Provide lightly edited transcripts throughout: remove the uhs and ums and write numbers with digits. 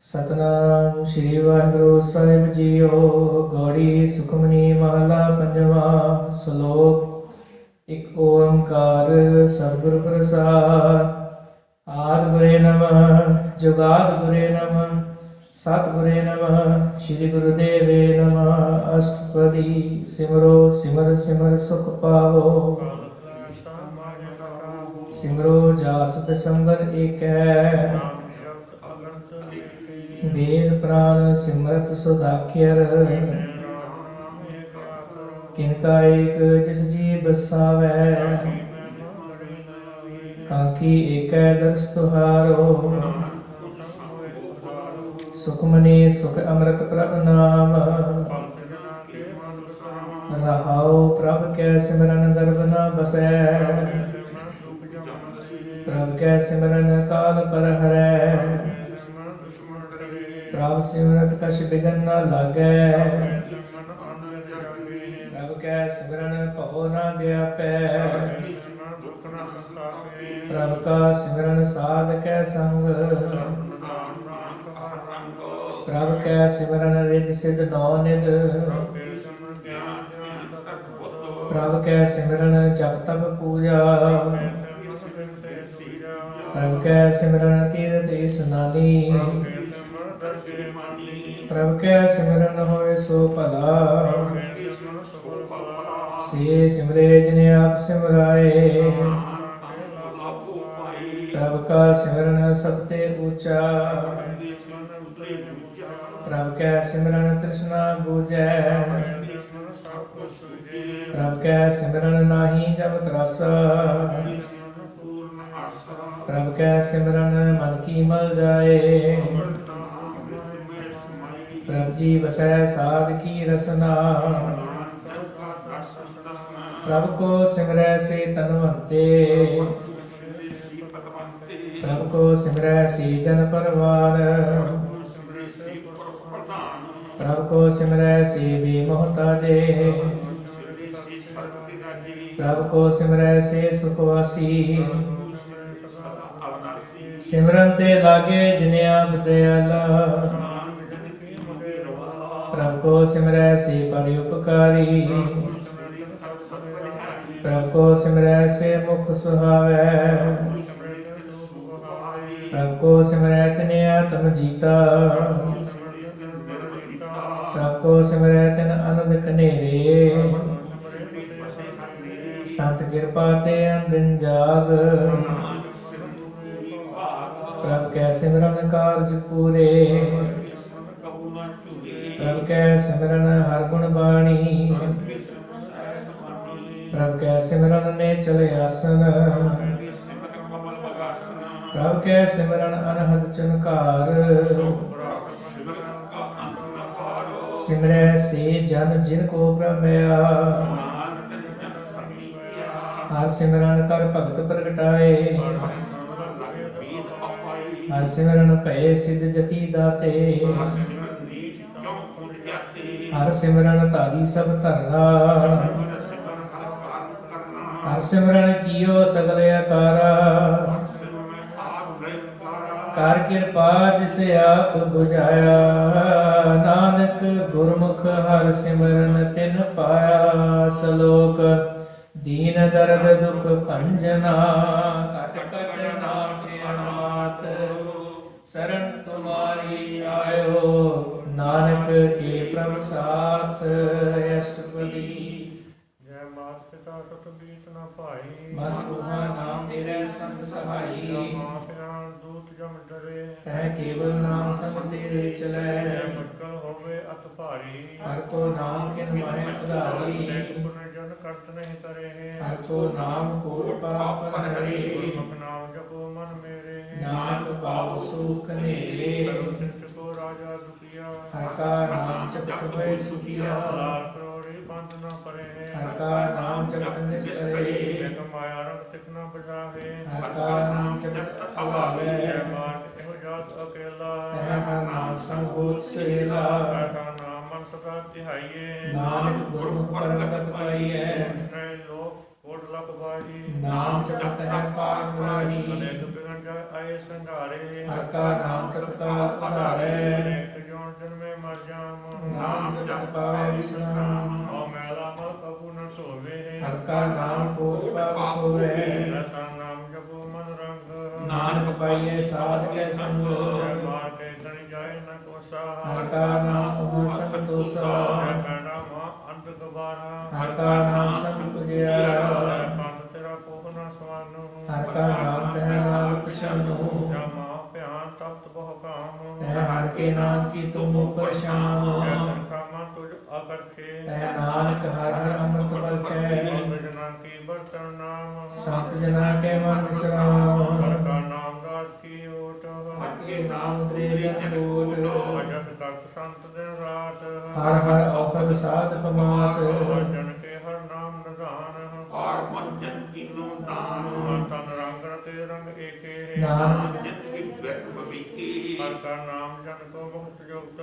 ਸਤਨਾਮ ਸ੍ਰੀ ਵਾਹਿਗੁਰੂ ਸਾਹਿਬ JIO. Gauri Sukhmani ਮਹਲਾ ਪੰਜਵਾ। ਸ਼ਲੋਕ। ਇੱਕ ਓੰਕਾਰ ਸਤਿਗੁਰ ਪ੍ਰਸਾਦਿ। ਆਦਿ ਗੁਰੇ ਨਮః ਜੁਗਾਦਿ ਗੁਰੇ ਨਮঃ ਸਤਿਗੁਰੇ ਨਮঃ ਸ੍ਰੀ ਗੁਰੁਦੇਵੇ ਨਮঃ। ਅਸ਼ਟਪਦੀ ਸਿਮਰੋ ਸਿਮਰ ਸਿਮਰ ਸੁਖ ਪਾਵੋ। ਸਿਮਰੋ ਜਾਸ ਦਸੰਬਰ ਏਕੈ। ਵੇਦ ਪ੍ਰਾਨ ਸਿਮਰਤ ਸੁਦਾਖਿਅਰ। ਕਿਨ ਕਾ ਏਕ ਜਿਸ ਜੀ ਬਸਾਵੈ। ਕਾਂਖੀ ਏਕੈ ਦਰਸ ਤੁਹਾਰੋ। ਸੁਖਮਨੀ ਸੁਖ ਅੰਮ੍ਰਿਤ ਪ੍ਰਭ ਨਾਮ। ਰਹਾਉ ਪ੍ਰਭ ਕੈ ਸਿਮਰਨ ਦਰਬ ਨ ਬਸੈ। ਪ੍ਰਭ ਕੈ ਸਿਮਰਨ ਕਾਲ ਪਰ ਹਰੈ। ਪ੍ਰਭ ਸਿਮਰਤ ਕਛ ਬਿਘਨ ਨ ਲਾਗੈ। ਪ੍ਰਭ ਕੈ ਸਿਮਰਨ ਭਉ ਨ ਵਿਆਪੈ। ਪ੍ਰਭ ਕਾ ਸਿਮਰਨ ਸਾਧ ਕੈ ਸੰਗ। ਪ੍ਰਭ ਕੈ ਸਿਮਰਨ ਰਿੱਧ ਸਿੱਧ ਨੌ ਨਿਧ। ਪ੍ਰਭ ਕੈ ਸਿਮਰਨ ਜਪ ਤਪ ਪੂਜਾ। ਪ੍ਰਭ ਕੈ ਸਿਮਰਨ ਤੀਰਥ ਇਸਨਾਨੀ। ਪ੍ਰਭ ਕੈ ਸਿਮਰਨ ਹੋਏ ਸੋ ਭਲਾ। ਸੇ ਸਿਮਰੇ ਜਿਨ ਆਪ ਸਿਮਰਾਏ। ਪ੍ਰਭ ਕਾ ਸਿਮਰਨ ਸਭ ਤੇ ਊਚਾ। ਪ੍ਰਭ ਕੈ ਸਿਮਰਨ ਤ੍ਰਿਸ਼ਨਾ ਬੂਝੈ। ਪ੍ਰਭ ਕੈ ਸਿਮਰਨ ਨਾਹੀ ਜਮ ਤਰਾਸਾ। ਪ੍ਰਭ ਕੈ ਸਿਮਰਨ ਮਨ ਕੀ ਮਲ ਜਾਏ। ਪ੍ਰਭ ਜੀ ਵਸੈ ਸਾਧ ਕੀ ਰਸਨਾ। ਪ੍ਰਭ ਕੋ ਸਿਮਰੈ ਸੇ ਤਨਵੰਤੇ। ਪ੍ਰਭ ਕੋ ਸਿਮਰੈ ਸੇ ਜਨ ਪਰਵਾਰ। ਪ੍ਰਭ ਕੋ ਸਿਮਰੈ ਸੇ ਬੇ ਮੁਹਤਾਜੇ। ਪ੍ਰਭ ਕੋ ਸਿਮਰੈ ਸੇ ਸੁਖ ਵਾਸੀ। ਸਿਮਰਨ ਤੇ ਲਾਗੇ ਜਿਨ ਆਪ ਦਇਆਲਾ। ਪ੍ਰਭ ਕੋ ਸਿਮਰੈ ਸੇ ਪਰਿ ਉਪਕਾਰੀ। ਪ੍ਰਭ ਕੋ ਸਿਮਰੈ ਸੇ ਮੁਖ ਸੁਹਾਵੈ। ਪ੍ਰਭ ਕੋ ਸਿਮਰੈ ਤਿਨ ਆਤਮ ਜੀਤਾ। ਪ੍ਰਭ ਕੋ ਸਿਮਰੈ ਤਿਨ ਅਨੰਦ ਕਨੇਰੇ। ਸੰਤ ਕਿਰਪਾ ਤੇ ਅੰਦਿਨ ਜਾਗ। ਪ੍ਰਭ ਕੈ ਸਿਮਰਨ ਕਾਰਜ ਪੂਰੇ। ਪ੍ਰਭ ਕੈ ਸਿਮਰਨ ਹਰ ਗੁਣ ਬਾਣੀ। ਪ੍ਰਭ ਕੈ ਸਿਮਰਨ ਨੇਚਲ ਆਸਨ। ਪ੍ਰਭ ਕੈ ਸਿਮਰਨ ਅਨਹਦ ਚਨਕਾਰ। ਸਿਮਰੈ ਸੇ ਜਨ ਜਿਨ ਕੋ ਭ੍ਰਮਿਆ। ਹਰ ਸਿਮਰਨ ਕਰ ਭਗਤ ਪ੍ਰਗਟਾਏ। ਹਰ ਸਿਮਰਨ ਭਏ ਸਿਧ ਜਤੀ ਦਾਤੇ। ਹਰ ਸਿਮਰਨ ਧਾਰੀ ਸਭ ਧਰਨਾ। ਹਰ ਸਿਮਰਨ ਕੀਓ ਸਗਲ ਅਕਾਰਾ। ਕਰ ਕਿਰਪਾ ਜਿਸ ਆਪ ਬੁਝਾਇਆ। ਨਾਨਕ ਗੁਰਮੁਖ ਹਰ ਸਿਮਰਨ ਤਿਨ ਪਾਇਆ। ਸ਼ਲੋਕ। ਦੀਨ ਦਰਦ ਦੁਖ ਭੰਜਨਾ। ਕਟ ਕਟ ਨਾਥ ਅਨਾਥ। ਸ਼ਰਨ ਤੁਮਾਰੀ ਆਇਓ। ਨਾਨਕ ਕੇ ਪ੍ਰਭ ਸਾਥ। ਅਸ਼ਟਪਦੀ। ਜੈ ਮਾਤ ਪਿਤਾ ਸੁਤ ਬੀਤ ਨ ਭਾਈ। ਮਨ ਤੁਮਾ ਨਾਮ ਤੇਰੇ ਸੰਗ ਸਹਾਈ। ਮਾਪਿਆਂ ਦੂਤ ਜਮ ਡਰੇ। ਤੈ ਕੇਵਲ ਨਾਮ ਸੰਗ ਤੇਰੇ ਚਲੈ। ਮੁਸ਼ਕਲ ਹੋਵੇ ਅਤ ਭਾਰੀ। ਹਰ ਕੋ ਨਾਮ ਕਿਨ ਮਾਹਿ ਉਧਾਰੀ। ਪੁਨ ਜਨ ਕਰਤ ਨਹੀਂ ਤਰੇ। ਹਰ ਕੋ ਨਾਮ ਕੋਟ ਪਾਪ ਹਰੇ। ਗੁਰਮੁਖ ਨਾਮ ਜਪੋ ਮਨ ਮੇਰੇ। ਨਾਨਕ ਪਾਵ ਸੁਖ ਨੇਰੇ। ਸਿੱਧ ਕੋ ਰਾਜਾ ਦੁਖੀਆ। ਹਰ ਕਾ ਨਾਮ ਜਪਤ ਹੋਏ ਸੁਖੀਆ। ਲਾਲ ਕਰੋੜੀ ਬੰਦ ਨ ਪਰੇ। ਹਰ ਕਾ ਨਾਮ ਜਪਤ ਨਿਸਰੇ। ਇੱਕ ਮਾਇਆ ਰੰਗ ਤਿਕ ਨ ਬਜਾਵੇ। ਹਰ ਕਾ ਨਾਮ ਜਪਤ ਅਵਾਵੇ। ਜੈ ਬਾਟ ਇਹੋ ਜਾਤ ਅਕੇਲਾ। ਤੈ ਹਰ ਨਾਮ ਸੰਗ ਹੋਤ ਸੁਹੇਲਾ। ਐਸਾ ਨਾਮ ਮਨ ਸਦਾ ਧਿਆਈਏ। ਨਾਨਕ ਗੁਰਮੁਖ ਪਰਗਤ ਪਾਈਐ। ਕ੍ਰਿਸ਼ਨ ਲੋਕ ਕੋਟ ਲਖ ਬਾਜੀ। ਨਾਮ ਜਪਤ ਹੈ ਪਾਰ ਬੁਲਾਈ। ਅਨੇਕ ਬਿਗਨ ਜਾਏ ਆਏ ਸੰਘਾਰੇ। ਹਰ ਕਾ ਨਾਮ ਤਤਕਾਲ ਆਧਾਰੈ। ਇੱਕ ਜੋਨ ਜਨਮੇ ਮਰ ਜਾਮ। ਨਾਮ ਜਪ ਪਾਵੈ ਵਿਸਰਾਮ। ਓ ਮੈਲਾ ਮਲ ਕਬੂ ਨ ਧੋਵੇ। ਹਰ ਕਾ ਨਾਮ ਕੋਟਿ ਪਾਪ ਹੋਵੈ। ਐਸਾ ਨਾਮ ਜਪੋ ਮਨ ਰੰਗ। ਨਾਨਕ ਪਾਈਐ ਸਾਧ ਕੈ ਸੰਗ। ਜੈ ਮਾਰ ਕੇ ਗਣੀ ਜਾਏ ਨ ਕੋਸਾ। ਹਰ ਕਾ ਨਾਮ ਉਹ ਸੰਤੋਖਾ। ਜੈ ਪੈਂਡਾ ਮਾਂ ਅੰਤ ਗਵਾਰਾ। ਹਰ ਕਾ ਨਾਮ ਸੰਤ ਜੈ ਪੁਜਿਆ। ਪੰਥ ਤੇਰਾ ਕੋਹ ਨ ਸਵਾਨੂ। ਹਰ ਕਾ ਨਾਮ ਤੈ ਨਾਲ ਪ੍ਰਸੰਨੁ। ਜੈ ਮਾਂ ਭਿਆਨ ਤਪਤ ਬਹੁ ਕਾਮ। ਤੈ ਹਰ ਕੇ ਨਾਮ ਕੀ ਤੁਮ ਜੈ ਪਰਛਾਮ। ਸੰਖਾ ਮਨ ਤੁਝ ਅਕਰਖੇ। ਤੈ ਨਾਨਕ ਹਰ ਹਰ ਅੰਮ੍ਰਿਤ ਬਲਕੈ। ਜਨਾਂ ਕੀ ਬਰਤਨ ਨਾਮ। ਸੰਤ ਜਨਾ ਕੇ ਮਨ ਵਿਸਰਾਮ। ਹਰ ਕਾ ਨਾਮ ਦਾਸ ਕੀ ਓਟ। ਹਰ ਕੇ ਨਾਮ ਤੇ ਜਨ ਕੋਟ। ਅਜਸ ਤਖਤ ਸੰਤ ਦਿਨ ਰਾਤ। ਹਰ ਹਰ ਔਖਦ ਸਾਧ ਕਮਾਤ। ਜਨ ਕੇ ਹਰ ਨਾਮ ਨਿਧਾਨ। ਔਰ ਮੰਜਨ ਕੀਨੋ ਦਾਨ। ਤਨ ਰੰਗ ਰਤੇ ਰੰਗ ਏਕੇ। ਨਾਨਕ ਜਨ ਕੀ ਬਿਰਤ ਬਵੀਕੀ। ਹਰ ਕਾ ਨਾਮ ਜਨ ਕੋ ਮੁਕਤ ਜੁਗਤ।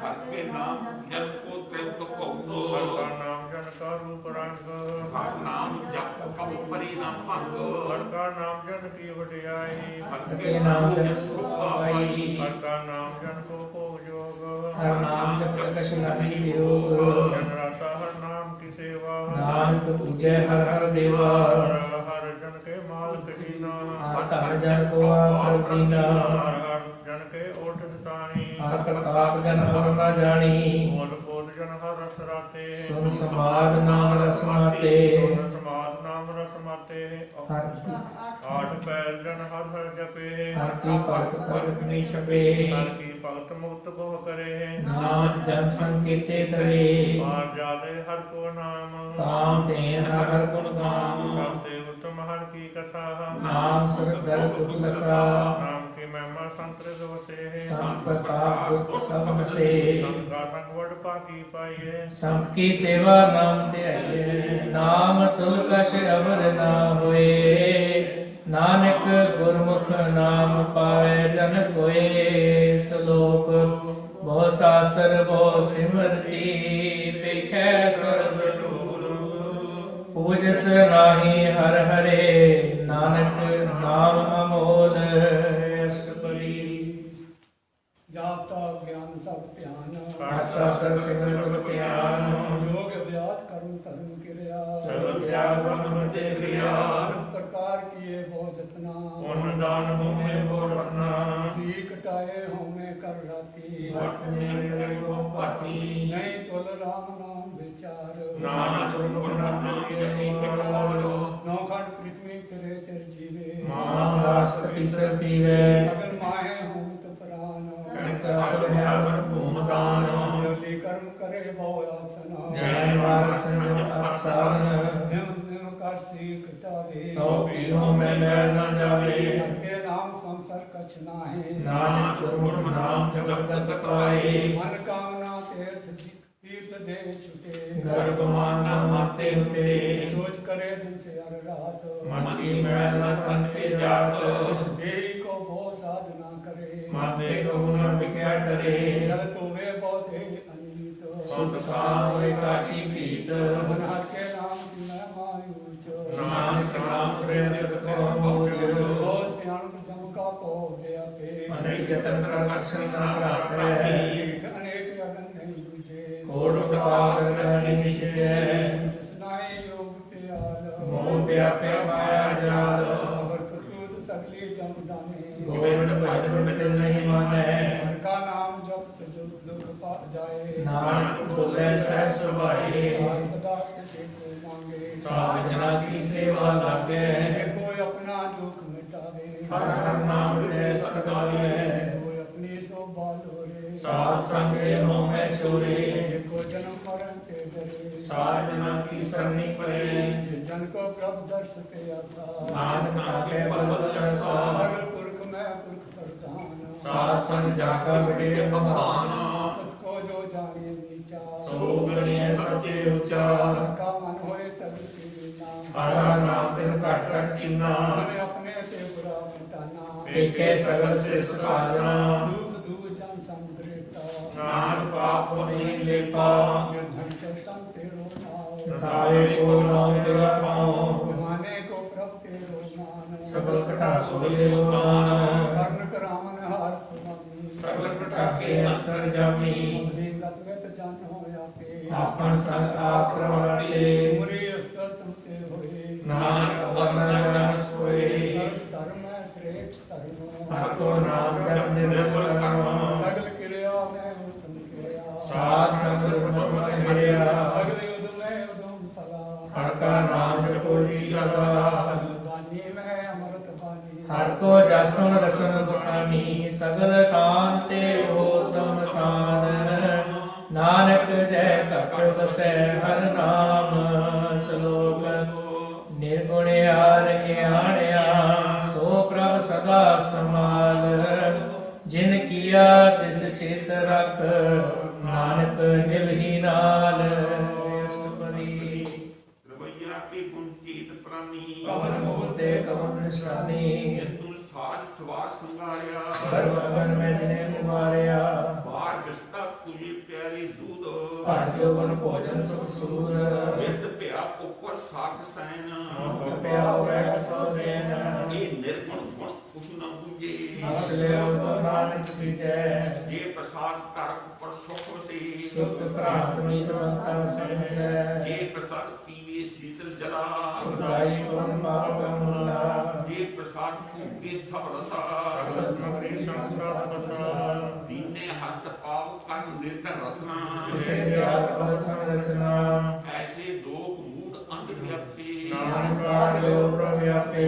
ਹਰ ਕੇ ਨਾਮ ਜਨ ਕੋ ਤ੍ਰਿਪਤ ਹਰ ਭੋਗੋ। ਕਾ ਨਾਮ ਜਨ ਕਾ ਰੂਪ ਰੰਗ। ਹਰ ਨਾਮ ਜਪ ਕਬ ਪਰੀ ਨਾ ਭੰਗ। ਹਰ ਕਾ ਨਾਮ ਜਨ ਕੀ ਵਡਿਆਈ। ਹਰ ਕੇ ਨਾਮ ਜਨ ਸੁਖਾ ਪਾਈ। ਹਰ ਕਾ ਨਾਮ ਜਨ ਕੋ ਭੋਗ ਜੋਗ। ਹਰ ਨਾਮ ਜਪ ਕਛ ਲਾਹੀ ਵਿਯੋਗ। ਜਨ ਰਾਤਾ ਹਰ ਨਾਮ ਕੀ ਸੇਵਾ। ਨਾਨਕ ਪੂਜੈ ਹਰ ਹਰ ਦੇਵਾ। ਹਰ ਹਰ ਜਨ ਕੇ ਮਾਲ ਕਹੀਨਾ। ਹਰ ਧਨ ਜਨ ਕੋ ਆਪ ਦੀਨਾ। ਹਰ ਹਰ ਜਨ ਕੇ ਓਟ ਸਤਾਣੀ। ਹਰ ਪ੍ਰਤਾਪ ਜਨ ਹਰ ਨਾ ਜਾਣੀ। ਬੋਲ ਬੋਲ ਜਨ ਹਰ ਰਸ ਰਾਤੇ। ਸੁਨ ਸਮਾਦ ਨਾਮ ਰਸ ਮਾਤੇ। ਸੁਨ ਸਮਾਦ ਨਾਮ ਰਸ ਮਾਤੇ। ਹਰ ਆਠ ਪੈਰ ਜਨ ਹਰ ਹਰ ਜਪੇ। ਹਰ ਕੀ ਭਗਤ ਭਗਤ ਨੀ ਛਪੇ। ਹਰ ਕੀ ਭਗਤ ਮੁਕਤ ਬਹੁ ਕਰੇ। ਨਾਮ ਜਨ ਸੰਕੀਤੇ ਤਰੇ। ਮਾਰ ਜਾਦੇ ਹਰ ਕੋ ਨਾਮ। ਕਾਮ ਤੇਨ ਹਰ ਹਰ ਗੁਣ ਗਾਮ। ਸਬਦੇ ਉਤਮ ਹਰ ਕੀ ਕਥਾ। ਨਾਮ ਸੁਰਤ ਦਰ ਦੁਖ ਲਖਾ। ਨਾਮ ਕੀ ਮਹਿਮਾ ਸੰਤਰਿਤ ਵਸੇ। ਸੰਤ ਪ੍ਰਤਾਪ ਦੁਖ ਸਭ ਨਸੇ। ਸੰਤ ਕਾ ਸੰਗ ਵਡ ਪਾਕੀ ਪਾਈਏ। ਸੰਤ ਕੀ ਸੇਵਾ ਨਾਮ ਧਿਆਈਐ। ਨਾਮ ਤੁਲ ਕਛ ਅਵਰ ਨਾ ਹੋਏ। ਨਾਨਕ ਗੁਰਮੁਖ ਨਾਮ ਪਾਏ ਜਨ ਕੋਏ। ਸ਼ਲੋਕ ਬਹੁ ਸ਼ਾਸਤਰ ਬਹੁ ਸਿਮਰਤੀ। ਪੇਖੈ ਸਰਬ ਢੂਲ। ਪੂਜਸ ਨਾਹੀ ਹਰ ਹਰੇ। ਨਾਨਕ ਨਾਮ ਅਮੋਲ। ਅਸ਼ਟਪਦੀ ਜਾਪਤਾ ਗਿਆਨ ਸਭ ਧਿਆਨ। ਹਰ ਸ਼ਾਸਤਰ ਸਿਮਰਨ ਧਿਆਨ। ਯੋਗ ਅਭਿਆਸ ਕਰਮ ਧਰਮ ਕਿਰਿਆ। ਸਗਲ ਤਿਆਗ ਮਨ ਤੇ ਕ੍ਰਿਆ। ਹਰ ਪ੍ਰਕਾਰ ਕੀਏ ਬਹੁ ਜਤਨਾ। ਪੁੰਨ ਦਾਨ ਹੋਮੇ ਬੋ ਰਤਨਾ। ਸੀ ਕਟਾਏ ਹੋਮੇ ਕਰ ਰਾਤੀ। ਵਰਤਨੇ ਕਰੇ ਕੋ ਪਾਤੀ। ਨਹੀਂ ਤੁਲ ਰਾਮ ਨਾਮ ਵਿਚਾਰ। ਨਾਨਕ ਗੁਰ ਨਾਨਕ ਜਪੀ ਕਰਵਾਰੋ। ਨੌਖੰਡ ਪ੍ਰਿਥਵੀ ਫਿਰੇ ਚਿਰ ਜੀਵੇ। ਮਾਨ ਦਾਸ ਤੀਸਰ ਜੀਵੇ। ਅਗਨ ਮਾਹੇ ਹੋਮ ਤੁਪਰਾਨ। ਕਣਕ ਅਸਲ ਹੈ ਵਰ ਭੂਮ ਦਾਨ। ਜੋਲੀ ਕਰਮ ਕਰੇ ਬਹੁ ਆਸਨ। ਜੈ ਨਿਵਾਰ ਸੰਜ ਆਸਾਨ। ਨਿਮ ਨਿਮ ਕਰ ਸੀ ਕਟਾਵੇ। ਤਉ ਪੀਰੋ ਮੈਂ ਮੈਲ ਨਾ ਜਾਵੇ। ਕੇ ਨਾਮ ਸੰਸਰ ਕਛ ਨਾਹੀ। ਨਾਨਕ ਗੁਰਮੁਖ ਨਾਮ ਜਪਤ ਪਾਏ। ਮਨ ਕਾਮਨਾ ਤੀਰਥ ਦੇ ਛੁਟੇ। ਗਰਭ ਮਾਨ ਨਾ ਮਾਤੇ ਹੁਟੇ। ਸੋਚ ਕਰੇ ਦਿਨ ਸੇ ਅਰ ਰਾਤ। ਮਨ ਕੀ ਮੈਲ ਨਾ ਤਨ ਤੇ ਜਾਤ। ਦੇਹੀ ਕੋ ਬਹੁ ਸਾਧਨਾ ਕਰੇ। ਮਾਤੇ ਕੋ ਨ ਵਿਖਿਆ ਡਰੇ। ਜਲ ਤੋਵੇ ਬਹੁ ਦੇ ਅਨੀਤ। ਸੁਖ ਸਾਮ ਹੋਏ ਕਾਚੀ ਪ੍ਰੀਤ। ਮਨ ਹਰ ਕੇ ਨਾਮ ਕੀ ਮਹਿਮਾ ਊਚ। ਨਾਨਕ ਨਾਮ ਪ੍ਰੇਰਿਤ ਕੋ ਮੋਜ। ਬਹੁ ਸਿਆਣਪ ਜਮ ਕਾ ਕੋ ਵਿਆਪੇ। ਅਨੇਕ ਜਤਨ ਕਰ ਲਖਣ ਨਾ ਰਾਖੈ। ਅਨੇਕ ਅਗਨ ਨਹੀਂ ਬੁਝੇ। ਕੋੜ ਪਾਰ ਕਰਨੀ ਨਿਸ਼ਚੈ। ਜਿਸਨਾਏ ਯੋਗ ਪਿਆਲ। ਮੋਹ ਵਿਆਪਿਆ ਮਾਇਆ ਜਾਲ। ਅਵਰ ਕਤੂਤ ਸਗਲੀ ਜਮ ਦਾਨੇ। ਗੋਬਿੰਦ ਭਜਨ ਮਿਟਿ ਨਹੀਂ ਮਾਨੈ। ਹਰ ਕਾ ਨਾਮ ਜਪਤ ਜੋ ਦੁਖ ਪਾ ਜਾਏ। ਨਾਨਕ ਬੋਲੇ ਸਹਿ ਸੁਭਾਏ। ਹਰ ਪਦਾਰਥ ਜੇ ਕੋ ਮੰਗੇ। ਸਾਧ ਜਨਾ ਕੀ ਸੇਵਾ ਲਾਗੈ। ਜੇ ਕੋਈ ਆਪਣਾ ਦੁਖ ਮਿਟਾਵੇ। ਹਰ ਹਰ ਨਾਮ ਲੈ ਸਦਾਏ। ਕੋਈ ਆਪਣੀ ਸੋਭਾ ਲੋਰੇ। ਸਾਧ ਸੰਗ ਇਹੋ ਮੈਂ ਛੋਰੇ। ਜੇ ਕੋ ਜਨਮ ਮਰਨ ਤੇ ਡਰੇ। ਸਾਧ ਜਨਾ ਕੀ ਸਰਨੀ ਪਰੇ। ਜੇ ਜਨ ਕੋ ਪ੍ਰਭ ਦਰਸ ਤੇ ਆਥਾ। ਨਾਨਕ ਆਖੇ ਬਲਬਲ ਜਸਾ। ਸਗਲ ਪੁਰਖ ਮੈਂ ਪੁਰਖ ਪ੍ਰਧਾਨ। ਸਾਧ ਸੰਗ ਜਾਗਾ ਬੜੇ ਭਗਵਾਨ। ਸਸ ਕੋ ਜੋ ਜਾਣੇ ਨੀਚਾ। ਸੋ ਗਣੀਐ ਸੱਚੇ ਉਚਾ। ਕਾ ਮਨ ਹੋਏ ਸਗਲ ਕੀ ਨਾਮ। ਹਰ ਹਰ ਨਾਮ ਤਿਨ ਘਟ ਘਟ ਚੀਨਾ। ਮਨ ਆਪਣੇ ਤੇ ਬੁਰਾ ਮਿਟਾਨਾ। ਏਕੇ ਸਗਲ ਸਿਸ ਸਾਧਨਾ। ਸੂਖ ਦੂਰ ਜਨ ਸੰਦ੍ਰਿਤਾ। ਨਾਨਕ ਪਾਪ ਪੁਨੀ ਲੇਪਾ। ਨਿਰਧਨ ਕੇ ਤਨ ਤੇਰੋ ਨਾਉ। ਤਾਰੇ ਕੋ ਨਾਮ ਤੇਰਾ ਪਾਉ। ਜਮਾਨੇ ਕੋ ਪ੍ਰਭ ਤੇਰੋ ਨਾਮ। ਸਗਲ ਘਟਾ ਸੋਲੇ ਮਾਨ। ਠਾਕੇ ਅੰਤਰ ਜਾਮੀ ਅਗਲੀ ਗਤ ਵਿੱਚ ਜਨ ਹੋਇਆ ਕੇ ਆਪਨ ਸੰਗ ਆਪ ਪ੍ਰਵਾਤੇ ਉਮਰੇ ਅਸਤਰ ਤੁਮ ਤੇ ਹੋਏ ਨਾਨਕ ਵਰਨਾ ਸੋਏ ਧਰਮ ਹੈ ਸ੍ਰੇਸ਼ਟ ਧਰਮ ਹਰ ਕੋ ਨਾਮ ਜਪ ਨਿਰਭਰ ਕਰਮ ਸਗਲ ਕਿਰਿਆ ਮੈਂ ਹੁਕਮ ਕਿਰਿਆ ਸਾਧ ਸੰਗਤ ਮਨ ਮਿਲਿਆ ਸਗਲੇ ਉਦਮ ਮੈਂ ਉਦਮ ਫਲਾ ਹਰ ਕਾ ਨਾਮ ਜਪੋ ਜੀ ਸਦਾ ਸਗਲ ਬਾਣੀ ਮੈਂ ਅਮਰਤ ਬਾਣੀ ਹਰ ਕੋ ਜਸਨ ਰਸਨ ਬਖਾਨੀ ਸਗਲ ਕਾਨ ਤੇ ਓਤਮ ਖਾਨ ਨਾਨਕ ਜੈ ਘਟ ਵਸੈ ਹਰ ਨਾਮ ਸ਼ਲੋਕ ਨਿਰਗੁਣ ਆਣਿਆ ਸੋ ਪ੍ਰਭ ਸਦਾ ਸਮਾਲ ਜਿਨ ਕੀਆ ਤਿਸ ਚਿਤ ਰਖ ਨਾਨਕ ਨਿਵਹੀ ਨਾਲ ਅਸ਼ਟਪਦੀ ਰਵਈਆ ਕੇ ਗੁਣ ਚੀਤ ਪ੍ਰਾਨੀ ਕਵਨ ਮੋਹ ਤੇ ਕਵਨ ਨਿਸ਼ਾਨੀ ਜਿਤੁ ਸਾਜ ਸਵਾਰ ਸੰਗਾਰਿਆ ਸਰਵਗਨ ਮੈਂ ਜਿਨੇ ਮੁਮਾਰਿਆ ਬਾਰ ਬਿਸਤਾ ਤੁਝੇ ਪਿਆਰੀ ਦੂਧ ਭਾਟ ਜੋਗਨ ਭੋਜਨ ਸੁਖ ਸੂਰ ਵਿਦ ਭਿਆ ਉੱਪਰ ਸਾਖ ਸੈਨ ਕਿਰਪਿਆ ਹੋਵੇ ਸੋ ਦੇਨ ਇਹ ਨਿਰਗੁਣ ਗੁਣ ਕੁਛ ਨਾ ਬੁਝੇ ਨਾਸ ਲਿਓ ਤੋ ਨਾਨਕ ਸੀਜੈ ਜੇ ਪ੍ਰਸਾਦ ਧਰ ਉੱਪਰ ਸੁਖ ਵਸੇ ਸੁਖ ਪ੍ਰਾਪਤ ਮੀਤ ਮੰਤਾ ਸਹਿਜੈ ਜੇ ਪ੍ਰਸਾਦ ਪੀਵੇ ਸੀਤਲ ਜਲਾ ਸੁਦਾਈ ਗੁਣ ਮਾਪ ਮੁਲਾ ਜੇ ਪ੍ਰਸਾਦ ਭੂਪੇ ਸਭ ਰਸਾ ਸਮਰੀ ਸੰਸਾਰ ਬਸਾ ਦੀਨੇ ਹਸਤ ਪਾਵ ਕਰ ਨਿਰਤਰ ਰਸਨਾ ਕਿਸੇ ਵਿਆਪ ਕੋ ਸੰਰਚਨਾ ਐਸੇ ਦੋਖ ਮੂਡ ਅੰਧ ਵਿਅਕਤੀ ਨਾਨਕ ਆੜਿਓ ਪ੍ਰਭਿਆਪੇ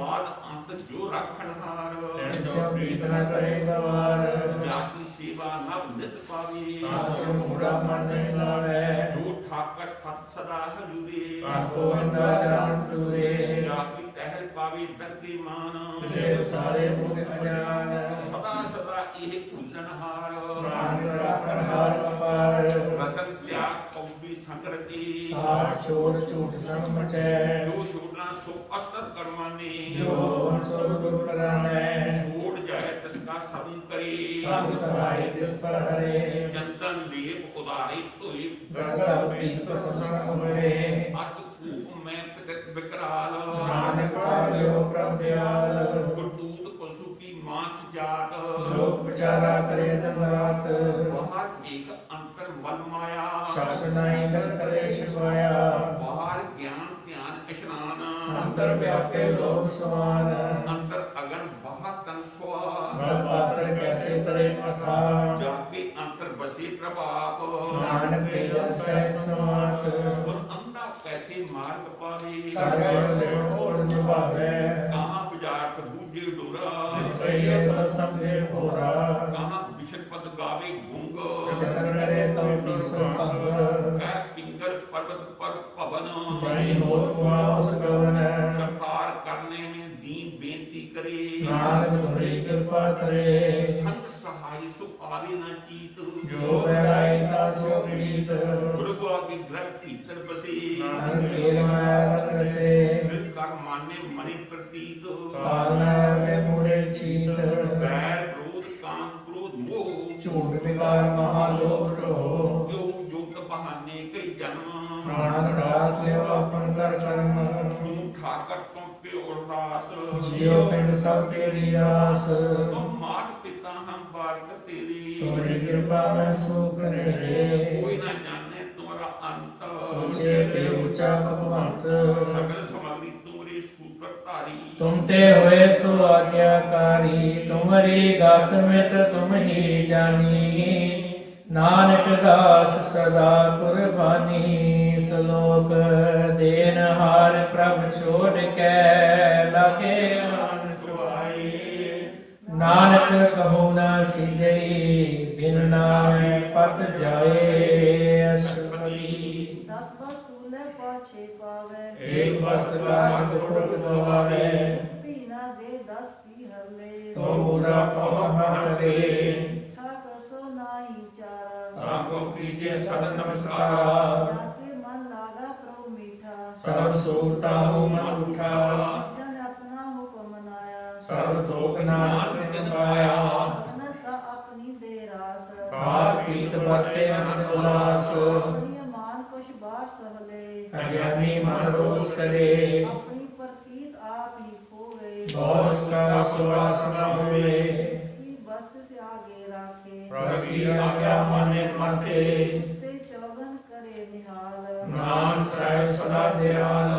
ਆਦ ਅੰਤ ਜੋ ਰੱਖਣ ਹਾਰ ਐਸੋ ਪ੍ਰੀਤ ਨ ਕਰੇ ਗਵਾਰ ਜਾਤੀ ਸੇਵਾ ਨਵ ਨਿਤ ਪਾਵੇ ਆਸੋ ਮੂੜਾ ਮਨ ਨਹੀਂ ਲਾਵੇ ਜੋ ਠਾਕਰ ਸਤ ਸਦਾ ਹਜੂਰੇ ਆਕੋ ਅੰਦਾ ਜਾਣ ਟੂਰੇ ਜਾਤੀ ਤਹਿਲ ਪਾਵੇ ਦਰਦੀ ਮਾਨ ਕਿਸੇ ਸਾਰੇ ਬੁਧ ਅਜਾਨ ਸਦਾ ਸਦਾ ਇਹ ਭੁੱਲਣ ਹਾਰ ਨਾਨਕ ਰਾਖਣ ਹਾਰ ਅਪਾਰ ਰਤਨ ਤਿਆਗ ਕੌਬੀ ਸੰਗਰਤੀ ਸਾਥ ਛੋੜ ਝੂਠ ਸੰਗ ਮਚੈ ਜੋ ਛੋੜਨਾ ਸੋ ਅਸਤਰ ਕਰਮਾਨੇ ਜੋ ਸੋ ਗੁਰ ਪਰਾਨੈ ਛੋੜ ਜਾਏ ਤਿਸ ਕਾ ਸਭੰ ਕਰੇ ਸਭ ਸਹਾਈ ਤਿਸ ਪਰ ਹਰੇ ਚੰਦਨ ਲੇਪ ਉਦਾਰੀ ਧੋਈ ਗੰਗਾ ਪੀਤ ਪ੍ਰਸੰਨ ਹੋਏ ਅਤ ਕੂਪ ਮੈਂ ਪਿਤਕ ਵਿਕਰਾਲ ਨਾਨਕ ਆਲਿਓ ਪ੍ਰਭ ਦਿਆਲ ਕਰਤੂਤ ਪਸ਼ੂ ਕੀ ਮਾਂਸ ਜਾਤ ਲੋਕ ਵਿਚਾਰਾ ਕਰੇ ਦਿਨ ਰਾਤ ਬਾਹਰ ਏਕ ਅੰਤਰ ਮਲ ਮਾਇਆ ਸ਼ਬਦ ਨਾਹੀ ਕਰ ਕਰੇ ਸ਼ਿਵਾਇਆ ਬਾਹਰ ਗਿਆਨ ਧਿਆਨ ਇਸ਼ਨਾਨ ਅੰਤਰ ਵਿਆਪੇ ਲੋਕ ਸਮਾਨ ਅੰਤਰ ਅਗਨ ਬਾਹਰ ਤਨ ਸਵਾ ਬਲ ਪਾਤਰ ਕੈਸੇ ਤਰੇ ਅਥਾ ਜਾ ਕੇ ਅੰਤਰ ਬਸੇ ਪ੍ਰਭਾਪ ਨਾਨਕ ਕੇ ਜਨ ਸਹਿ ਸਮਾਤ ਸੁਨ ਅੰਧਾ ਕੈਸੇ ਮਾਰਗ ਪਾਵੇ ਕਰ ਗੁਣ ਲਿਵ ਓੜ ਨਿਭਾਵੇ ਕਹਾਂ ਬੁਝਾਰਤ ਬੂਝੇ ਡੋਰਾ ਨਿਸਕਈਏ ਤੋ ਸਮਝੇ ਭੋਰਾ ਕਹਾਂ ਵਿਸ਼ਨ ਪਦ ਗਾਵੇ ਗੁੰਗ ਜਤਨ ਕਰੇ ਤੋ ਪੀਸੋ ਭੰਗ ਕਹਿ ਪਿੰਗਲ ਪਰਬਤ ਪਰ ਭਵਨ ਮਈ ਮੋਤ ਹੁਆ ਉਸ ਗਵਨ ਕਰਤਾਰ ਕਰਨੇ में दीन बेनती करे ਨਾਨਕ ਤੁਮਰੀ ਕਿਰਪਾ ਕਰੇ संग सहाय सुख आवे न चीत ਜੋ ਬੈਰਾਈ ਤਾ ਸੋ ਪ੍ਰੀਤ गुरु को आगे ग्रह भीतर बसे ਨਾਨਕ ਕੇਲ ਮੈਂ ਰਸੇ दिल कर माने मनि प्रतीत ਪਾਲਨਾ ਵੇ ਮੂੜੇ ਚੀਤ बैर क्रोध काम क्रोध मोह ਝੂਠ ਵਿਕਾਰ ਮਹਾ ਲੋਭ ਕੋ जो जोत बहाने कई जन्म ਨਾਨਕ ਰਾਤ ਲਿਓ ਆਪਨ ਕਰ ਕਰਮ तुम ठाकर तुम पे उदास ਜਿਉ ਪਿੰਡ ਸਭ ਤੇਰੀ ਆਸ तुम मात पिता हम बालक तेरी ਤੋਰੀ ਕਿਰਪਾ ਮੈਂ ਸੁਖ ਰਹੇ कोई न जाने तुम्हारा अंत ਉੱਚੇ ਤੇ ਉੱਚਾ ਭਗਵੰਤ सगल सामग्री तुम्हारे सूत्र धारी ਤੁਮ ਤੇ ਹੋਏ ਸੋ ਆਗਿਆਕਾਰੀ ਤੁਮਰੀ ਗਤ ਮਿਤ ਤੁਮ ਹੀ ਜਾਨੀ ਨਾਨਕ ਦਾਸ ਸਦਾ ਕੁਰਬਾਨੀ ਸ਼ਲੋਕ ਦੇਨ ਹਾਰ ਪ੍ਰਭ ਛੋੜ ਕੇ ਲਾਗੇ ਆਨ ਸੁਆਈ ਨਾਨਕ ਕਹੋ ਨਾ ਸਿਜਈ ਬਿਨ ਨਾਮੇ ਪਤ ਜਾਏ ਅਸ਼ਟਪਦੀ ਦਸ ਵਸਤੂ ਲੈ ਪਾਛੇ ਪਾਵੇ ਏਕ ਵਸਤ ਕਾਜ ਦੁਖ ਦਵਾਵੇ ਪੀਨਾ ਦੇ 10 ਕੀ ਹਰ ਲੈ ਤੋ ਮੂੜਾ ਕੋ ਹਰੇ ਨਿਸ਼ਠਾ ਕਸੋ ਨਾਹੀ ਚਾਰਾ ਤਾਕੋ ਕੀਜੇ ਸਦ ਨਮਸਕਾਰਾ ਜਾਕੇ ਮਨ ਲਾਗਾ ਪ੍ਰਭੂ ਮੀਠਾ ਸਭ ਸੂਰਤਾ ਹੋ ਮਨ ਉਠਾ ਜਨ ਆਪਣਾ ਹੁਕਮ ਮਨਾਇਆ ਸਭ ਥੋਕ ਨਾਨਕ ਤਿਨ ਪਾਇਆ ਆਪਣਾ ਸਾ ਆਪਣੀ ਦੇ ਰਾਸ ਖਾਤ ਪੀਤ ਵਰਤੇ ਅਨੰਦ ਉਲਾਸ ਆਪਣੀ ਮਾਨ ਕੁਛ ਬਾਹਰ ਸਹਲੇ ਅਗਿਆਨੀ ਮਨ ਰੋਸ ਕਰੇ ਆਪਣੀ ਪ੍ਰਤੀਤ ਆਪ ਹੀ ਖੋਵੇ ਬਹੁਤ ਕਾ ਸੁਆਸ ਨਾ ਹੋਏ ਇਸकी वस्त से आगे राखे ਪ੍ਰਭ ਕੀ ਆਗਿਆ ਮਾਨੇ ਮਾਤੇ ਤੇ ਚੌਗਨ ਕਰੇ ਨਿਹਾਲ ਨਾਨਕ ਸਾਹਿਬ ਸਦਾ ਦਿਆਲ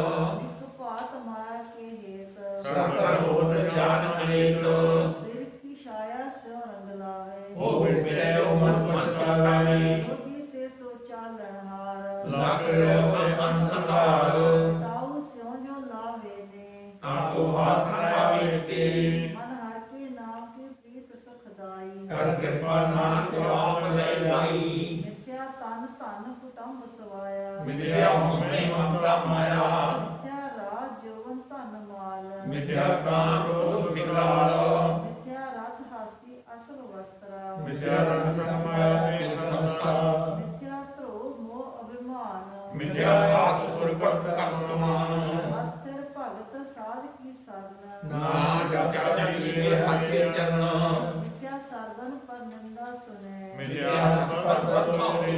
ਇੱਕ ਭਾਤ ਮਾਇਆ ਕੇ ਹੇਤ ਸਰਬਰ ਹੋਤ ਜਾਨ ਅਨੇਕ ਫਿਰ ਕੀ ਛਾਇਆ ਸਿਉ ਰੰਗ ਲਾਵੇ ਹੋ ਵਿਸੈ ਉਹ ਮਨ ਪਛਤਾਵੇ ਜੋਗੀ ਸੇ ਸੋ ਚਾਲਣ ਹਾਰ ਲੱਗ ਰਿਹਾ ਅੰਧਕਾਰ ਤਾਉ ਸਿਉ ਜੋ ਲਾਵੇ ਨੇ ਤਾਕੋ ਹਾਥ ਲਾਵੇ ਕੇ ਮਨ ਹਰ ਕੇ ਨਾਮ ਕੀ ਪ੍ਰੀਤ ਸੁਖਦਾਈ ਕਰ ਕਿਰਪਾ ਨਾਨਕ ਆਪ ਲੈ ਲਾਈ ਮਿਥਿਆ ਤਨ ਧਨ ਕੁਟੰਬ ਸਵਾਇਆ ਮਿਥਿਆ ਮੋਹਿ ਮਮਤਾ ਮਾਇਆ ਮਿਥਿਆ ਰਾਜ ਜੋਵਨ ਧਨ ਮਾਲ ਮਿਥਿਆ ਕਾਮ ਕ੍ਰੋਧ ਵਿਗਲਾਲ ਮਿਥਿਆ ਰਥ ਹਸਤੀ ਅਸਲ ਵਸਤਰਾ ਮਿਥਿਆ ਰੰਗ ਮਾਇਆ ਤੇ ਨਮਸਤਾ ਮਿਥਿਆ ਧਰੋ ਮੋਹ ਅਭਿਮਾਨ ਮਿਥਿਆ ਆਸ ਸੁਰਗਤ ਕਰਮਾਨ ਅਸਥਿਰ ਭਗਤ ਸਾਧ ਕੀ ਸਰਨ ਨਾਮ ਜਪ ਜਪੀਏ ਹਰਿ ਚਰਨ ਮਿਥਿਆ ਸਰਵਨ ਪਰ ਨਿੰਦਾ ਸੁਨੇ ਮਿਥਿਆ ਸਤਿ ਹੋਏ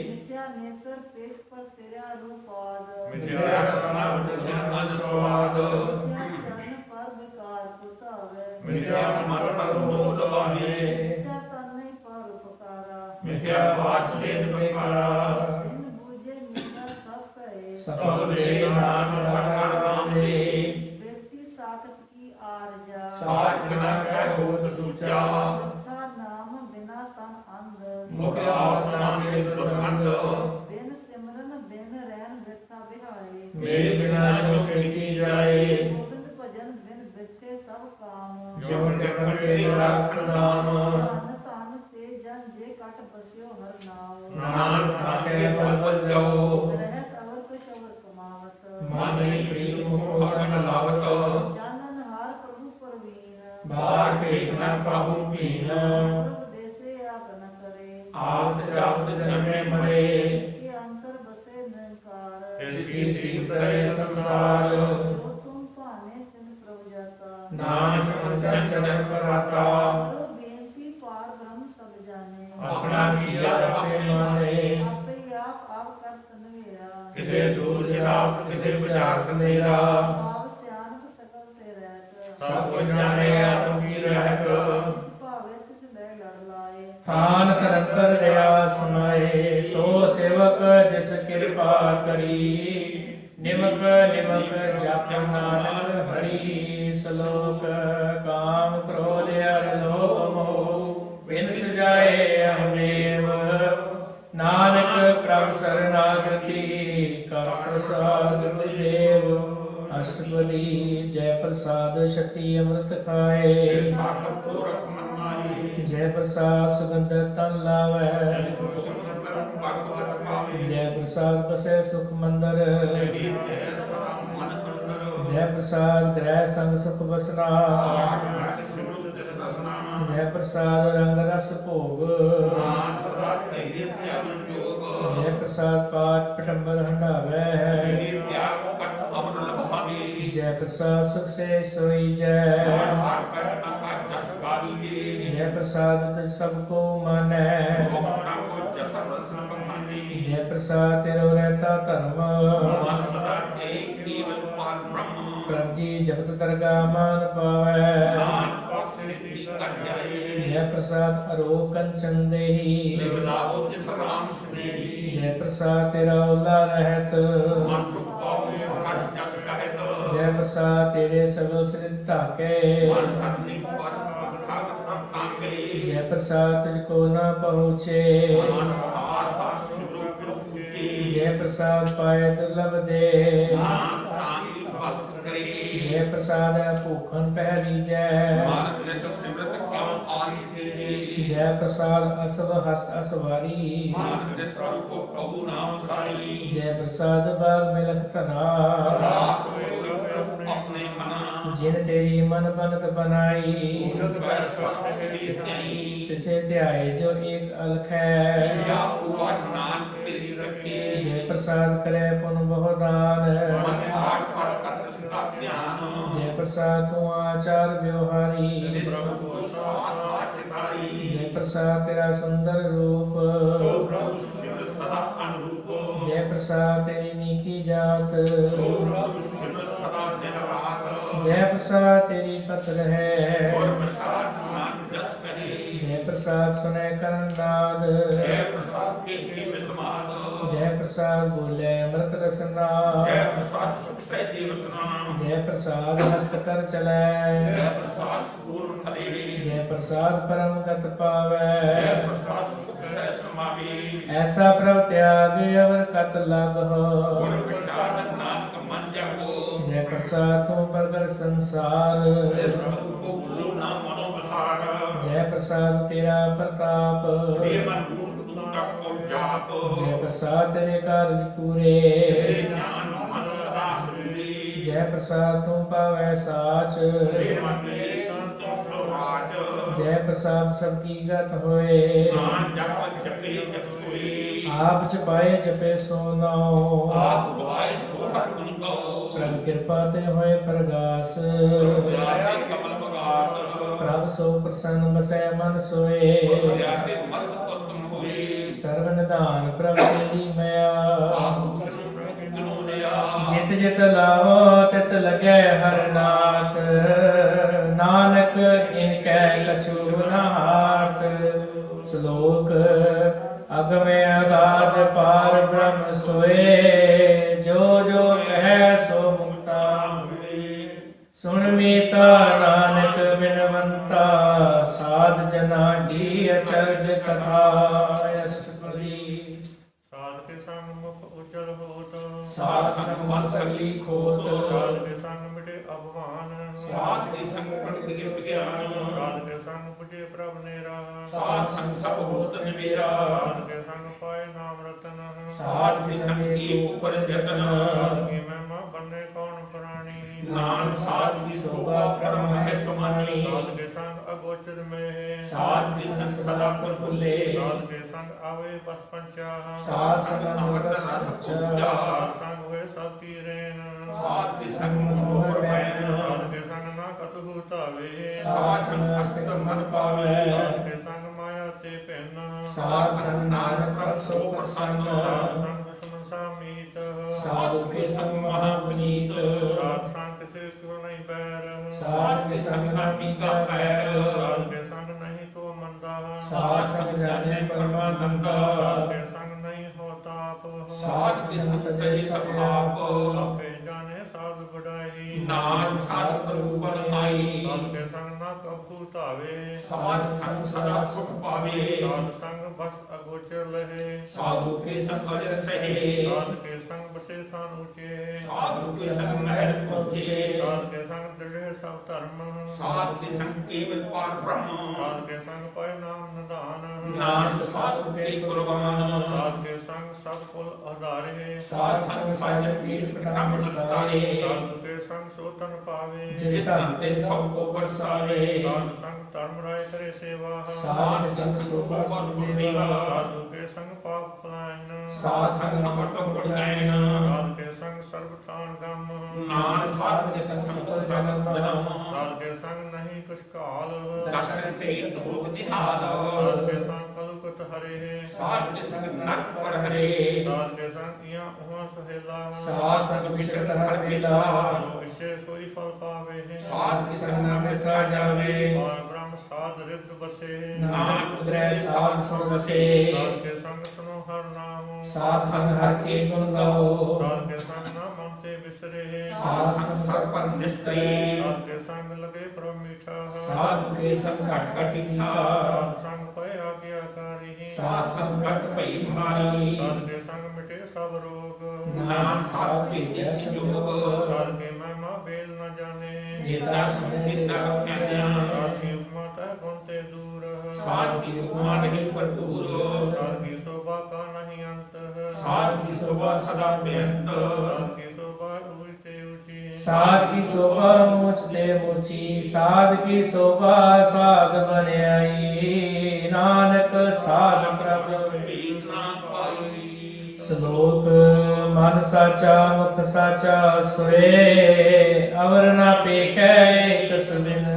ਮਿਥਿਆ ਨੇਤਰ ਪੇਖ ਪਰ ਤੇਰਾ ਰੂਪਾਦ ਮਿਥਿਆ ਰਸਨਾ ਜਨ ਅਜ ਸਵਾਦ ਮਿਥਿਆ ਚਰਨ ਪਰ ਵਿਕਾਰ ਪੁਤਾਵੇ ਮਿਥਿਆ ਮਨ ਪਰ ਮੋਹ ਦਵਾਵੇ ਮਿਥਿਆ ਤਨ ਨਹੀਂ ਪਰ ਉਪਕਾਰਾ ਮਿਥਿਆ ਬਾਸ ਲੇਤ ਬਕਾਰਾ ਬਿਨ ਬੂਝੇ ਮੀਨਾ ਸਭ ਕਹੇ ਸਭ ਦੇ ਨਾਮ ਹਰਿ ਨਾਮ ਦੇ ਵਿਅਕਤੀ ਸਾਖਤ ਕੀ ਆਰਜਾ ਸਾਚ ਬਿਨਾ ਕਹਿ ਹੋਤ ਸੂਚਾ ਮਿਥਾ ਨਾਮ ਬਿਨਾ ਤਨ ਅੰਧ ਮੁਖ ਆਤਮਾ ਮਿਲ ਦੁਖੰਦ ਬਿਨ ਸਿਮਰਨ ਬਿਨ ਰਹਿਣ ਬਿਰਥਾ ਬਿਹਾਏ ਮੇਰੇ ਬਿਨਾ ਜੋ ਕੀਤੀ ਜਾਏ ਗੋਬਿੰਦ ਭਜਨ ਬਿਨ ਬਿਰਥੇ ਸਭ ਕਾਮ ਜੋ ਜਪਣ ਕੇ ਰਾਖਣ ਨਾਮ ਧਨ ਧਨ ਤੇ ਜਨ ਜੇ ਕਟ ਬਸਿਓ ਹਰ ਨਾਮ ਨਾਨਕ ਆਕੇ ਪਲ ਪਲ ਜਾਓ ਰਹਿਤ ਅਵਰ ਕੁਸ਼ ਅਵਰ ਕਮਾਵਤ ਮਨ ਨਹੀਂ ਪ੍ਰੀਤ ਮੁਖ ਹਰਨ ਲਾਵਤ ਜਾਨਨ ਹਾਰ ਪ੍ਰਭੂ ਪਰਵੀਨ ਬਾਹਰ ਭੇਖ ਨਾ ਕਾਹੂ ਭੀਨ ਪ੍ਰਭ ਦੇਸੇ ਆਪ ਨ ਕਰੇ ਆਪ ਜਾਪ ਜਨਮੇ ਮਰੇ ਇਸਕੇ ਅੰਤਰ ਬਸੇ ਨਿਰੰਕਾਰ ਇਸ ਕੀ ਸੀਖ ਕਰੇ ਸੰਸਾਰ ਜੋ ਤੁਮ ਭਾਨੇ ਤਿਨ ਪ੍ਰਭ ਜਾਤਾ ਨਾਨਕ ਅੰਚਨ ਚਰਨ ਕਰਾਤਾ ਕਰੋ ਬੇਨਤੀ ਪਾਰ ਬ੍ਰਹਮ ਸਭ ਜਾਣੇ ਆਪਣਾ ਕੀਆ ਆਪੇ ਮਾਨੇ ਆਪੇ ਆਪ ਕਰ ਤਨਵੇਰਾ ਕਿਸੇ ਦੂਰ ਜਨਾਬ ਕਿਸੇ ਬੁਝਾਰਤ ਮੇਰਾ ਭਾਵ ਸਿਆਣਪ ਸਕਲ ਤੇ ਰਹਿਤ ਸਭ ਕੁਝ ਜਾਣੇ ਆਤਮ ਕੀ ਰਹਿਤ ਜਿਸ ਭਾਵੇ ਤਿਸ ਲੈ ਲੜ ਲਾਏ ਥਾਨ ਤਰੰਤਰ ਰਿਆ ਸੁਨਾਏ ਸੋ ਸੇਵਕ ਜਿਸ ਕਿਰਪਾ ਕਰੀ ਨਿਮਕ ਨਿਮਕ ਜਪ ਨਾਨਕ ਹਰੀ ਸ਼ਲੋਕ ਕਾਮ ਕ੍ਰੋਧ ਅਰ ਲੋਭ ਮੋਹ ਬਿਨ ਸਜਾਏ ਹਮੇਵ ਨਾਨਕ ਪ੍ਰਭ ਸਰਨਾਗਤੀ ਕਾ ਪ੍ਰਸਾਦ ਗੁਰਦੇਵ ਅਸ਼ਟਪਦੀ ਜੈ ਪ੍ਰਸਾਦ ਸ਼ਕਤੀ ਅੰਮ੍ਰਿਤ ਖਾਏ ਸਥਾਪਨ ਪੂਰਕ ਮਨ ਮਾਈ ਜੈ ਪ੍ਰਸਾਦ ਸੁਗੰਧ ਤਨ ਲਾਵੈ ਭਗਵਤ ਪਾਵੇ ਜੈ ਪ੍ਰਸਾਦ ਬਸੈ ਸੁਖ ਮੰਦਰ ਮਨ ਅੰਦਰ ਜੈ ਪ੍ਰਸਾਦ ਗ੍ਰਹਿ ਸੰਗ ਸੁਖ ਬਸਨਾ ਜੈ ਪ੍ਰਸਾਦ ਰੰਗ ਰਸ ਭੋਗ ਨਾਮ ਸਦਾ ਤੇਰੇ ਧਿਆਨ ਜੋਗ ਜੈ ਪ੍ਰਸਾਦ ਪਾਠ ਪਟੰਬਰ ਹੰਡਾਵੈ ਤੇਰੇ ਧਿਆਨ ਪਟ ਅਮਰ ਲਭਾਵੇ ਜੈ ਪ੍ਰਸਾਦ ਸੁਖ ਸੇ ਸੋਈ ਜੈ ਹਰ ਕਰ ਆਕਾਸ਼ ਜਸਕਾਰੀ ਜੀ ਜੈ ਪ੍ਰਸਾਦ ਤਿਜ ਸਭ ਕੋ ਮਾਨੈ ਮੁਕਤਾ ਕੋ ਜਸ ਰਸਨ ਪਖਾਨੀ ਜੈ ਪ੍ਰਸਾਦ ਤੇਰੋ ਰਹਿਤਾ ਧਰਮ ਮਨ ਸਦਾ ਏਕ ਕੇਵਲ ਪਾਰ ਬ੍ਰਹਮ ਪ੍ਰਭ ਜੀ ਜਪਤ ਦਰਗਾ ਮਾਨ ਪਾਵੈ ਨਾਮ ਪਾਸ ਸਿੱਧੀ ਕਰ ਜਾਏ ਜੈ ਪ੍ਰਸਾਦ ਅਰੋਗ ਕੰਚਨ ਦੇਹੀ ਲਿਵਲਾਵੋ ਜਿਸ ਰਾਮ ਸਨੇਹੀ ਜੈ ਪ੍ਰਸਾਦ ਤੇਰਾ ਓਲਾ ਰਹਿਤ ਮਨ ਸੁਖ ਪਾਵੇ ਹਰ ਜਸ ਕਹਿਤ ਜੈ ਪ੍ਰਸਾਦ ਤੇਰੇ ਸਗਲ ਸਿਰਤ ਢਾਕੇ ਮਨ ਸਤਨੀ ਪਰ ਭਗਤ ਕਾਂਗੇ ਜੈ ਪ੍ਰਸਾਦ ਤੁਝ ਕੋ ਨਾ ਪਹੁੰਚੇ ਮਨ ਸਾਰ ਸਾਰ ਸਿਮਰੋ ਪ੍ਰਭੂ ਜੀ ਜੈ ਪ੍ਰਸਾਦ ਪਾਏ ਦੁਰਲਭ ਦੇ ਨਾਮ ਤਾਂਗੀ ਭਗਤ ਕਰੇ ਜੈ ਪ੍ਰਸਾਦ ਭੂਖਨ ਪਹਿਰੀ ਜੈ ਮਨ ਜਿਸ ਸਿਮਰਤ ਕਿਉ ਆਰਿ ਦੇ ਜੈ ਪ੍ਰਸਾਦ ਅਸਵ ਹਸਤ ਅਸਵਾਰੀ ਮਨ ਜਿਸ ਪ੍ਰਭੂ ਕੋ ਪ੍ਰਭੂ ਨਾਮ ਸਾਰੀ ਜੈ ਪ੍ਰਸਾਦ ਬਾਗ ਮਿਲਖ ਧਨਾ ਰਾਖ ਹੋਏ ਪ੍ਰਭੂ ਆਪਣੇ ਮਨਾ ਜਿਨ ਤੇਰੀ ਮਨ ਬਨਤ ਬਨਾਈ ਉਠਤ ਬੈ ਸਤ ਤੇਰੀ ਧਿਆਈ ਤਿਸੇ ਧਿਆਏ ਜੋ ਏਕ ਅਲਖ ਹੈ ਯਾ ਹੁਆ ਨਾਨਕ ਤੇਰੀ ਰਖੇ ਜੈ ਪ੍ਰਸਾਦ ਕਰੈ ਪੁਨ ਬਹੁ ਦਾਨ ਮਨ ਆਟ ਪਰ ਕਰਤ ਸਦਾ ਧਿਆਨ ਜੈ ਪ੍ਰਸਾਦ ਤੂੰ ਆਚਾਰ ਵਿਵਹਾਰੀ ਜਿਸ ਪ੍ਰਭੂ ਕੋ ਸਾਸ ਸਾਚਕਾਰੀ ਜੈ ਪ੍ਰਸਾਦ ਤੇਰਾ ਸੁੰਦਰ ਰੂਪ ਸੋ ਪ੍ਰਭੂ ਸਿਮਰ ਸਦਾ ਅਨੂਪ ਜੈ ਪ੍ਰਸਾਦ ਤੇਰੀ ਨੀਕੀ ਜਾਤ ਸੋ ਪ੍ਰਭੂ ਸਿਮਰ ਸਦਾ ਦਿਨ ਰਾਤ ਜੈ ਪ੍ਰਸਾਦ ਤੇਰੀ ਪਤ ਹੈ ਗੁਰ ਪ੍ਰਸਾਦ ਨਾਮ ਜਸ ਕਹੇ ਜੈ ਪ੍ਰਸਾਦ ਸੁਨੈ ਕਰਨ ਨਾਦ ਜੈ ਪ੍ਰਸਾਦ ਪੇਖੀ ਬਿਸਮਾਦ ਜੈ ਪ੍ਰਸਾਦ ਬੋਲੇ ਅੰਮ੍ਰਿਤ ਰਸਨਾ ਜੈ ਪ੍ਰਸਾਦ ਸੁਖ ਸਹਿਜੇ ਰਸਨਾ ਜੈ ਪ੍ਰਸਾਦ ਹਸਤ ਕਰ ਚਲੈ ਜੈ ਪ੍ਰਸਾਦ ਸਪੂਰਨ ਖਲੇ ਜੈ ਪ੍ਰਸਾਦ ਪਰਮ ਗਤ ਪਾਵੈ ਜੈ ਪ੍ਰਸਾਦ ਸੁਖ ਸਹਿ ਸਮਾਵੇ ਐਸਾ ਪ੍ਰਭ ਤਿਆਗ ਅਵਰ ਕਤ ਲਗ ਗੁਰ ਹੋ ਪ੍ਰਸਾਦ ਨਾਨਕ ਮਨ ਜਾਗੋ ਜੈ ਪ੍ਰਸਾਦ ਤੂੰ ਪ੍ਰਗਟ ਸੰਸਾਰ ਇਸ ਪ੍ਰਭੂ ਕੋ ਭੂਲੋ ਨਾ ਮਨੋ ਬਸਾਰ ਜੈ ਪ੍ਰਸਾਦ ਤੇਰਾ ਪ੍ਰਤਾਪ ਏ ਮਨ ਮੂਰਖ ਤੂੰ ਤੱਕੋ ਜਾਪ ਜੈ ਪ੍ਰਸਾਦ ਤੇਰੇ ਕਾਰਜ ਏ ਪੂਰੇ ਗਿਆਨ ਮਨ ਸਦਾ ਹਰੀ ਜੈ ਪ੍ਰਸਾਦ ਤੂੰ ਪਾਵੈ ਸਾਚ ਏ ਮਨ ਏ ਤੂੰ ਸਰਾਜ ਜੈ ਪ੍ਰਸਾਦ ਸਭ ਕੀ ਗਤ ਹੋਏ ਨਾਮ ਜਪ ਜਪੇ ਜਪ ਸੋਈ ਆਪ ਜਪਾਏ ਜਪੇ ਸੋ ਨਾਉ ਆਪ ਗਵਾਏ ਸੋ ਹਰ ਗੁਣ ਗਾਓ ਪ੍ਰਭ ਕਿਰਪਾ ਤੇ ਹੋਏ ਪ੍ਰਗਾਸ ਦਇਆ ਤੇ ਕਮਲ ਬਗਾਸ ਪ੍ਰਭ ਸੋ ਪ੍ਰਸੰਨ ਬਸੈ ਮਨ ਸੋਏ ਦਇਆ ਤੇ ਮਤ ਤੁਤਮ ਹੋਏ ਸਰਵ ਨਿਧਾਨ ਪ੍ਰਭ ਤੇਰੀ ਮੈਂ ਆਪ ਉਸਨੂੰ ਕਿਨੋ ਲਿਆ ਜਿਤ ਜਿਤ ਲਾਵੋ ਤਿਤ ਲਗੈ ਹਰ ਨਾਥ ਨਾਨਕ ਇਨ ਕੈ ਕਛੂ ਨ ਹਾਥ ਸ਼ਲੋਕ ਅਗਮੇ ਅਗਾਧ ਪਾਰ ਬ੍ਰਹਮ ਸੋਏ ਜੋ ਜੋ ਕਹਿ ਸੋ ਮੁਕਤਾ ਹੋਏ ਸੁਣ ਮੀਤਾ ਨਾਨਕ ਬਿਨਵੰਤਾ ਸਾਧ ਜਨਾ ਕੀ ਅਚਰਜ ਕਥਾ ਅਸ਼ਟਪਦੀ ਸਾਧ ਕੇ ਸੰਗ ਮੁਖ ਉਜਲ ਹੋਤ ਸਾਧ ਸੰਗ ਮਨ ਸਗਲੀ ਖੋਤ ਸਾਧ ਕੇ ਸੰਗ ਮਿਟੇ ਅਭਵਾਨ ਸਾਧ ਦੇ ਸੰਗ ਪ੍ਰਗਟ ਜਿਸ ਗਿਆਨ ਸਾਧ ਕੇ ਸੰਗ ਪੁਜੇ ਪ੍ਰਭ ਨੇਰਾ ਸਾਧ ਸੰਗ ਸਭ ਹੋਤ ਨਿਵੇਰਾ ਸਾਧ ਕੇ ਸੰਗ ਪਾਏ ਨਾਮ ਰਤਨ ਸਾਧ ਦੇ ਸੰਗ ਏਕ ਉਪਰ ਜਤਨ ਸਾਧ ਕੀ ਮਹਿਮਾ ਬੰਨੇ ਕੌਣ ਪ੍ਰਾਣੀ ਨਾਨ ਸਾਧ ਦੀ ਸੋਭਾ ਪਰਮ ਹੈ ਸੁਮਾਨੀ ਸਾਧ ਕੇ ਸੰਗ ਅਗੋਚਰ ਮੇਹ ਸਾਧ ਦੇ ਸੰਗ ਸਦਾ ਪ੍ਰਫੁੱਲੇ ਸਾਧ ਕੇ ਸੰਗ ਆਵੇ ਬਸ ਪੰਚਾ ਸਾਧ ਸੰਗ ਅੰਮ੍ਰਿਤ ਰਸ ਉਪਜਾ ਸਾਧ ਸੰਗ ਹੋਏ ਸਭ ਕੀ ਰੇਨ ਸਾਧ ਦੇ ਸੰਗ ਮੋਹ ਪੈਨ ਸਾਧ ਕੇ ਸੰਗ ਨਾ ਕਤਹੁ ਧਾਵੇ ਸਾਧ ਸੰਗ ਅਸਤ ਮਨ ਪਾਵੇ ਸਾਧ ਕੇ ਸੰਗ ਮਾਇਆ ਤੇ ਭਿੰਨ ਸਾਧ ਸੰਗ ਨਾਨਕ ਪ੍ਰਭ ਸੋ ਪ੍ਰਸੰਨ ਸਾਧ ਸੰਗ ਦੁਸ਼ਮਨ ਸਾਮੀਤ ਸਾਧੂ ਕੇ ਸੰਗ ਮਹਾ ਪੁਨੀਤ ਸਾਧ ਸੰਗ ਕਿਸੇ ਕਿਉ ਨਹੀਂ ਬੈਰ ਸਾਧ ਕੇ ਸੰਗ ਨਾ ਪੀਤਾ ਪੈਰ ਸਾਧ ਕੇ ਸੰਗ ਨਹੀਂ ਕੋ ਮੰਦਾ ਸਾਧ ਸੰਗ ਜਾਣੇ ਪਰਮਾਨੰਦਾ ਸਾਧ ਕੇ ਸੰਗ ਨਹੀਂ ਹੋ ਤਾਪ ਸਾਧ ਦੇ ਸੰਗ ਤਜੇ ਸਭ ਆਪ ਆਪੇ ਜਾਣੇ ਸਾਧ ਬੜਾਈ ਨਾਮ ਸਾਧ ਪ੍ਰਭੂ ਬਨ ਆਈ ਸਾਧ ਕੇ ਸੰਗ ਨਾ ਕਬੂ ਧਾਵੇ ਸਾਧ ਸੰਗ ਸਦਾ ਸੁਖ ਪਾਵੇ ਸਾਧ ਸੰਗ ਬਸ ਅਗੋਚਰ ਲਹੇ ਸਾਧੂ ਕੇ ਸੰਗ ਅਜਰ ਸਹੇ ਸਾਧ ਕੇ ਸੰਗ ਬਸੇ ਥਾਨ ਉਚੇ ਸਾਧੂ ਕੇ ਸੰਗ ਮਹਿਲ ਪਹੁੰਚੇ ਸਾਧ ਕੇ ਸੰਗ ਦ੍ਰਿੜ ਸਭ ਧਰਮ ਸਾਧ ਦੇ ਸੰਗ ਕੇਵਲ ਪਾਰ ਬ੍ਰਹਮ ਸਾਧ ਕੇ ਸੰਗ ਪੈ ਨਾਮ ਨਿਧਾਨ ਨਾਨਕ ਸਾਧੂ ਕੇ ਕੁਰਬਾਨ ਸਾਧ ਕੇ ਸੰਗ ਸਭ ਕੁਲ ਆਧਾਰੇ ਸਾਧ ਸੰਗ ਸਾਜਨ ਪੀਰ ਪ੍ਰਟਮ ਨਸਤਾਰੇ ਸਾਧੂ ਕੇ ਸੰਗ ਸੋਤਨ ਪਾਵੇ ਜਿਸ ਧਨ ਤੇ ਸਭ ਕੋ ਬਰਸਾਵੇ ਸਾਧ ਸੰਗ ਧਰਮ ਰਾਏ ਕਰੇ ਸੇਵਾ ਸਾਧ ਸੰਗ ਸੋਭਾ ਸੁਦੇਵਾ ਸਾਧੂ ਕੇ ਸੰਗ ਪਾਪ ਪਲਾਇਨ ਸਾਧ ਸੰਗ ਅਮਰਤ ਗੁਣਗਾਇਨ ਸਾਧ ਕੇ ਸੰਗ ਸਰਬ ਥਾਨ ਗਮ ਨਾਨਕ ਸਾਧ ਦੇ ਸੰਗ ਸੰਤ ਜਨਮ ਜਨਮ ਸਾਧ ਕੇ ਸੰਗ ਨਹੀਂ ਕੁਛ ਕਾਲ ਦਰਸ਼ਨ ਭੇਟ ਭੋਗ ਨਿਹਾਲ ਸਾਧ ਕੇ ਸੰਗ ਕਲੁਕਤ ਹਰੇ ਸਾਧ ਦੇ ਸੰਗ ਨਰਕ ਪਰ ਹਰੇ ਸਾਧ ਕੇ ਸੰਗ ਇਹਾਂ ਉਹਾਂ ਸੁਹੇਲਾ ਸਾਧ ਸੰਗ ਵਿਚਰਤ ਹਰ ਵੇਲਾ ਜੋ ਇਸੇ ਸੋਈ ਫਲ ਪਾਵੇ ਸਾਧ ਦੇ ਸੰਗ ਸੰਗ ਮਿਥਾ ਜਾਵੇ ਔਰ ਬ੍ਰਹਮ ਸਾਧ ਰਿੱਧ ਬਸੇ ਨਾਨਕ ਉਦਰੈ ਸਾਧ ਸੁਣ ਵਸੇ ਸਾਧ ਕੇ ਸੰਗ ਸੁਨੋ ਹਰ ਨਾਮ ਸਾਧ ਸੰਗ ਹਰ ਕੇ ਗੁਣ ਗਾਓ ਸਾਧ ਕੇ ਸੰਗ ਨਾ ਮਨ ਤੇ ਵਿਸਰੇ ਸਾਧ ਸੰਗ ਸਰਪਰ ਨਿਸਤਰੀ ਸਾਧ ਕੇ ਸੰਗ ਲਗੇ ਪ੍ਰਭ ਮੀਠਾ ਸਾਧ ਕੇ ਸੰਗ ਘਟ ਘਟ ਕੀਠਾ ਸਾਧ ਸੰਗ ਪਏ ਆਗਿਆਕਾਰੀ ਸਾਧ ਸੰਗ ਘਟ ਭਈ ਮਾਰੀ ਸਾਧ ਕੇ ਸੰਗ ਮਿਟੇ ਸਭ ਰੋਗ ਨਾਨਕ ਸਾਧ ਭੇਜਿਆ ਸੰਜੋਗ ਸਾਧ ਕੇ ਮਹਿਮਾ ਬੇਲ ਨ ਜਾਣੇ ਜੇਤਾ ਸੁਣ ਕੀਤਾ ਰਖਿਆ ਸਾਧ ਕੀ ਉਪਮਾ ਤੈ ਗੁਣ ਤੇ ਦੂਰ ਸਾਧ ਕੀ ਉਪਮਾ ਨਹੀਂ ਭਰਪੂਰ ਸਾਧ ਕੀ ਸ਼ੋਭਾ ਕਾ ਨਹੀਂ ਅੰਤ ਸਾਧ ਕੀ ਸੋਭਾ ਸਦਾ ਬੇਅੰਤ ਸਾਧ ਕੀ ਸ਼ੋਭਾ ਉਚ ਤੇ ਉੱਚੀ ਸਾਧ ਕੀ ਸੋਭਾ ਮੁਚ ਤੇ ਮੁਚੀ ਸਾਧ ਕੀ ਸੋਭਾ ਸਾਧ ਬਨਿਆਈ ਨਾਨਕ ਸਾਧ ਪ੍ਰਭ ਭੇਦ ਨਾ ਪਾਈ ਸ਼ਲੋਕ ਮਨ ਸਾਚਾ ਮੁਖ ਸਾਚਾ ਸੋਏ ਅਵਰ ਨਾ ਪੇਖੈ ਇਕ ਸੁਨਿਨ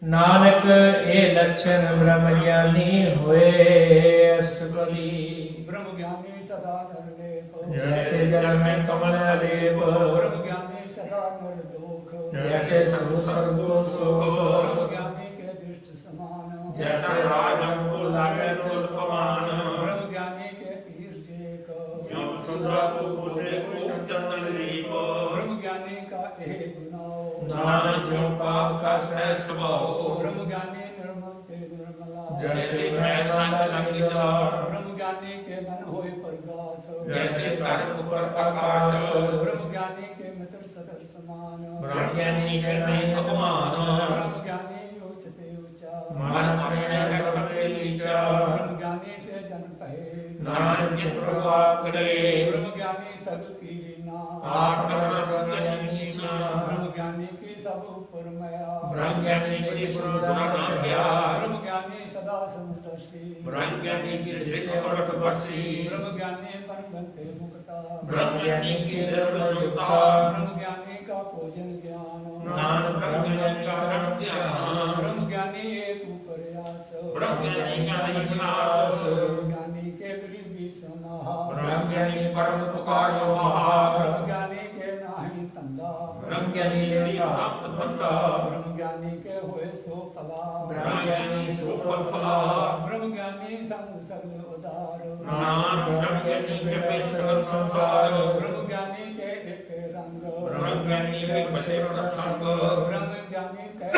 ਨਾਨਕ ਇਹ ਲਛਣ ਬ੍ਰਹਮ ਗਿਆਨੀ ਹੋਏ ਅਸ਼ਟਪਦੀ ब्रह्म ज्ञानी सदा निर्लेप जैसे जल में कमल लेप ब्रह्म ज्ञानी सदा निर्दोष जैसे सर्व सर्वो सुख ब्रह्म ज्ञानी के दृष्ट समान जैसा राजन को लागे तुल पमान ब्रह्म ज्ञानी के तीर जेक जो सुधा को बोले को चंदन लीप ब्रह्म ज्ञानी का एक गुनाओ नानक जो पाप का सहज स्वभाव ब्रह्म ज्ञानी निर्मल ते निर्मला जैसे मैल न लगिला ब्रह्म ज्ञानी के मन होए प्रकाश जैसे तारे ऊपर आकाश ब्रह्म ज्ञानी के मित्र सदर समान ब्रह्म ज्ञानी के नहीं अपमान ब्रह्म ज्ञानी उच्चते ऊंचा मन अपने सबके नीचा ब्रह्म ज्ञानी से जन कहे नानक के प्रभाव करे ब्रह्म ज्ञानी सगल की रीना ब्रह्म ज्ञानी की सब ऊपर माया ब्रह्म ज्ञानी की बुरा न किया ब्रह्म ज्ञानी सदा समुदर्शी ब्रह्म ज्ञानी की दृष्टि अमृत वर्षी ब्रह्म ज्ञानी पर बनते मुक्ता ब्रह्म ज्ञानी की निर्मल युक्ता ब्रह्म ज्ञानी का भोजन ज्ञान नानक ब्रह्म ज्ञानी का ब्रह्म ज्ञान ब्रह्म ज्ञानी एक उपरयास ब्रह्म ज्ञानी का नहीं विनाश ब्रह्म ज्ञानी के गरीबी समाहा ब्रह्म ज्ञानी परम पुकार महा ब्रह्म ज्ञानी के नाही तंदा ब्रह्म ज्ञानी भक्त बंदा ब्रह्म ज्ञानी के हुए सो फला ब्रह्म ज्ञानी सो फल फला ब्रह्म ज्ञानी संग सगल उदार नानक ब्रह्म ज्ञानी के पे सकल संसार ब्रह्म ज्ञानी के एक रंग ब्रह्म ज्ञानी के बसे प्रसंग ब्रह्म ज्ञानी के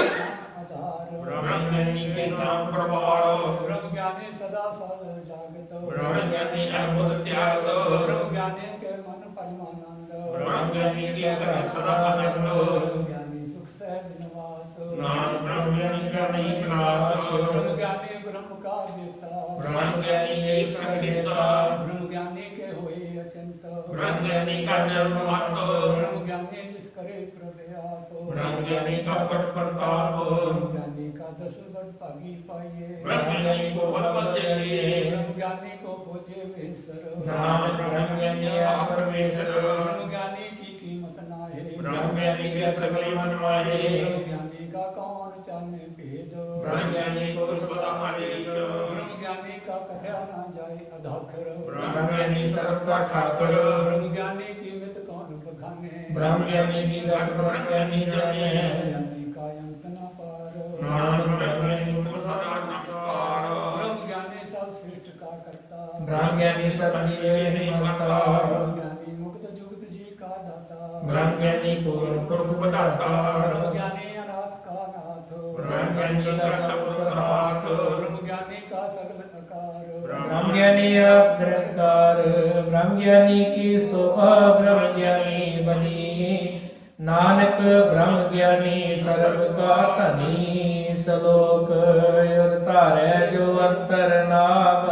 आधार ब्रह्म ज्ञानी के नाम प्रभार ब्रह्म ज्ञानी सदा सद जागत ब्रह्म ज्ञानी अद्भुत त्याग ब्रह्म ज्ञानी के मन परमानंद ब्रह्म ज्ञानी के करे सदा आनंद ब्रह्म ज्ञानी सुख से निवास नानक ब्रह्म ज्ञानी का नहीं नाश ब्रह्म ज्ञानी ब्रह्म का देवता ब्रह्म ज्ञानी एक संगीता ब्रह्म ज्ञानी के हुए अचिंत ब्रह्म ज्ञानी का निर्महत ब्रह्म ज्ञानी जिस करे प्रभयाप ब्रह्म ज्ञानी का पट प्रताप ब्रह्म ज्ञानी का दस बड़ भागी पाइए ब्रह्म ज्ञानी को बल बल देइए ब्रह्म ज्ञानी को खोजे वेसर नानक ब्रह्म ज्ञानी आप परमेश्वर ब्रह्म ज्ञानी की कीमत ना है ब्रह्म ज्ञानी के सगले मन माहे ब्रह्म ज्ञानी का कौन जाने भेद ब्रह्म ज्ञानी को सदा आदेश ब्रह्म ज्ञानी का कथया ना जाए अधाखर ब्रह्म ज्ञानी सर्व का ठाकुर ब्रह्म ज्ञानी की मित कौन बखाने ब्रह्म ज्ञानी की गत ब्रह्म ज्ञानी जाने ज्ञानी का अंत न पार नानक ब्रह्म ज्ञानी को सदा नमस्कार ब्रह्म ज्ञानी सब सृष्टि का करता ब्रह्म ज्ञानी सब जीवे नहीं मरता ब्रह्म ज्ञानी मुक्त जुगत जी का दाता ब्रह्म ज्ञानी पूर्ण पुरख बताता ब्रह्म ज्ञानी अनाथ का नाथ ब्रह्म ज्ञानी का सब प्रभात ब्रह्म ज्ञानी का सगल आकार ब्रह्म ज्ञानी आप निरंकार ब्रह्म ज्ञानी की शोभा ब्रह्म ज्ञानी बनी नानक ब्रह्म ज्ञानी सर्व का धनी सलोक युग धारै जो अंतर नाम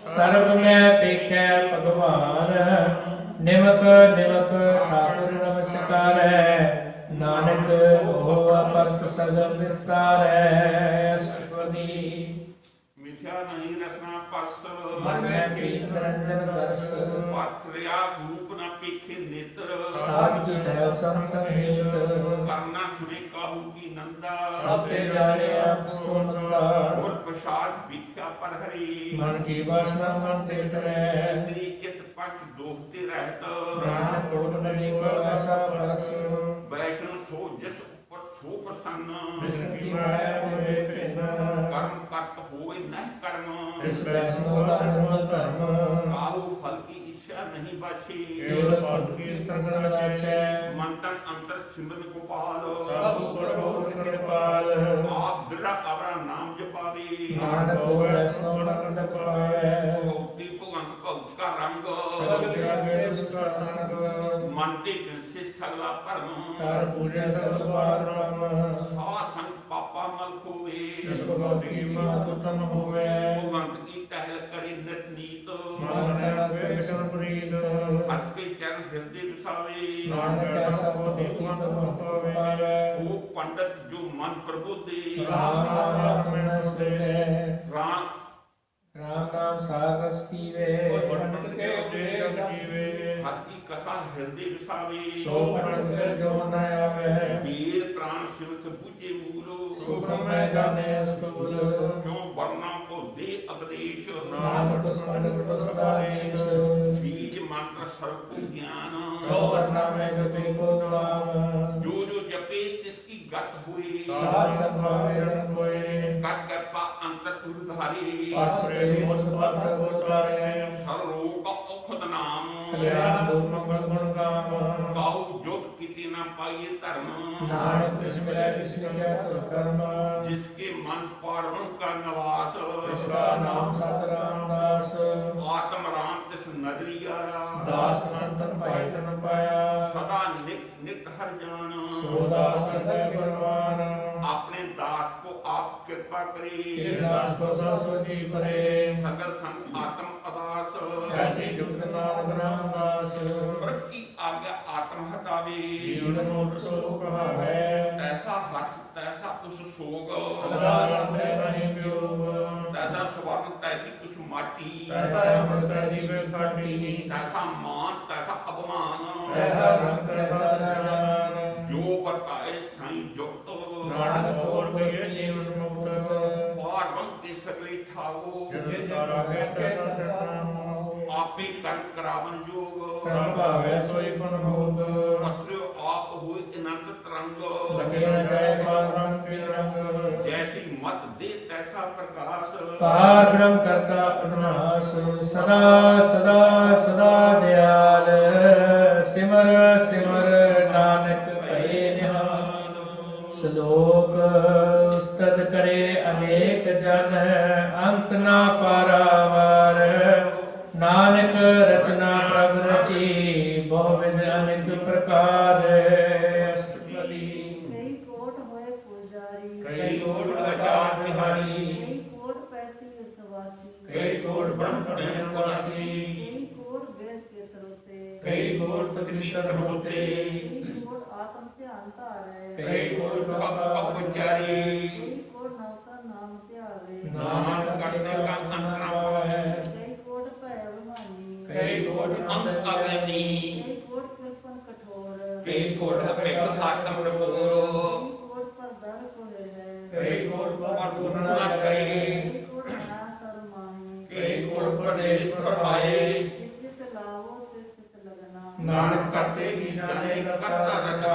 सर्व में पेखै भगवान निमक निमक ठाकुर नमस्कार नानक हो परस सगल विस्तार सरस्वती मिथ्या नहीं रसना परस मन में प्रीत रंजन दर्श पात्रिया रूप न पीखे नेत्र साध की दया संसहित करना सुने काहू की नंदा सब ते जाने आप सो मंदा और प्रसाद भिक्षा पर हरि मन की वासना मन ते करे इंद्री चित पंच दोहते रहत नानक कोट नहीं को ऐसा परस वैष्णव सो जस ऊपर सो प्रसन्न विष्णु की माया होए प्रेम कर्म करत होए न कर्म इस वैष्णव का निर्मल धर्म काहू फल की इच्छा नहीं बची केवल पद की संसद रचै मन तन अंतर सिमरन गोपाल सब प्रभु कृपाल आप दृढ़ अवरा नाम जपावे नानक हो वैष्णव नंद पावे भक्ति भगवंत भक्त का रंग सब त्यागे दुष्ट संग मन ते से सगला परम कर पूजे सब बार राम सा संग पापा मल खोवे इस भगवती की मत उत्तम होवे भगवंत की टहल करे नित नीत मन है पेशन प्रीत हर के चरण हृदय विसावे नानक ऐसा होती तुम पावे सो पंडित जो मन प्रबोधे राम नाम में से राम राम नाम सारस पीवे उस पंडित के उपदेश जीवे हर की कथा हृदय विसावे सो पंडित जो न आवे वीर प्राण सिमत बुझे मूलो सुख में जाने स्थूल क्यों वर्णा को ਦੇ ਉਪਦੇਸ਼ ਨਾਨਕ ਸੰਗਤ ਸਦਾ ਦੇਸ਼ ਬੀਜ ਮੰਤਰ ਸਰਬ ਕੋ ਗਿਆਨ ਸੋ ਵਰਨਾ ਮੈਂ ਜਪੇ ਕੋ ਨਾਮ ਜੋ ਜੋ ਜਪੇ ਤਿਸ ਕੀ ਗਤ ਹੋਏ ਸਾਧ ਸੰਭਾਵੇ ਜਨ ਹੋਏ ਕਰ ਕਰਪਾ ਅੰਤਰ ਉਰਧਾਰੇ ਆਸਰੇ ਮੋਦ ਪਤ ਉਤਾਰੇ ਸਰ ਰੋਗ ਔਖਦ ਨਾਮ ਕਲਿਆਣ ਦੁਖ ਮੰਗਲ ਗੁਣ ਗਾਮ ਕਾਹੂ ਜੁਗ ਕੀਤੇ ਨਾ ਪਾਈਏ ਧਰਮ ਨਾਨਕ ਤਿਸ ਮਿਲੈ ਤਿਸ ਕਿਆ ਤੁਰ ਕਰਮ जिसके मन पारण का निवास ਤਿਸਦਾ ਨਾਮ ਸਤਿ ਦਾਸ आत्म राम तिस नगरी आया ਦਾਸ ਸੰਤਨ ਭਾਈ ਤਨ ਪਾਇਆ सदा नित नित हर जान ਸੋ ਦਾਸ ਕਰੈ ਗੁਰਵਾਨ अपने दास को आप कृपा करे ਇਸ ਦਾਸ ਕੋ ਸੋਜੀ ਪਰੇ सकल संग आत्म अदास ਐਸੀ ਜੁਗਤ ਨਾਨਕ ਨਾਮ ਦਾਸ प्रभु की आज्ञा आत्म हटावे ਜੀਵਨ ਮੋਟ ਸੋ ਕਹਾ ਹੈ तैसा हठ तैसा उस सोग ਸਦਾ ਰੰਗੇ ਨਹੀਂ ਵਿਯੋਗ तैसा स्वर्ण तैसी उस माटी ਐਸਾ ਅਮਰ ਤੈਸੀ ਬੇਖਾਟੀ तैसा मान तैसा अपमान ਐਸਾ ਰੰਗ ਐਸਾ ਜਾਨ जो बताए साईं जुक्त ਨਾਨਕ ਹੋਰ ਗਏ ਜੀਵਨ ਮੁਕਤ पारवं के सकले ठाओ ਜਿਸ ਸਾਰਾ ਕਹਿ ਕੈਸਾ ਸਤਨਾਮ आपे कर्म करावन जोग ਪ੍ਰਭ ਭਾਵੈ ਸੋਈ ਗੁਣ ਭੋਗ असुर आप हुए अनंत तरंग ਲਗੇ ਨ ਜਾਏ ਕਾਲ ਰੰਗ ਕੇ ਰੰਗ जैसी मत दे तैसा प्रकाश ਪਾਰ ਬ੍ਰਹਮ ਕਰਤਾ ਅਨਾਸ ਸਦਾ ਸਦਾ ਸਦਾ ਦਿਆਲ ਸਿਮਰ ਸਿਮਰ ਨਾਨਕ ਭਏ ਨਿਹਾਲ ਸ਼ਲੋਕ ਉਸਤਤ ਕਰੇ ਅਨੇਕ ਜਨ ਅੰਤ ਨਾ ਪਾਰਾਵਾਰ ਨਾਨਕ ਰਚਨਾ ਪ੍ਰਭ ਰਚੀ ਬਹੁ ਵਿਧ ਅਨੇਕ ਪ੍ਰਕਾਰ ਕਈ ਕੋਟ ਹੋਏ ਪੁਜਾਰੀ ਕਈ ਕੋਟ ਆਚਾਰ ਬਿਹਾਰੀ ਕਈ ਕੋਟ ਪੈਤੀ ਉਤਵਾਸੀ ਕਈ ਕੋਟ ਬ੍ਰਹਮਣ ਨਿਵਾਸੀ ਕਈ ਕੋਟ ਵੇਦ ਕੇ ਸਰੋਤੇ ਕਈ ਕੋਟ ਤ੍ਰਿਸ਼ਰ ਹੋਤੇ ਕਈ ਕੋਟ ਆਤਮ ਧਿਆਨ ਧਾਰੇ ਕਈ ਕੋਟ अपचारी ਕਈ ਕੋਟ ਨਵਤਾ ਨਾਮ ਧਿਆਵੇ ਨਾਨਕ ਕਰਤੇ ਕਾ ਅੰਤਰਾ ਪਾਵੈ ਕਈ ਕੋਟ ਭੈ ਅਭਿਮਾਨੀ ਕਈ ਕੋਟ ਅੰਤ ਅਗਨੀ ਕਈ ਕੋਟ ਕਿਰਪਨ ਕਠੋਰ ਕਈ ਕੋਟ ਅਪੇਖ ਆਤਮ ਰਪੂਰ ਕਈ ਕੋਟ ਪਰ ਦਰ ਕੋਏ ਹੈ ਕਈ ਕੋਟ ਪਰ ਨਾ ਕਰੇ ਕਈ ਕੋਟ ਨਾ ਸਰਮਾਹੀ ਕਈ ਕੋਟ ਪ੍ਰਦੇਸ਼ ਪਰਮਾਏ ਜਿਤ ਲਾਵੋ ਤਿਤ ਲਗਨਾ ਨਾਨਕ ਕਰਤੇ ਹੀ ਜਾਣੇ ਕਰਤਾ ਰਚਨਾ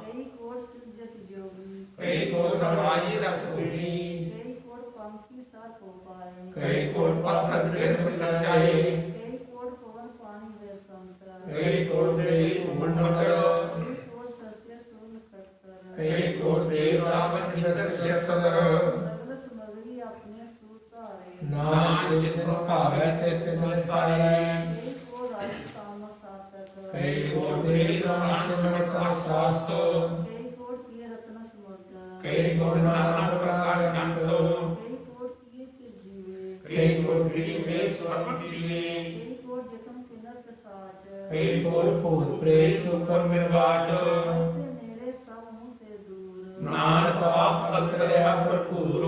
ਕਈ ਕੋਟ ਸਿਰਜਤ ਜੋਗੀ ਕਈ ਕੋਟ ਰਾਜੀ ਰਸ ਭੂਮੀ ਕਈ ਕੋਟ ਪੰਖੀ ਸਾਰ ਕੋ ਪਾਏ ਕਈ ਕੋਟ ਪੱਥਰ ਬਿਰਖ ਲਜਾਏ ਕਈ ਕੋਟ ਪਵਨ ਪਾਣੀ ਵੇ ਸੰਤ ਕਈ ਕੋਟ ਦੇਸ਼ ਮੰਡਲ ਕਈ ਕੋਟ ਸਸਿਆ ਸੂਨ ਖੱਤਰ ਕਈ ਕੋਟ ਦੇਵ ਰਾਵਣ ਇੰਦਰ ਸਦ ਸਗਲ ਸਮਗਰੀ ਆਪਣੇ ਸੂਤ ਧਾਰੇ ਨਾਨਕ ਜਿਸ ਭਾਵੈ ਤਿਸ ਤਿਸ ਨਿਸਤਾਰੇ ਕਈ ਕੋਟ ਰਾਜਸਥਾਨ ਸਾਤਕ ਕਈ ਕੋਟ ਦੇਵ ਪ੍ਰਾਣ ਸਿਮਰਤਾ ਸਾਸਤ ਕਈ ਕੋਟ ਕੀ ਰਤਨ ਸਮੁੰਦਰ ਕਈ ਕੋਟ ਨਾਨਾ ਪ੍ਰਕਾਰ ਜੰਤ ਕਈ ਕੋਟ ਕੀ ਚਿਜੀਵੇ ਕਈ ਕੋਟ ਗਰੀ ਮੇਰ ਸਵਰਮ ਜੀਵੇ ਕਈ ਕੋਟ ਜਤਨ ਕਿਨਰ ਪ੍ਰਸਾਚ ਕਈ ਕੋਟ ਭੂਤ ਪ੍ਰੇਤ ਸੁਖਰ ਮਿਰਵਾਜ ਤੇ ਮੇਰੇ ਸਭ ਮੂੰਹ ਤੇ ਦੂਰ ਨਾਨਕ ਆਪ ਅਕਰਿਆ ਭਰਪੂਰ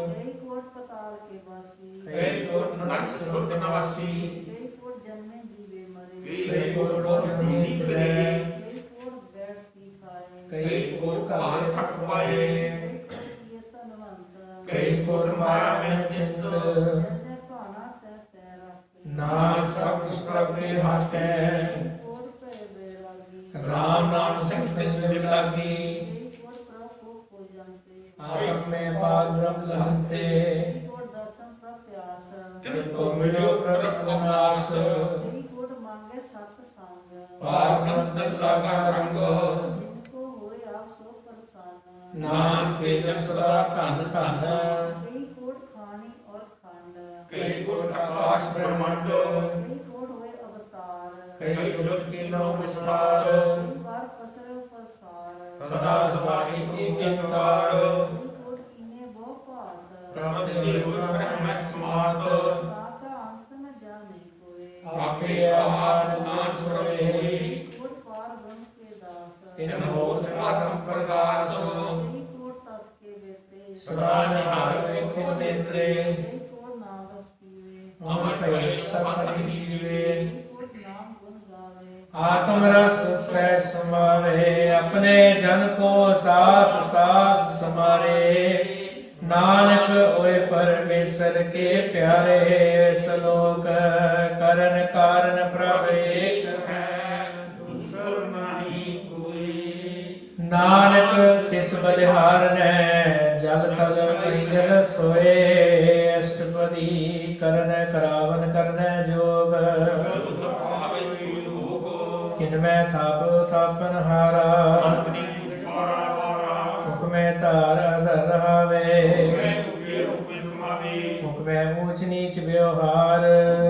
ਕਈ ਕੋਟ ਪਤਾਲ ਕੇ ਵਾਸੀ ਕਈ ਕੋਟ ਨਰਕ ਸੁਰਗ ਨਿਵਾਸੀ ਕਈ ਕੋਟ ਜਨਮੇ ਜੀਵੇ ਮਰੇ ਕਈ ਕੋਟ ਬਹੁਤ ਜੂਨੀ ਫਿਰੇ ਕਈ ਕੋਟ ਬੈਠ ਕੀ ਖਾਏ ਕਈ ਕੋਟ ਘਾਲੇ ਥਕ ਪਾਏ ਕਈ ਕੋਟ ਕੀਏ ਧਨਵੰਤ ਕਈ ਕੋਟ ਮਾਇਆ ਮੈਂ ਚਿੰਤ ਜੈ ਭਾਣਾ ਤੈ ਤੈ ਰੱਖੇ ਨਾਨਕ ਸਭ ਕੁਛ ਪ੍ਰਭ ਦੇ ਹੱਥ ਹੈ ਕੋਟ ਭੈ ਬੈਰਾਗੀ ਰਾਮ ਨਾਮ ਸੰਕਲ ਲਾਗੀ ਕਈ ਕੋਟ ਪ੍ਰਭ ਕੋ ਜੰਤੇ ਆਪ ਮੈਂ ਪਾਦ ਬ੍ਰਹਮ ਲਹੰਤੇ ਕਈ ਕੋਟ ਦਰਸ਼ਨ ਪ੍ਰਭ ਪਿਆਸ ਕਿਰਪੋ ਮਿਲਿਓ ਪ੍ਰਭ ਅਨਾਸ ਕਈ ਕੋਟ ਮੰਗੇ ਸਤ ਸੰਗ ਪਾਰ ਬ੍ਰਹਮ ਤਨ ਲਾਗਾ ਰੰਗ ਜਿਨ ਕੋ ਹੋਏ ਆਪ ਸੋ ਪ੍ਰਸੰਨ ਨਾਮ ਕੇ ਜਨ ਸਦਾ ਧਨ ਧਨ ਕਈ ਕੋਟ ਖਾਣੀ ਔਰ ਖੰਡ ਕਈ ਕੋਟ ਆਕਾਸ਼ ਬ੍ਰਹਮੰਡ ਕਈ ਕੋਟ ਹੋਏ ਅਵਤਾਰ ਕਈ ਜੁਗਤ ਕੀ ਨੋ ਵਿਸਤਾਰ ਕਈ ਵਾਰ ਪਸਰੇ ਪ੍ਰਸਾਰ ਸਦਾ ਸਦਾ ਏਕ ਏਕਕਾਰ ਕਈ ਕੋਟ ਕੀਨੇ ਬਹੁ ਭਾਤ ਪ੍ਰਭ ਦੇ ਬ੍ਰਹਮ ਸਮਾਤ ਤਾਕਾ ਅੰਤ ਨ ਜਾਣੇ ਕੋਏ ਆਪੇ ਆਹਾਰ ਨਾਸ ਹੋਏ ਕੋਟ ਪਾਰ ਬ੍ਰਹਮ ਕੇ ਦਾਸ ਤਿਨ ਹੋਤ ਆਤਮ ਪ੍ਰਗਾਸ ਕਈ ਕੋਟ ਤਤ ਕੇ ਬੇਤੇ ਸਦਾ ਨਿਹਾਲ ਵੇਖੋ ਨੇਤਰੇ ਕਈ ਕੋਟ ਨਾਮ ਰਸ ਪੀਵੇ ਅਮਰ ਭਏ ਸਤਿ ਜੀਵੇ ਕਈ ਕੋਟ ਨਾਮ ਗੁਣ ਗਾਵੇ ਆਤਮ ਰਸ ਸਹਿ ਸਮਾਵੇ ਆਪਣੇ ਜਨ ਕੋ ਸਾਸ ਸਾਸ ਸਮਾਰੇ ਨਾਨਕ ਹੋਏ परमेश्वर के प्यारे श्लोक करन कारण प्रभ एक है दूसर नहीं कोई। नानक तिस बलिहार ने जल थल परिजन सोए अष्टपदी करन करावन करन जोग सुभावे सुई होगो। किनमें थाप थापन हारा अपनी विचारा वारा। हुक्मे तार धर रहावे मैं तुझे हुक्म सुनावे। हुक्मे ऊंच नीच व्यवहार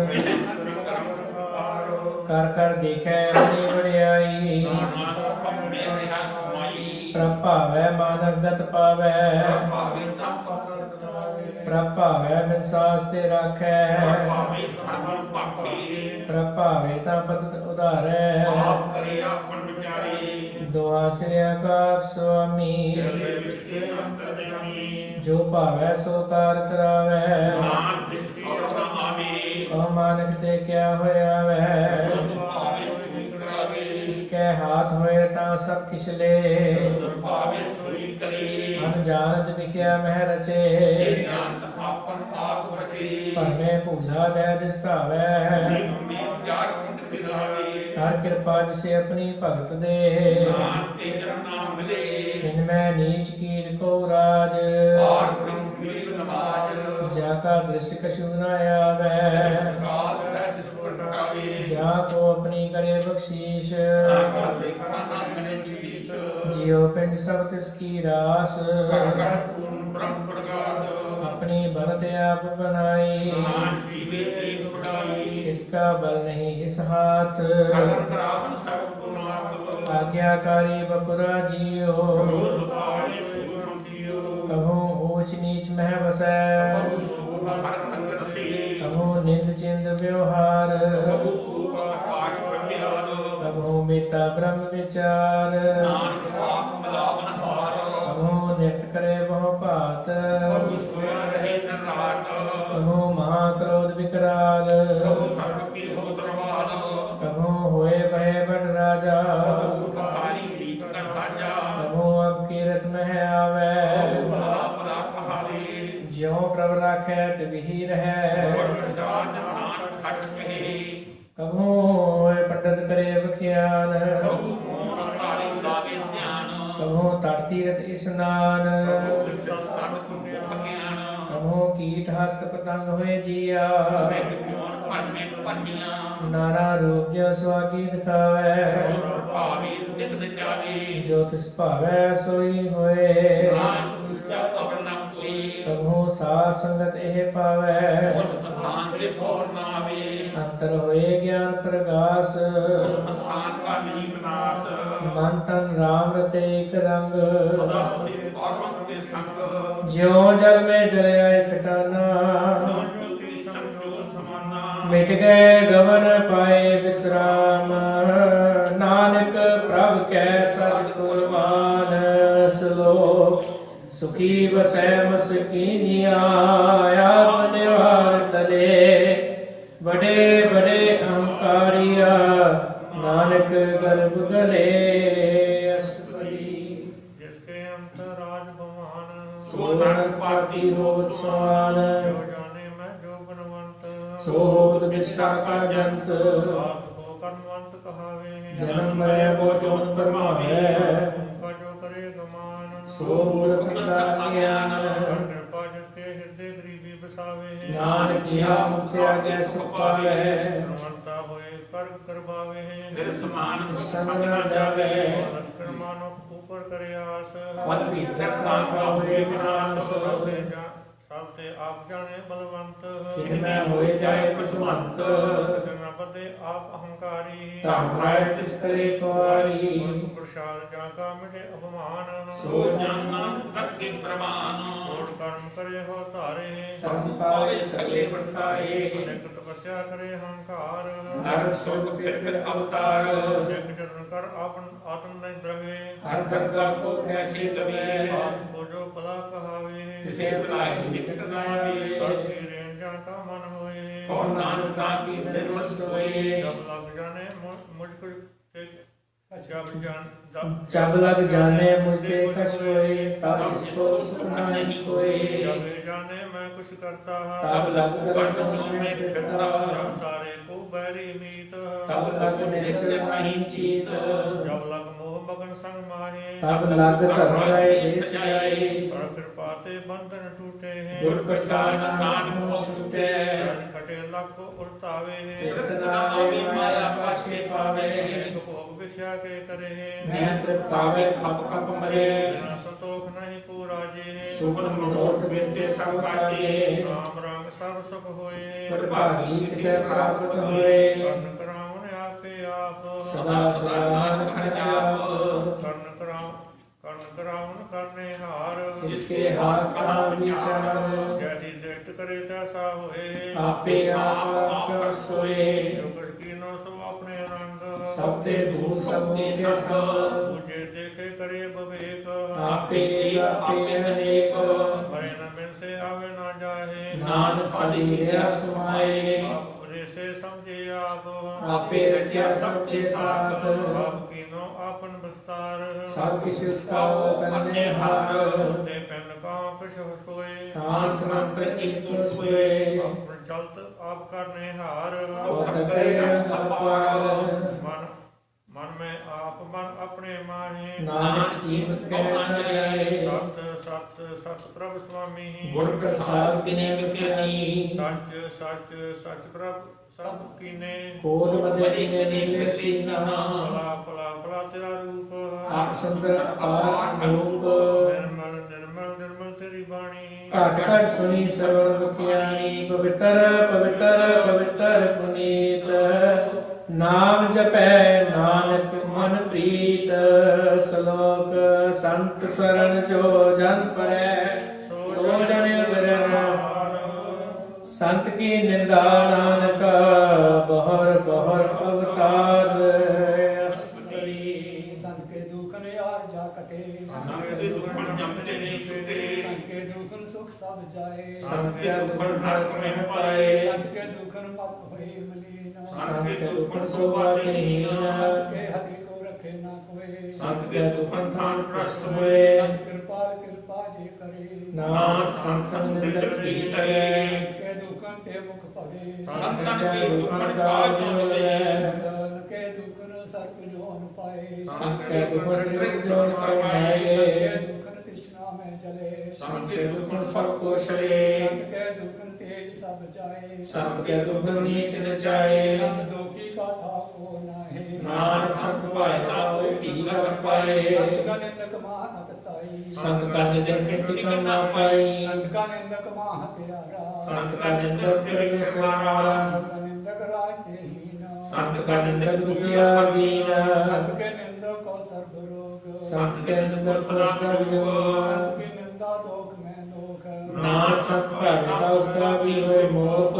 कर्म संसार। कर कर देखे अपनी बड़ियाई नाना सब में रहा समाई। प्रभ भावै मानव गत पावै भावे तम पत्र करावे। प्रभ भावै बिन सास ते राखै भावे धर्म पाखे। प्रभ भावै ता पत उधारै आप करे आपन विचारे। दुआ सिया का स्वामी जले विश्व अंतर्यामी। जो भावै सो कार करावै नाम दृष्टि न आवे। अमानक ते क्या होया वै जो सुभावे सुई करावे। इसके हाथ होए ता सब किछ ले सुभावे सुई करे। अनजानत विख्या मह रचे जे जानत आपन आप बचे। परमे भूला दे दिसकावै नीक में चार कुंड फिरावे। हर कृपा जिसे अपनी भगत दे नाम ते जन नाम मिले। इनमें नीच कीट को राज और ब्रह्म कील नमाज। जाका दृष्ट कछु न आवे काल तय जिस पर टकावे। जा को अपनी करे बख्शीश नाका देखा ना मिले जीवीश। जियो पिंड सब तिसकी रास कर कर पूर्ण ब्रह्म प्रकाश। अपनी बनत आप बनाई नाम जीवे एक बढ़ाई। इसका बल नहीं इस हाथ कलन करावन सब गुनाथ। आज्ञाकारी बपुरा जियो रोज पावे सुगम जियो। कभू ऊंच नीच मह बसै प्रभु शोभा हर अंग रसे। कभू निंद चिंद व्यवहार प्रभु खूब आकाश प्रख्यात। कभू बेता ब्रह्म विचार नानक आप मिलावन हार। कभू नित्य करे बहु भात प्रभु सोया रहे दिन रात। कभू महाक्रोध विकराल प्रभु सर्व की हो दरबार। कभू होए भय बड़ राजा प्रभु कहानी नीच कर साजा। कभू अब कीरत मह आवे प्रभु भला भला कहावे। ज्यों प्रभ राखै तिबहि रहै और प्रसाद नानक सच कहे। कभू होए पंडित करे बख्यान प्रभु मोन तारी लागे ध्यान। कभू तट तीरथ स्नान प्रभु सत मुख ज्ञान। कभू कीट हस्त पतंग होए जिया मैं विज्ञान पर में पन्निया। नाना रोग्य स्वागी दिखावै भावे तिग्न जावे। जो तिस भावै सोई होए नाम दूजा अब न कोई। कभू साध संगत एह पावै उस स्थान के और न आवे। अंतर होए ज्ञान प्रकाश उस स्थान का नहीं विनाश। मन तन राम रते एक रंग सदा से पावन के संग। ज्यों जल में जल आए खटाना ज्योति संजो समाना। मिट गए गवन पाए विश्राम नानक प्रभ कै सतकुरबान श्लोक सुखी बसै मस्कीनिया आप निवार तले बड़े बड़े अहंकारिया नानक गर्भ गले अष्टपदी जिसके अंतराज भगवान सो नरक पाती हो स्वान जो जाने मैं जो गुणवंत सो होत निष्ठा का जंत आप को कर्मवंत कहावे जन्म मरे को जोन फरमावे उनका जो करे गमान सो मूर्ख का ज्ञान कर कृपा जिसके हृदय गरीबी बसावे नानक किया मुक्ति आगे सुख पावे गुणवंता होए कर करवावे फिर समान संग संग न न जावे जावे। लश्कर मानो ऊपर करे आस पल भीतर का पावे विनाश। सब ते आप जाने बलवंत जिनमें होए जाए पशुवंत कृष्ण पते आप अहंकारी तब राय तिस करे कुआरी प्रसाद जाका मिटे अपमान सो जाना तक के प्रमाण। और कर्म करे हो तारे संग पावे सगले बरसाए अनेक तपस्या करे अहंकार नर सुख फिर अवतार एक जन कर आपन आत्म नहीं द्रवे हर प्रकार को कैसी कवे आप को जो भला कहावे तिसे भलाई निकट न आवे करती रेन जाका मन होए और नानक की निर्मल सोए जब लग जाने मुझको जब लग जाने मुझे कष्ट होए, तब इसको सुख नहीं कोई। जब जाने मैं कुछ करता तब लग कर में फिरता, जब तारे को बैरी मीत तब लग निश्चर नहीं चीत। जब लग मोह मगन संग माहे तब लग धर्म रहे देश जाए, पर कृपा ते बंधन टूटे हैं गुर प्रसाद नानक को छूटे। कटे लख उड़तावे इतना वे माया पाछे पावे, भोग भिक्षा के करे नेत्र पावे खप खप मरे। बिना संतोष नहीं पूरा जे सुमन मनोरथ बिनते सब काजे, राम रंग सब सुख होए प्रभावी से प्राप्त होए। कर्ण करावन आपे आप सदा सदा नानक जाप, कर्ण करावन करने हार जिसके हाथ का विचार। जैसी दृष्ट करे तैसा होए आपे आप कर सोए, जो कुछ कीनो सो अपने रंग सबते दूर सबते सब। पूजे देखे करे विवेक आपे आपे अनेक, मरे न मिल से आवे ना जाहे नानक सदिया समाए। आप बुरे से समझे आप आपे रचा सबके साथ, आप कीनो आपन विस्तार सब किछ उसका वो करने हार। ते पेन का कुछ सोए शांत मंत्र एक सोए, अपन चलत आप करने हार अपार। मन में आप मन अपने माहे नानक कीमत कहना जाए, सत सत सत प्रभु स्वामी गुर प्रसाद किने बख्यानी। सच सच सच प्रभु सब कीने कोट बदे किने कीना, भला भला भला तेरा रूप आप सुंदर अपार रूप। निर्मल निर्मल निर्मल तेरी बाणी घट घट सुनी सरल बख्यानी। पवित्र पवित्र पवित्र पुनीत, नाम जपै नानक मन प्रीत। श्लोक संत शरण जो जन परै, सो जन उबरन। संत की निंदा नानक, बहर बहर अवतार। संत के दुखन यार जा कटे, संत के दुखन जमते नहीं छूटे, संत के दुखन सुख सब जाए, संत के दुखन नरक में पाए, संत के दुखन मत होए मलीन, संत के दुखन शोभा हीन। संत के हरि को रखे ना कोई, संत के दुखन थान प्रस्त हुए, संत कृपाल कृपा जे करे, नानक संत संग निंदक की तरे। संत के दुखन ते मुख पवे, संतन के दुखन काज होवे, संतन के दुखन सर्प जोन पाए, संत के दुखन त्रिजोन समाए, संत के दुखन तृष्णा में जले, संत के दुखन सब को छले, संत के दुखन तेज सब जाए, संत के दुखन नीच न जाए। संत दुखी का था को नाहे, नानक संत पाए तावे पीकर पाए, संत का निंदक माहत ताई, संत का निंदक टिकन ना पाई, संत का निंदक माहत यारा, संत का निंदक परमेश्वरा, संत का निंदक राजते हीन, संत का निंदक दुखिया दीन, संत के निंदक को सर्व रोग, संत के निंदक सर्व योग। संत की निंदा दोख में दोख, नानक संत का उसका भी होए मोख,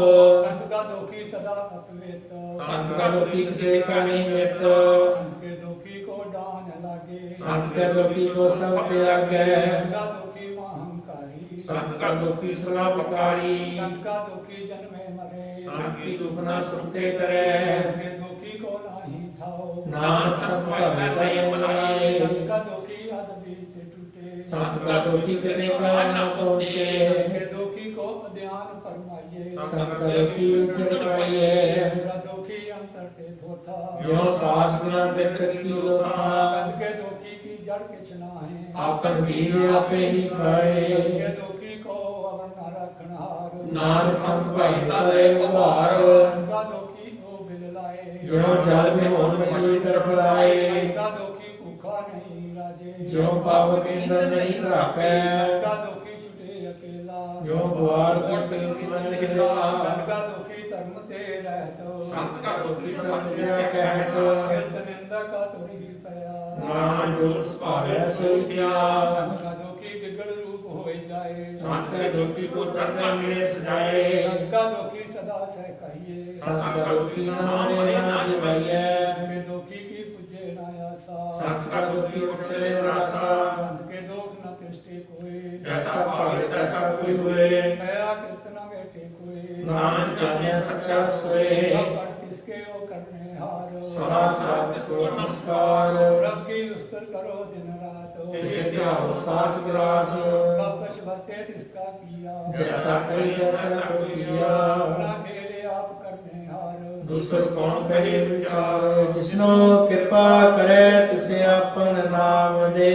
संत का दोखी सदा अपवित, संत का दुखी से का निमित्त, संत के दुखी को डान लागे, संत के दुखी को सब त्यागे, संत का दुखी महांकारी, संत का दुखी सलापकारी, संत का दुखी जन्मे मरे, संत की दुखना सुनते करे, संत के दुखी को नाही थाओ, नानक संत का हृदय मनाए, संत का दुखी अध बीत टूटे, संत का दुखी करे का न पहुँचे, संत के दुखी को ध्यान फरमाइए, संत का दुखी उच्च पाइए, संत का दुखी अंतर ते धोथा, यो सास गुना व्यक्त की लोथा, संत के दुखी की जड़ किछ नाहे, आपन बीज आपे ही खाए, संत के दुखी को अवर न रखनहार, नानक संत भाई करे उभार, संत का दुखी को बिल लाए, जो जल में हो मछली तड़फड़ाए, संत का दुखी भूखा नहीं राजे, जो पावक इंद्र नहीं राखे, संत का दुखी छुटे अकेला, जो द्वार करते निकला, संत का दुखी धर्म ते रहतो, संत का दुखी समझा कहतो, कीर्त निंदा का तुरी पया, नाम जो पावे सोई क्या, संत का दुखी बिगड़ रूप हो जाए, संत के दुखी को तरने में सजाए, संत का दुखी सदा से कहिए, संत का दुखी नाम लेना जिवाइए, संत के दुखी की पूजे न आसा, संत का दुखी उठले रासा, संत के दुख न दृष्टि कोई, जैसा पावे तैसा कोई हुए, मैं कीर्तन बेटे कोई, नाम जाने सच्चा सोए, सब पढ़ किसके ओ करने हार सदा सदा तिसको नमस्कार प्रभु की उस्तर करो दिन रात तिसे ध्याओ सास गिरास सब कुछ भक्ते तिसका किया जैसा करे तैसा को किया अपना खेले आप करने हार दूसर कौन करे विचार जिसनो कृपा करे तिसे आपन नाम दे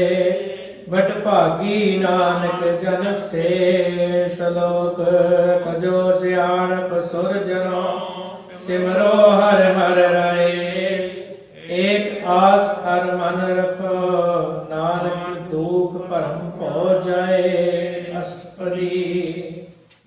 बट भागी नानक जन से सलोक कजो सियाणप सुर जनो सिमरो हर हर राय एक आस हर मन रखो नानक दुख भरम हो जाए अष्टपदी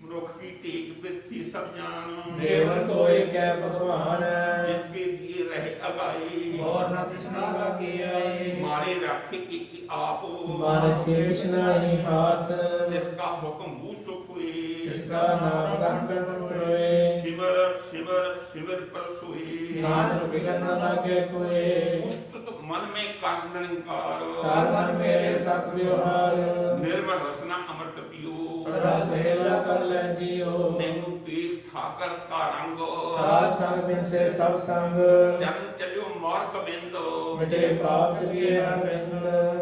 मनुख की टेक बिरथी सब जान देवर कोई कै भगवान जिसके दिए रहे अगाए और न कृष्णा लागे आए मारे राखे एक आप मारत के कृष्णा ही हाथ जिसका हुक्म भू सुख हुए इसका नाम रखकर रोए शिवर शिवर शिवर पर सोए नानक बिगन न लागे कोई उस्तुत मन में कर निरंकार कर मन मेरे सत व्यवहार निर्मल रसना अमृत पियो सदा सहेला कर ले जियो नेमु पीठ ठाकर का रंग साथ संग बिन से सब संग जन चलियो मार्ग बिंद मिटे पाप जलिए हर बिंद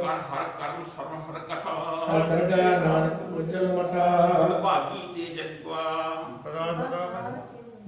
कर हर कर्म सर्व हर कथा हर करगा नानक उज्जवल मठा गुण भागी ते जगवा सदा सदा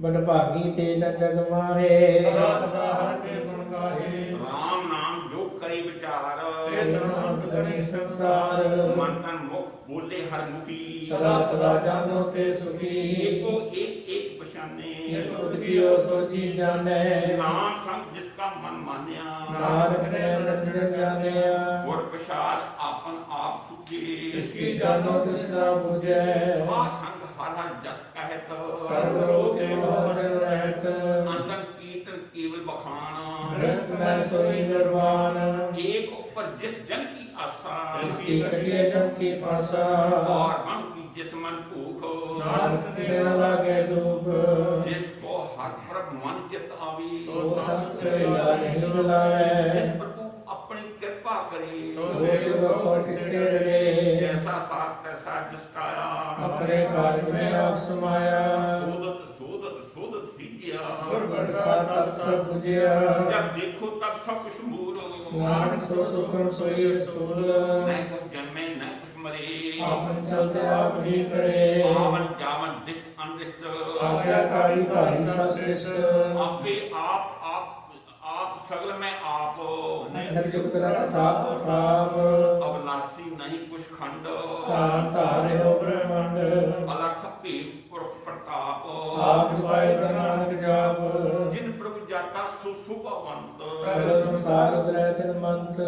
बड़ भागी ते न जग माहे सदा सदा हर के गुण गाहे राम नाम जो करे विचार ते धर्मांत धनी संसार मन तन मुख बोले हर मुखी सदा सदा जानो ते सुखी एको एक एक पहचाने ये खुद कियो सोची जाने नाम संग जिसका मन मान्या नानक ने रंजन जानिया गुर प्रसाद आपन आप सुखे इसकी जानो तृष्णा बुझे स्वा संग हर हर जस कहत सर्व रोग के मोहन रहत अंदन कीर्तन केवल बखान भ्रष्ट में सोई निर्वाण एक ऊपर जिस जन की आशा इसकी कटिए जन की फांसा और मन की जिस मन भूख नानक से न लागे दुख जिसको हर प्रभ मन चित आवी सो संत से ला नहीं बुलावे जिस प्रभु अपनी कृपा करे सो शिव को किसके डरे जैसा साथ तैसा जिसकाया अपने कार्य में आप समाया सोदत सोदत सोदत सीजिया बरसा तब सब बुझिया जब देखो तब सब कुछ मूल नानक सो सुखम सोई सूल न कुछ जन्मे न कुछ मरे आपन चलते आप ही करे आवन जावन दिष्ट अनदिष्ट आज्ञाकारी भाई सब श्रेष्ठ आपे आप सगल में आप नर जुगत रख थाप थाप अविनाशी नहीं कुछ खंड तान तारे हो ब्रह्मांड अलख भीम पुरख प्रताप आप जुबाई नानक जाप जिन प्रभु जाता सो शुभवंत सगल संसार उदरैतन मंत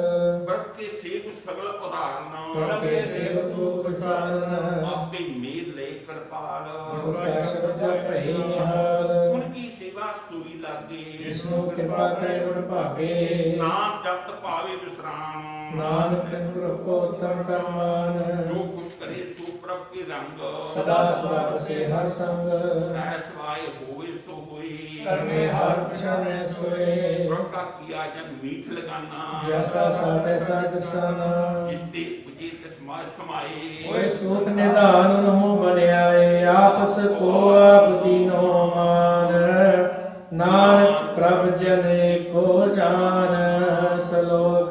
प्रभ के सेव सगल उदाहरण प्रभ के सेवक को प्रसारण आपे मेल ले कृपाल कैशव जप रही निहाल उनकी सेवा सुई लागे विष्णु कृपा करे गुण भागे नाम जप पावे विश्राम नानक तन को उत्तम कमान जो कुछ करे सो प्रभ के रंग सदा सदा से हर संग सहसवाय होवे सो होए करने हर प्रसन्न सोए प्रभ का किया जन मीठ लगाना जैसा सा तैसा दसाना जिसते पुजे तस्माय समाए ओए सुख निधान हो बनियाए आपस को आप दीनो मान नानक प्रभ जने को जान सलोक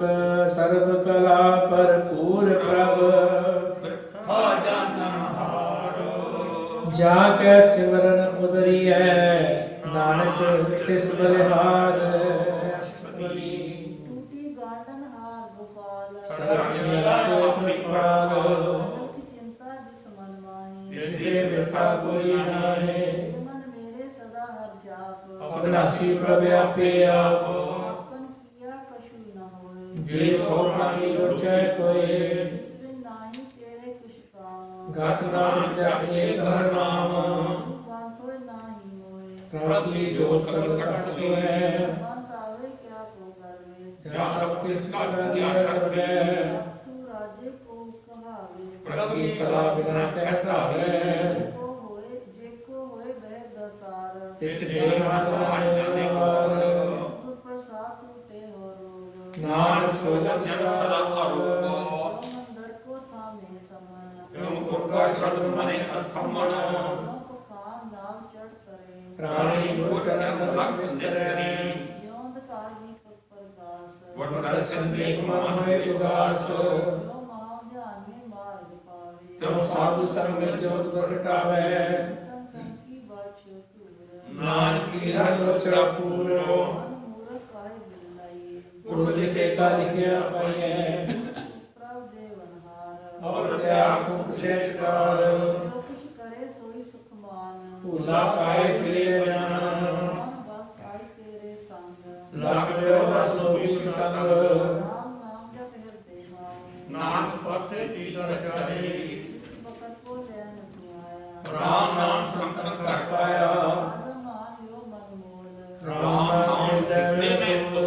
सर्व कला भरपूर प्रभ जाके सिमरन उदरी है नानक तिस बलिहार टूटी गांडन हार गोपाल कृपाल सनक चिंता जिस मन माही जिसके व्यथा कोई नाहे ये मन मेरे सदा हर जाप अविनाशी प्रव्यापी आप आपन किया कछु न होए जे सो प्राणी लोचै कोई इस बिन नाही तेरे कुछ काम गात नाम जप एक हर नाम बांधो नाही होए प्रभु की जो सब कट है बांध आवे क्या को करवे जा सब किसका ज्ञान कर दे सुराजे को कहावे प्रभु की कला बिना कहता है जेको होए वह दतार तिस जे हाथ जाने वार सतगुर प्रसाद टूटे हो रोग नानक सोजन जन सदा अरूप मंदर को थामे समन एवं गुरका शब्द मने अस्तंभन को खान नाव चढ़ करे प्राणी गुर चरण लग निस्तरी ज्यों संदेह मन होए उदास जो मानव ध्यान में मार्ग पावे त्यों साधु संग में ज्योत प्रगटावे संतन की बात चतुर नानक की हर लोचना पूरो मन मूर्ख काहे बिल्लाई पूर्व लिखे का लिखिया पाइए प्रभ देवनहार और त्याग तुम से चकार जो कुछ करे सोई सुख मान भूला पाए फिरे जान मान बस पाई तेरे संग लग गयो रसो भी तंग राम नाम जप हृदय माए ਨਾਨਕ ਪਾਸੇ ਜੀ ਰਚਾਏ इस वक्त को लैन तू आया ਰਾਮ ਨਾਮ ਸੰਤਨ ਕਰ ਪਾਇਆ आदम मान यो मन मोल राम नाम हृदय में तुम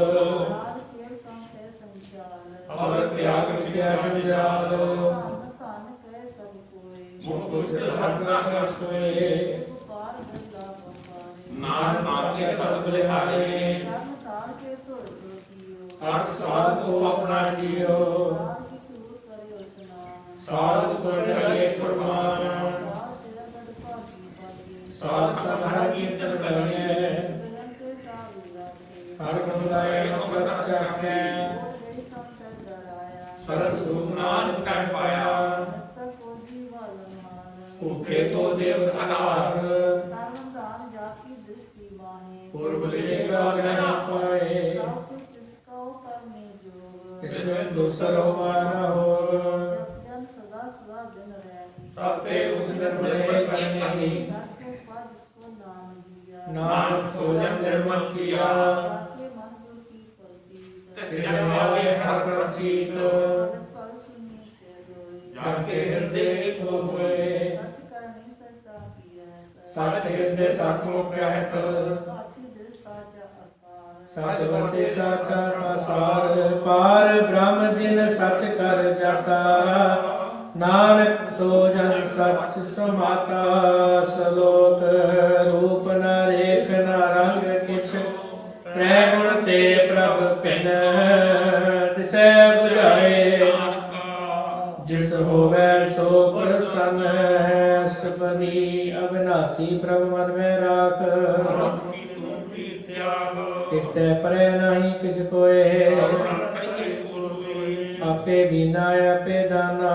राज के संग है संचार और त्याग विद्या जंजाल धन धन कह सब कोई मुकुट हर कर सोए एक पार गंगा पवारे ਨਾਮ ਨਾਮ ਕੇ ਸਭ ਬਲਿਹਾਰੇ धर्म सार के तुर कियो अर्थ साध को अपना जियो सार की तू करियो स्नान साध को जाइए फरमान सार से अगड़ पागी पागी साध सहारा कीर्तन करिए बिलन के सार विराजे हर गंगाए मकरस चाखे बोल गई संत डराया सरल सुख नानक कह पाया जब तक को जीवा लम्हार भूखे को देव आधार सर्वदान जाकी दृष्टि माहे पूर्व लेगा ज्ञान पाए सब कुछ इसका करने जोग इसमें दूसरो माना हो जप जन सदा सदा दिन रही सबके उच्च बड़े करने के पद इसको नाम दिया नानक सोजन निर्मल किया जाके मन गुरु की पलती तिसे मारे हर प्रतीत पल सुनी के रोई जाके हृदय को हुए सच करनी सच्चा किया सच हृदय सचमुख कहत साची दिल साचा अकार सच बते साचा पासार पार ब्रह्म जिन सच कर जाता नानक सो जन सच समाता सलोक रूप न रेख न रंग किछ तै गुण ते प्रभ पिन तिसै बुझाए जिस होवे सो प्रसन्न अष्टपदी अविनाशी प्रभ मन में राख ਕੀ ਤੂੰ ਕੀ ਤਿਆਗ तिस तै परै नाही किछ कोय ਕਰੁਣ ਕਰੀਏ ਕੋ ਸੋਈ आपे बीना आपे दाना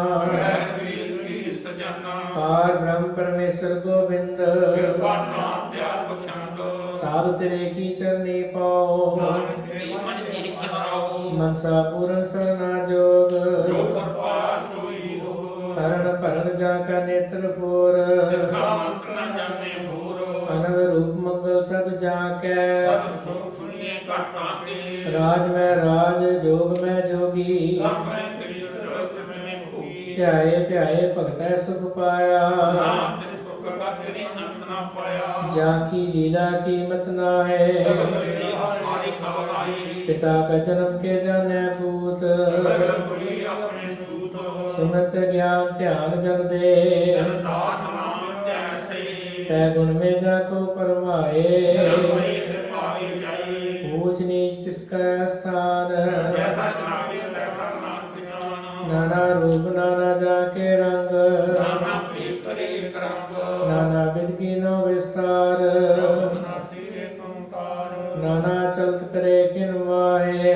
ਵੀਰ ਕੀ ਸਜਾਨਾ पार ब्रह्म परमेश्वर गोविंद ਕਿਰਪਾ ਨਾਮ ਦਿਆਲ ਬਖਸ਼ੰਦ साधु तेरे की चरनी पाओ ਨਾਨਕ ਦੀ ਮਨ ਜੀ ਕਰਾਓ मनसा पूर्ण सरना जोग ਜੋ ਕਿਰਪਾ ਸੋਈ ਹੋ हरण भरण जाका नेत्र फोर ਜਿਸਕਾ ਮੰਤ ਨ ਜਾਣੇ ਹੋਰ अनग रूप मंगल सब जाके ਸਤ ਸੁਖ ਸੁਣੀਏ ਕਰਤਾ ਕੇ राज में राज जोग में जोगी ਆਪਣੇ ਕ੍ਰਿਸ਼ਨ ਤਿਸਨੇ ਭੋਗੀ ध्याए ध्याए भगतै सुख पाया ਨਾਮ ਤਿਸ ਸੁਖ ਕਾ ਤੇਰੀ ਅੰਤ ਨਾ ਪਾਇਆ जाकी लीला कीमत ना है ਸਗਲ ਜੀ ਹਮਾਰੀ ਕਵਲ ਆਈ पिता का जन्म के जाने पूत ਸਗਲ ਹੋਈ ਆਪਣੇ ਸੂਤ सुमत ज्ञान ध्यान जग दे ਦਾਸ ਨਾਮ ਤੈਸੇ तै गुण में जाको परमाए ਜਨਮਈ ਭਾਵੀ ਜਾਈ ऊंच नीच किसका स्थान ਜੈਸਾ ਜਨਾਬੀ ਤੈਸਾ ਨਾਮ ਪਿਆਨ नाना रूप नाना जाके रंग ਨਾਨਾ ਭੇਦ ਕਰੇ ਕਰੰਗ नाना विध की नो विस्तार ਨਾਸੀ ਏਕ ਓੰਕਾਰ नाना चलत करे किन माहे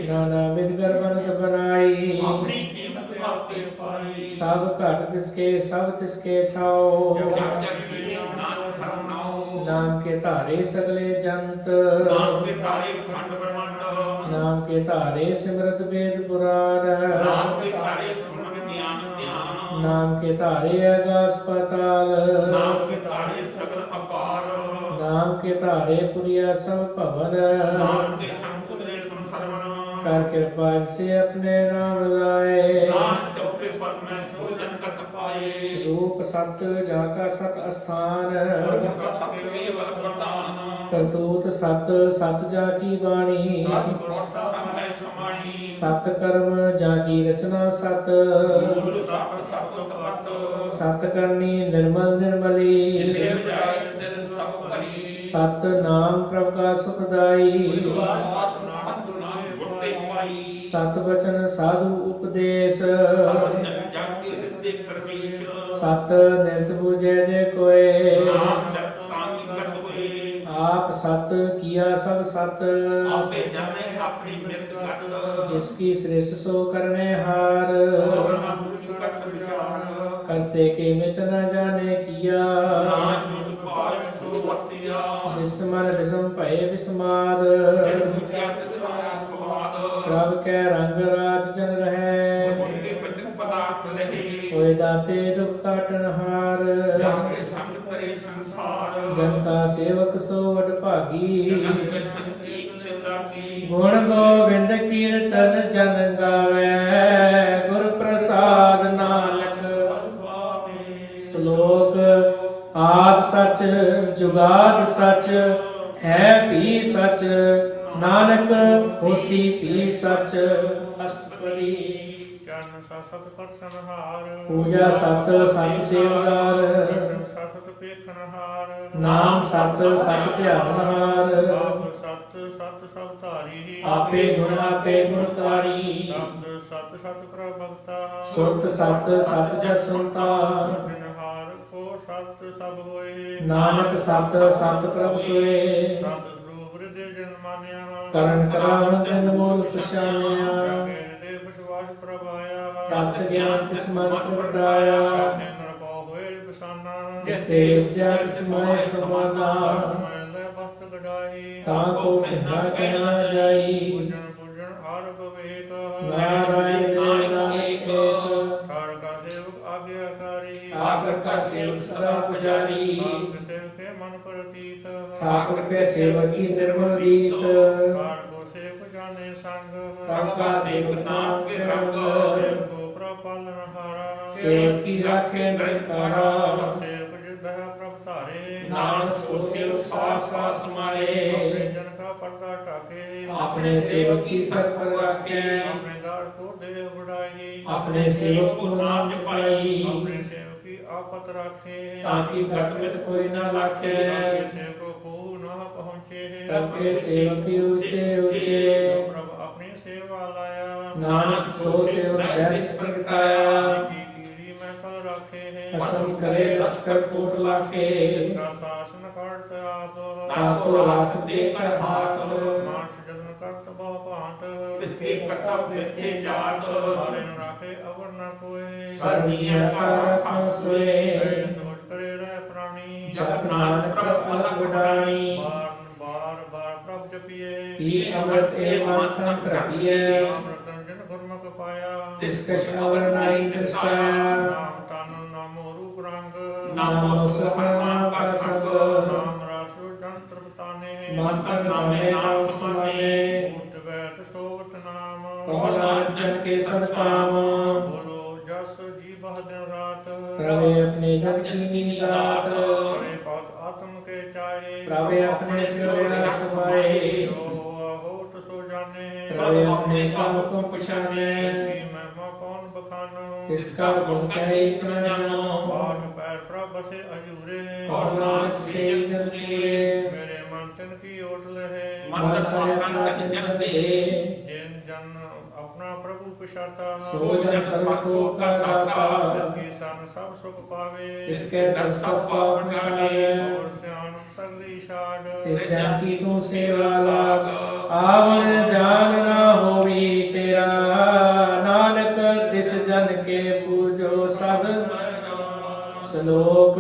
नाना विध कर बनत बनाई ਆਪਣੀ ਕੀਮਤ ਆਪੇ ਪਾਈ सब घट तिसके सब तिसके ठाओ ਜਗ ਜਗ ਕੀ ਨਾਨਕ ਹਰਨਾਉ नाम के धारे सगले जंत ਨਾਮ ਦੇ ਤਾਰੇ ਖੰਡ ਬ੍ਰਹਮੰਡ नाम के धारे सिमरत वेद पुराण ਨਾਮ ਦੇ ਤਾਰੇ ਸੁਣਨ ਗਿਆਨ ਧਿਆਨ नाम के धारे आकाश पाताल ਨਾਮ ਦੇ ਤਾਰੇ ਸਗਲ ਅਪਾਰ नाम के धारे पुरिया सब भवन ਨਾਮ ਦੇ ਸੰकुल ਦੇ ਸੰਸਰਵਣ कर कृपा से अपने नाम लाए ਨਾਮ ਚੌਥੇ ਪਦ ਮੈਂ ਸੋ ਜਨਕਤ ਪਾਏ रूप सत जाका सत स्थान ਗੁਰਮੁਖ ਸਤਿ ਕੇਵਲ ਵਰਦਾਨ करतूत सत सत जाकी बाणी ਸਤਿਗੁਰ ਸਮੈ ਸਮਾਈ सत कर्म जाकी रचना सत ਮੂਲ ਸਤ ਸਤ ਪਤ सत करनी निर्मल निर्मली ਜਿਸੇ ਜਾਇ ਤਿਸ ਸਭ ਭਰੀ सत नाम प्रभ का सुखदाई ਵਿਸ਼ਵਾਸ ਨਾਮ ਨਾਮ ਗੁਰਤੇ ਪਾਈ सत वचन साधु उपदेश ਸਭ ਜਨ ਜਾਤੀ ਹਿਰਦੇ ਪ੍ਰਵੇਸ਼ सत नित बुझे जे कोय ਨਾਮ ਜਪ ਤਾਂ ਕੀ ਕਰਤ ਹੋਏ आप सत किया सब सत ਆਪੇ ਜਾਣੇ ਆਪਣੀ ਮਿਰਤ ਘਟ जिसकी श्रेष्ठ सो करने हार ਹੋਰ ਨਾ ਬੁਝ ਕਟ ਵਿਚਾਰ करते के मित न जाने किया ਨਾ ਜਿਸ ਪਾਸ ਸੋ ਵਰਤਿਆ जिस मन विषम भय विस्माद ਜਿਨ ਬੁਝਿਆ ਤਿਸ ਰਾਇਆ ਸਵਾਦ प्रभ कै रंग राज जन रहे ਗੁਰਮੁਖੀ ਬਚਨ ਪਦਾਰਥ ਰਹੇ होए दाते दुख काटन हार ਜਨ ਕੇ ਸੰਗ ਕਰੇ ਸੰਸਾਰ जन का सेवक सो वड भागी ਜਨ ਕੇ ਸੰਗ ਏਕ ਨਿਰਾਗੀ गुण गोविंद कीर्तन जन गावे गुर प्रसाद नानक श्लोक आद सच जुगाद सच है भी सच नानक होसी भी सच अष्टपदी ਚਰਨ ਸਤ ਪਰਸਨ ਹਾਰ पूजा सत सत सेवदार ਦਰਸ਼ਨ ਸਤ ਪੇਖਨ ਹਾਰ नाम सत सत ध्यान हार ਆਪ ਸਤ ਸਤ ਸਭ ਧਾਰੀ आपे गुणकारी ਸ਼ਬਦ ਸਤ ਸਤ ਪ੍ਰਭਗਤਾ सुरत सत सत जस सुनता ਦਿਨ ਹਾਰ ਕੋ ਸਤ ਸਭ ਹੋਏ नानक सत सत प्रभ सोए ਸਤ ਸਰੂਪ ਹਿਰਦੇ ਜਨ ਮਾਨਿਆ करण करावन तिन मूल पछानिया ਜਾਗੇ ਹਿਰਦੇ ਵਿਸ਼ਵਾਸ ਪ੍ਰਭਾਇਆ तत् ज्ञान तिस मन प्रगटाया ਨਰਕੋ ਹੋਏ ਬਸਾਨਾ जिस ते उपजा तिस माय समाना ਮੈਂ ਲੈ ਵਕਤ ਗੜਾਈ ताको कहना कहना जाई ਪੂਜਨ ਪੂਜਨ ਹਰ ਬਵੇਕ नारायण देव नानक एक ਹਰ ਕਾ ਸੇਵਕ ਆਗਿਆਕਾਰੀ ठाकुर का सेवक सदा पुजारी ਆਪ ਸੇਵਕੇ ਮਨ ਪ੍ਰਤੀਤ ठाकुर के सेवक की निर्मल रीत ਹਰ ਕੋ ਸੇਵਕ ਜਾਣੇ ਸੰਗ प्रभ का सेवक नाम के रंग ਦੇਵ ਕੋ ਪ੍ਰਪਾਲਨ ਹਾਰਾ सेवक की राखे निरंकारा ਸੇਵਕ ਜਿਦੈ ਪ੍ਰਭ ਧਾਰੇ नानक सो सेवक सास सास ਆਪਣੇ मारे ਜਨ ਕਾ ਪਰਦਾ ਢਾਕੇ अपने सेवक की सत पर राखे ਆਪਣੇ ਦਾਸ ਕੋ ਦੇ ਬੜਾਈ अपने सेवक को नाम जपाई ਆਪਣੇ ਸੇਵਕ ਕੀ ਆਪਤ ਰਾਖੇ ताकि घट मित कोई न लाखे ਆਪਣੇ ਸੇਵਕ ਕੋ ਨਾ ਪਹੁੰਚੇ प्रभ के सेवक की ऊंचे ऊंचे ਜੋ ਪ੍ਰਭ ਆਪਣੀ ਸੇਵਾ ਲਾਇਆ नानक सो सेवक जैस प्रगटाया ਕੀ ਕੀੜੀ ਮੈਂ ਕਲ ਰਾਖੇ असम करे लश्कर कोट लाखे इसका शासन करत आप ताको राख दे कर हाथ मानस जन्म करत बहु भांत ਤਿਸਕੇ ਕਟਾ ਬਿਰਥੇ ਜਾਤ हारे न राखे अवर न कोई सर्वजिया का रखा सोए गए दोष करे रह प्राणी जप नानक प्रभ अलग उडानी बार बार प्रभ जपिए पी अमृत एवं तन प्रपिय अमृत जन गुरमुख पाया तिस कछ अवर नाई दृष्टाया नाम तन नामो रूप रंग ਨਾਮੋ ਸੁਖਨਾਮ ਕਾ ਸੰਗ नाम रासु जंत्र बताने मंत्र नामे नाम समाने ऊट बैठ सोवत नाम कौन जन के सद काम बोलो जस जी बह दिन रात प्रभे अपने जन की दात करे बहुत आत्म के चाहे प्रभे अपने सिर समाए जो हुआ होत सो जाने प्रभे अपने काम को पछाने की महिमा कौन बखानो किसका गुण कहे इतना जानो पाठ पैर प्रभ से अजूरे और नानक से जन के मेरे मन तन की ओट लहे मन पर अपना जन दे जिन जन अपना प्रभु पिशाता सो जन सर्व को का दाता जिसकी सन सब सुख पावे इसके दस सब पाप मिटाए और सियान सगली शाड इस जन की तू सेवा लाग आवन जान ना होवी तेरा नानक तिस जन के पूजो सद श्लोक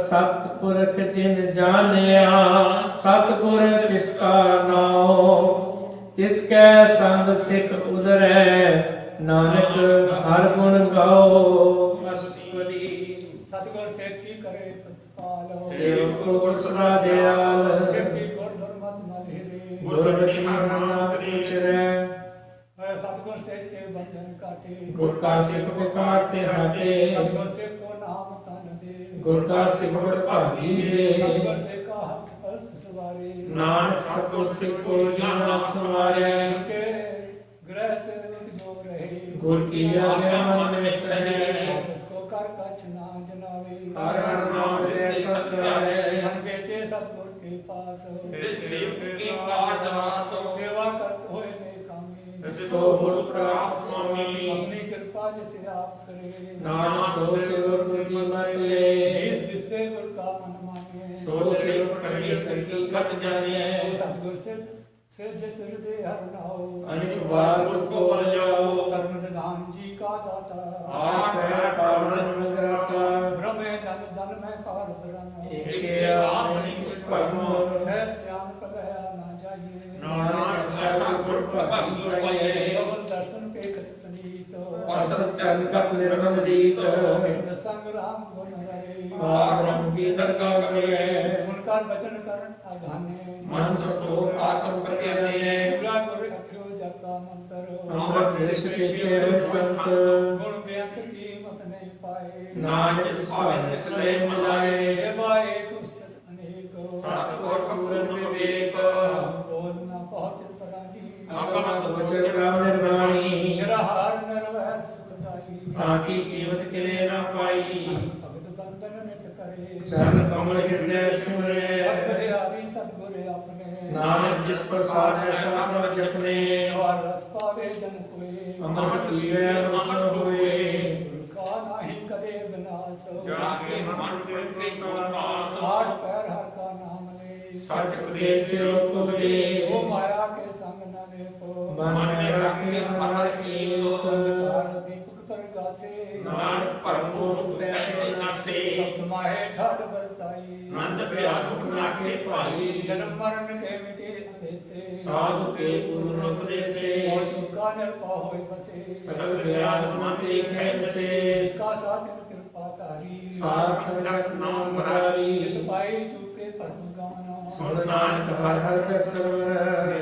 सतपुरख जिन जानिया सतगुर तिसका नाम तिसकै संग सिख उदरै नानक हर गुण गाओ अष्टपदी सतगुर सेवकी करे प्रतिपाल सेवक को गुर सदा दयाल सेवकी गुर धर्मत मल हिरे गुर बचन नाम उचरै सतगुर से के बंधन काटे गुर का सिख विकार ते हटे सतगुर से को नाम तन दे गुर का सिख बड़ भागी है सतगुर से का हक पर सवारे नानक सतगुर सिख को जान समारे के ग्रह से जो रहे गुर की आज्ञा मन में सहे उसको कर कछ ना जनावे हर हर नाम ले सत है मन बेचे सतगुर के पास ਤਿਸ ਸੇਵਕ ਕੇ ਕਾਰਜ ਰਾਸ सेवा करते हुए ने कामी ਤਿਸ ਸੋ ਗੁਰ ਪ੍ਰਾਪ ਸੁਆਮੀ अपनी कृपा जिसे आप करे नानक सो सेवक गुर की मत ले इस विश्व गुर का मन माने ਸੋ ਸਿਰ ਪਟੇ ਸੰਗੀ ਗਤ ਜਾਣਿਐ सतगुर से जिस हृदय हर नाओ ਅਨੇਕ ਵਾਰ ਗੁਰ ਕੋ ਬਲ ਜਾਓ कर्म निधान जी का दाता ਆਪ ਹੈ ਪਾਵਨ ਮੰਗਰਾਤਾ ब्रह्म जन जन में पार ब्रह्म ਏਕੇ ਆਪਣੀ ਭਰਮ सह श्याम पगया ना जाइए ਨਾਨਕ ਐਸਾ ਗੁਰ ਭਗਤੀ ਪਾਈਏ केवल दर्शन पे खत पनीत ਅਸਤ ਚਰਨ ਕਤ ਨਿਰਮਲ ਰੀਤ संग राम गुण रे ਆਪ ਬ੍ਰਹਮ ਕੀ ਦਰਗਾ ਕਰੇ उनका वचन करण अघाने ਮਨ ਸੰਤੋਖ ਆਤਮ ਪ੍ਰਤਿਆਨੇ पूरा गुर अख्यो जप का मंत्र ਅੰਮ੍ਰਿਤ ਦ੍ਰਿਸ਼ ਕੇ ਸੰਤ गुण बेअंत कीमत नहीं पाए ਨਾਨਕ ਜਿਸ ਭਾਵੇਂ ਤਿਸ ਲੈ ਮਿਲਾਏ सेवा एक उस्तत अनेक ਸਤਿਗੁਰ ਪੂਰਨ ਵਿਵੇਕ बोल न पहुँच परानी ਅਗਮ ਗੋਚਰ ਰਾਮ ਨਿਰਵਾਣੀ निराहार नरवैर सुखदाई ਆਕੀ ਕੀਮਤ ਕਿਲੇ ਨਾ ਪਾਈ भगत बंधन नित करे ਚਰਨ ਕਮਲ ਹਿਰਦੈ ਸਿਮਰੇ भगत हरि सतगुर अपने ਨਾਨਕ ਜਿਸ ਪ੍ਰਸਾਦ ਐਸਾ ਪ੍ਰਭ ਜਪਨੇ और रस पावे जन कोई ਅੰਮ੍ਰਿਤ ਪੀਵੇ ਅਮਰ ਹੋਏ गुरु का नाही कदे विनाश ਜਾ ਕੇ ਮਨ ਕੇ ਕੋਤਾਸ आठ पैर हर का नाम ले ਸਚ ਉਪਦੇਸ਼ ਉਪਦੇਸ਼ ਤੁਮਦੇ वो माया के संग न लेपो ਮਨ ਮੈਂ ਰਾਖੇ ਹਰ ਏਕ अंधकार दीपक प्रगासे ਨਾਨਕ ਭਰਮ ਭੂਤ ਤੈ ਨਾਸੇ भक्त माहे ठाठ बरताई ਨੰਦ ਪਿਆ ਦੁਖ ਨਾਖੇ ਭਾਈ जन्म मरण के मिटे अंधेसे ਸਾਧੂ ਕੇ ਪੂਰਨ ਉਪਦੇਸੇ और चुका निरपा होय बसे ਸਗਲ ਗਿਆਨ ਮਨ ਦੇਖੈ ਦਸੇ इसका साथ कृपा तारी ਸਾਧ ਸੰਗਤ ਨਾਮ ਬਰਾਰੀ जित पाई चुके परम गाना ਸੁਣ ਨਾਨਕ ਹਰ ਹਰ ਕੈ ਸਰਵਰ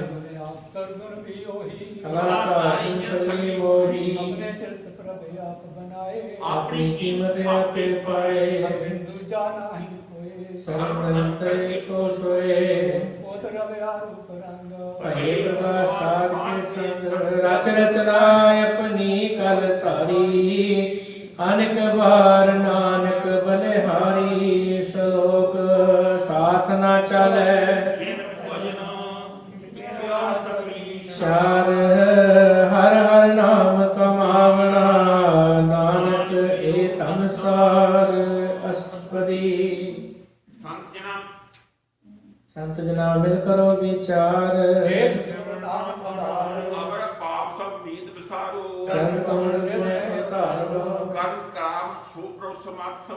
गुण आप सरगुण भी होही ਕਲਾਕਾਰੀ ਸਲੀ ਮੋਹੀ अपने चरित प्रभ आप बनाए ਆਪਣੀ ਕੀਮਤ ਆਪੇ ਪਾਏ अब बिंदु जाना ही कोई ਸਰਵਨੰਤਰ ਏਕੋ ਸੋਏ पोत रव्या रूप रंग ਭਏ ਪ੍ਰਕਾਸ਼ ਸਾਧ ਕੇ ਸੰਗ ਰਚ ਰਚਨਾ ਆਪਣੀ ਕਲ ਧਾਰੀ ਅਨੇਕ ਵਾਰ ਨਾਨਕ ਬਲਿਹਾਰੀ ਸ਼ਲੋਕ ਸਾਥ ਨਾ ਚਲੈ ਬਿਨ ਭਜਨ ਬਿਨਿਆ ਸਭੀ ਚਾਰ ਹਰ ਹਰ ਨਾਮ ਕਮਾਵਣਾ ਨਾਨਕ ਏ ਧਨ ਸਾਰ ਅਸਪਦੀ ਸੰਜਨਾ ਸੰਤ ਜਨਾ ਮਿਲ ਕਰੋ ਵਿਚਾਰ एक शिव नाम आधार ਅਵਰ ਪਾਪ ਸਭ ਨੀਤ ਵਿਸਾਰੋ ਚਰਨ ਕਮਲ ਗੁਣ ਘਰ ਕਰਨ ਕਾਮ ਸੂਪਰ ਸਮਰਥ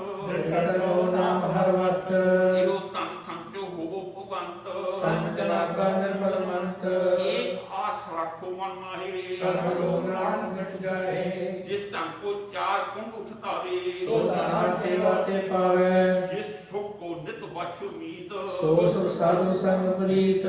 ਕਰ ਕੋ ਨਾਮ ਹਰ ਵਤ ਇਹੋ ਤਨ ਸੰਚੋ ਹੋਵੋ ਭਗਵੰਤ ਸੰਤ ਜਨਾ ਕਾ ਨਿਰਮਲ ਮੰਤ ਏਕ ਆਸ ਰੱਖੋ ਮਨ ਮਾਹੇ ਕਰਮ ਰੋਗ ਨਾਮ ਮਿਟ ਜਾਏ ਜਿਸ ਤਨ ਕੋ ਚਾਰ ਕੁੰਡ ਉਠਤਾਵੇ ਸੋ ਧਨ ਸੇਵਾ ਤੇ ਪਾਵੇ ਜਿਸ ਸੁਖ ਕੋ ਨਿਤ ਬਛ ਉਮੀਦ ਸੋ ਸੁਖ ਸਾਧੂ ਸੰਗ ਪ੍ਰੀਤ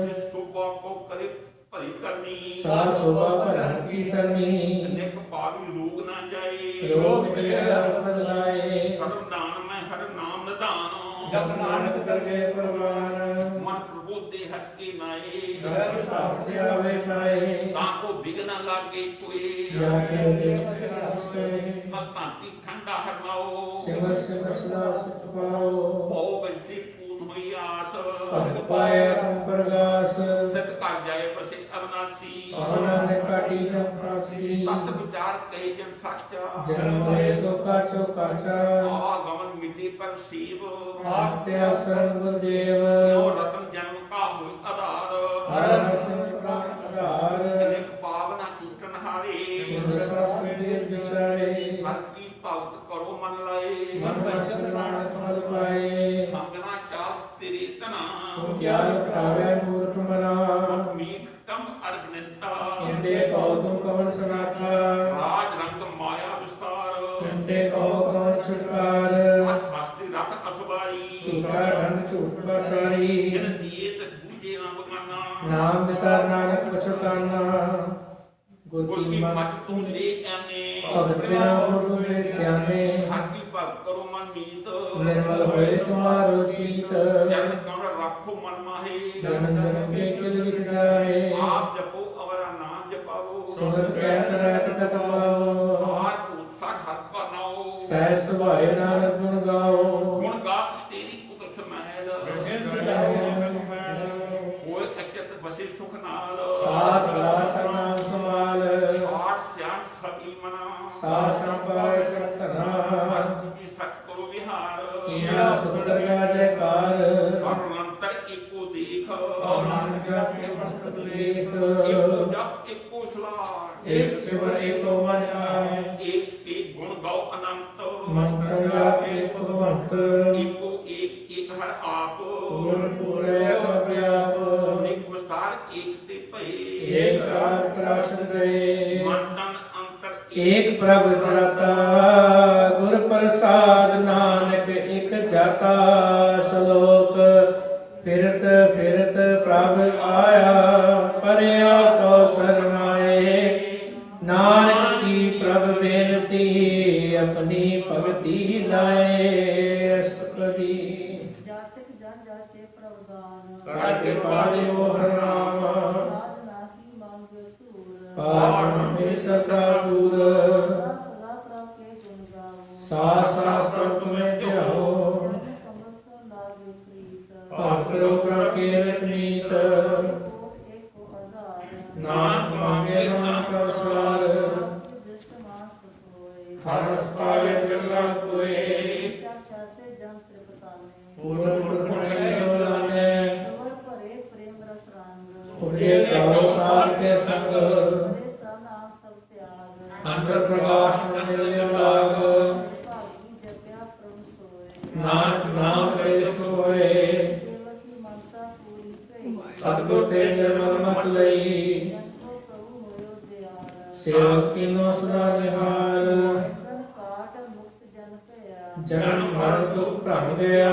ਜਿਸ ਸੁਭਾ ਕੋ ਕਰੇ ਭਰੀ ਕਰਨੀ ਸਾ ਸੋਭਾ ਭਰਨ ਕੀ ਸਰਨੀ ਅਨੇਕ ਪਾਵੀ ਰੋਗ ਨਾ ਜਾਏ ਰੋਗ ਮਿਲੇ ਹਰ ਬਦਲਾਏ ਸਰਬ ਦਾਨ ਮੈਂ ਹਰ ਨਾਮ ਨਿਧਾਨ जब नानक ਦਰਗੇ ਪ੍ਰਵਾਨ ਮਨ ਪ੍ਰਬੋਧੇ ਹਰ ਕੇ ਨਾਏ ਗਰ ਸਾਥ ਆਵੇ ਪਾਏ ਤਾਂ ਕੋ ਬਿਗਨ ਲਾਗੇ ਕੋਈ ਜਾ ਕੇ ਦੇਵ ਸਹਾਸੇ ਭਗਤਾਂ ਕੀ ਠੰਡਾ ਹਰਨਾਓ ਸਿਮਰ ਸਿਮਰ ਸਦਾ ਸੁਖ ਪਾਓ ਭਉ ਬੰਚੀ ਪੂਰਨ ਹੋਈ ਆਸ ਭਗਤ ਪਾਏ ਅਗਮ ਪ੍ਰਗਾਸ ਨਿਤ ਕਰ ਜਾਏ ਬਸੇ ਅਵਨਾਸੀ ਆਨੰਦ ਨੇ ਕਾਟੀ ਜੰਪਾਸੀ ਤਤ ਵਿਚਾਰ ਕਹੇ ਜਨ ਸੱਚਾ ਜਨਮ ਹੋਏ ਸੋ ਕਾਚੋ ਕਾਚਾ ਆਗਮਨ ਮਿਟੇ ਪਰ ਸੀਬ ਆਤਿਆ ਸਰਬ ਗੁਰਦੇਵ ਜੋ ਰਤਨ ਜਨਮ ਕਾ ਹੋਈ ਆਧਾਰ ਹਰ ਹਰ ਸਿੰਘ ਪ੍ਰਾਨ ਆਧਾਰ ਅਨੇਕ ਪਾਵਨਾ ਛੂਟਨ ਹਾਰੇ ਸੁਰ ਸਾਸ ਮੇਰੇ ਵਿਚਾਰੇ ਹਰ ਕੀ ਭਗਤ ਕਰੋ ਮਨ ਲਾਏ ਮਨ ਬਚਨ ਨਾਨਕ ਫਲ ਪਾਏ ਸੰਗਨਾ ਚਾਸ ਤੇਰੇ ਤਨਾ ਗਿਆਨ ਪ੍ਰਾਵੇ ਮੂਰਖ ਮਨਾ ਸੁਖ ਮੀਤ ਤੰਬ ਅਰਗਨੰਤਾ ਇੰਦੇ ਕਉ ਤੁਮ ਕਵਨ ਸਨਾਥਾ ਰਾਜ ਰੰਗ ਮਾਇਆ ਵਿਸਤਾਰ ਇੰਦੇ ਕਉ ਕਵਨ ਛੁਟਕਾਰ ਹਸ ਹਸਤੀ ਰਤ ਅਸਵਾਰੀ ਝੂਠਾ ਢੰਗ ਝੂਠ ਬਸਾਰੀ ਜਿਨ ਦੀਏ ਤਸ ਬੂਝੇ ਨਾ ਬਗਾਨਾ ਨਾਮ ਵਿਸਾਰ ਨਾਨਕ ਪਛਤਾਨਾ ਗੁਰ ਗੁਰ ਕੀ ਕੀ ਮਤ ਮਤ ਤੂੰ ਲੈ ਆਨੇ ਭਗਤ ਬਿਨਾ ਗੁਰੂ ਦੇ ਸਿਆਣੇ ਹਰ ਕੀ ਭਗਤ ਕਰੋ ਮਨ ਮੀਤ ਨਿਰਮਲ ਹੋਏ ਤੁਮਾਰੋ ਚੀਤ ਚਰਨ ਕਮਲ ਰੱਖੋ ਮਨ ਮਾਹੇ ਜਨਮ ਜਨਮ ਕੇ ਕਿਲ ਵਿਖ ਜਾਏ ਆਪ ਜਪੋ ਅਵਰਾ ਨਾਮ ਜਪਾਵੋ ਸੁਗਤ ਕਹਿ ਕਰਤ ਤਕ ਪਾਓ ਸਾਰ ਭੂਤ ਸਰ ਹਰ ਕਾ ਨਾਉ ਸਹਿ ਸੁਭਾਏ ਨਾਨਕ ਗੁਣ ਗਾਓ ਗੁਣ ਗਾਤ ਤੇਰੀ ਕੁਤ ਸਮੈਲ ਹੋਏ ਅਚਤ ਬਸੇ ਸੁਖ ਨਾਲ ਸਾਸ ਰਾਸ ਨਾਮ ਸਮਾਲ ਸਾਰ ਸਿਆਣ ਸਭੀ ਮਨਾ ਸਾਸ ਸੰਪਾਇ ਸਤਨਾ ਹਰ ਕੀ ਸਚ ਕਰੋ ਵਿਹਾਰ ਕੀਆ ਸੁਖ ਦਰਗਾ ਜੈ ਜਾਕੇ ਮਸਤਕ ਲੇਖ एको जप एको सलाह एक सिमर एको मन आए एक गुण गाओ अनंत मन करिया एक भगवंत एको एक हर आप पूर्ण पूरे अव्याप निक विस्तार एक ते भय एक राग प्राशद गए मन तन अंतर एक प्रभ त्राता गुर प्रसाद नानक एक जाता सलोक फिरत फिरत प्रभ आया परया तो सरनाए नानक की प्रभ बेनती अपनी भगति लाए अष्टपदी जाचक जन जाचे प्रभुदान करके पाले वो हर नाम साधना की मांग तूर पार में ससा दूर सदा सदा प्रभु के गुण गाओ सास सास पर तुम्हें ध्याओ जन कमल सो लागे प्रीत पाप करो प्रभ के नीत कोट एक को आधार नाम मांगे नाम का सार दृष्ट मास होए हरस पावे बिरला कोए चाचा से जन त्रिपताने पूर्ण पुरख नहीं लाने सवर परे प्रेम रस रंग उठे करो सार के संग परे सा नाम सब त्याग अंतर प्रकाश मिले लाग भागी जप्या प्रभु सोए नानक नाम ले सोए सेवक की मनसा पूरी कई सतगुर ते निर्मल मत लई जनको प्रभु होयो दयाल सेवक की नो सदा निहाल बंधन काट मुक्त जन भया जन्म मरण दुख भ्रम गया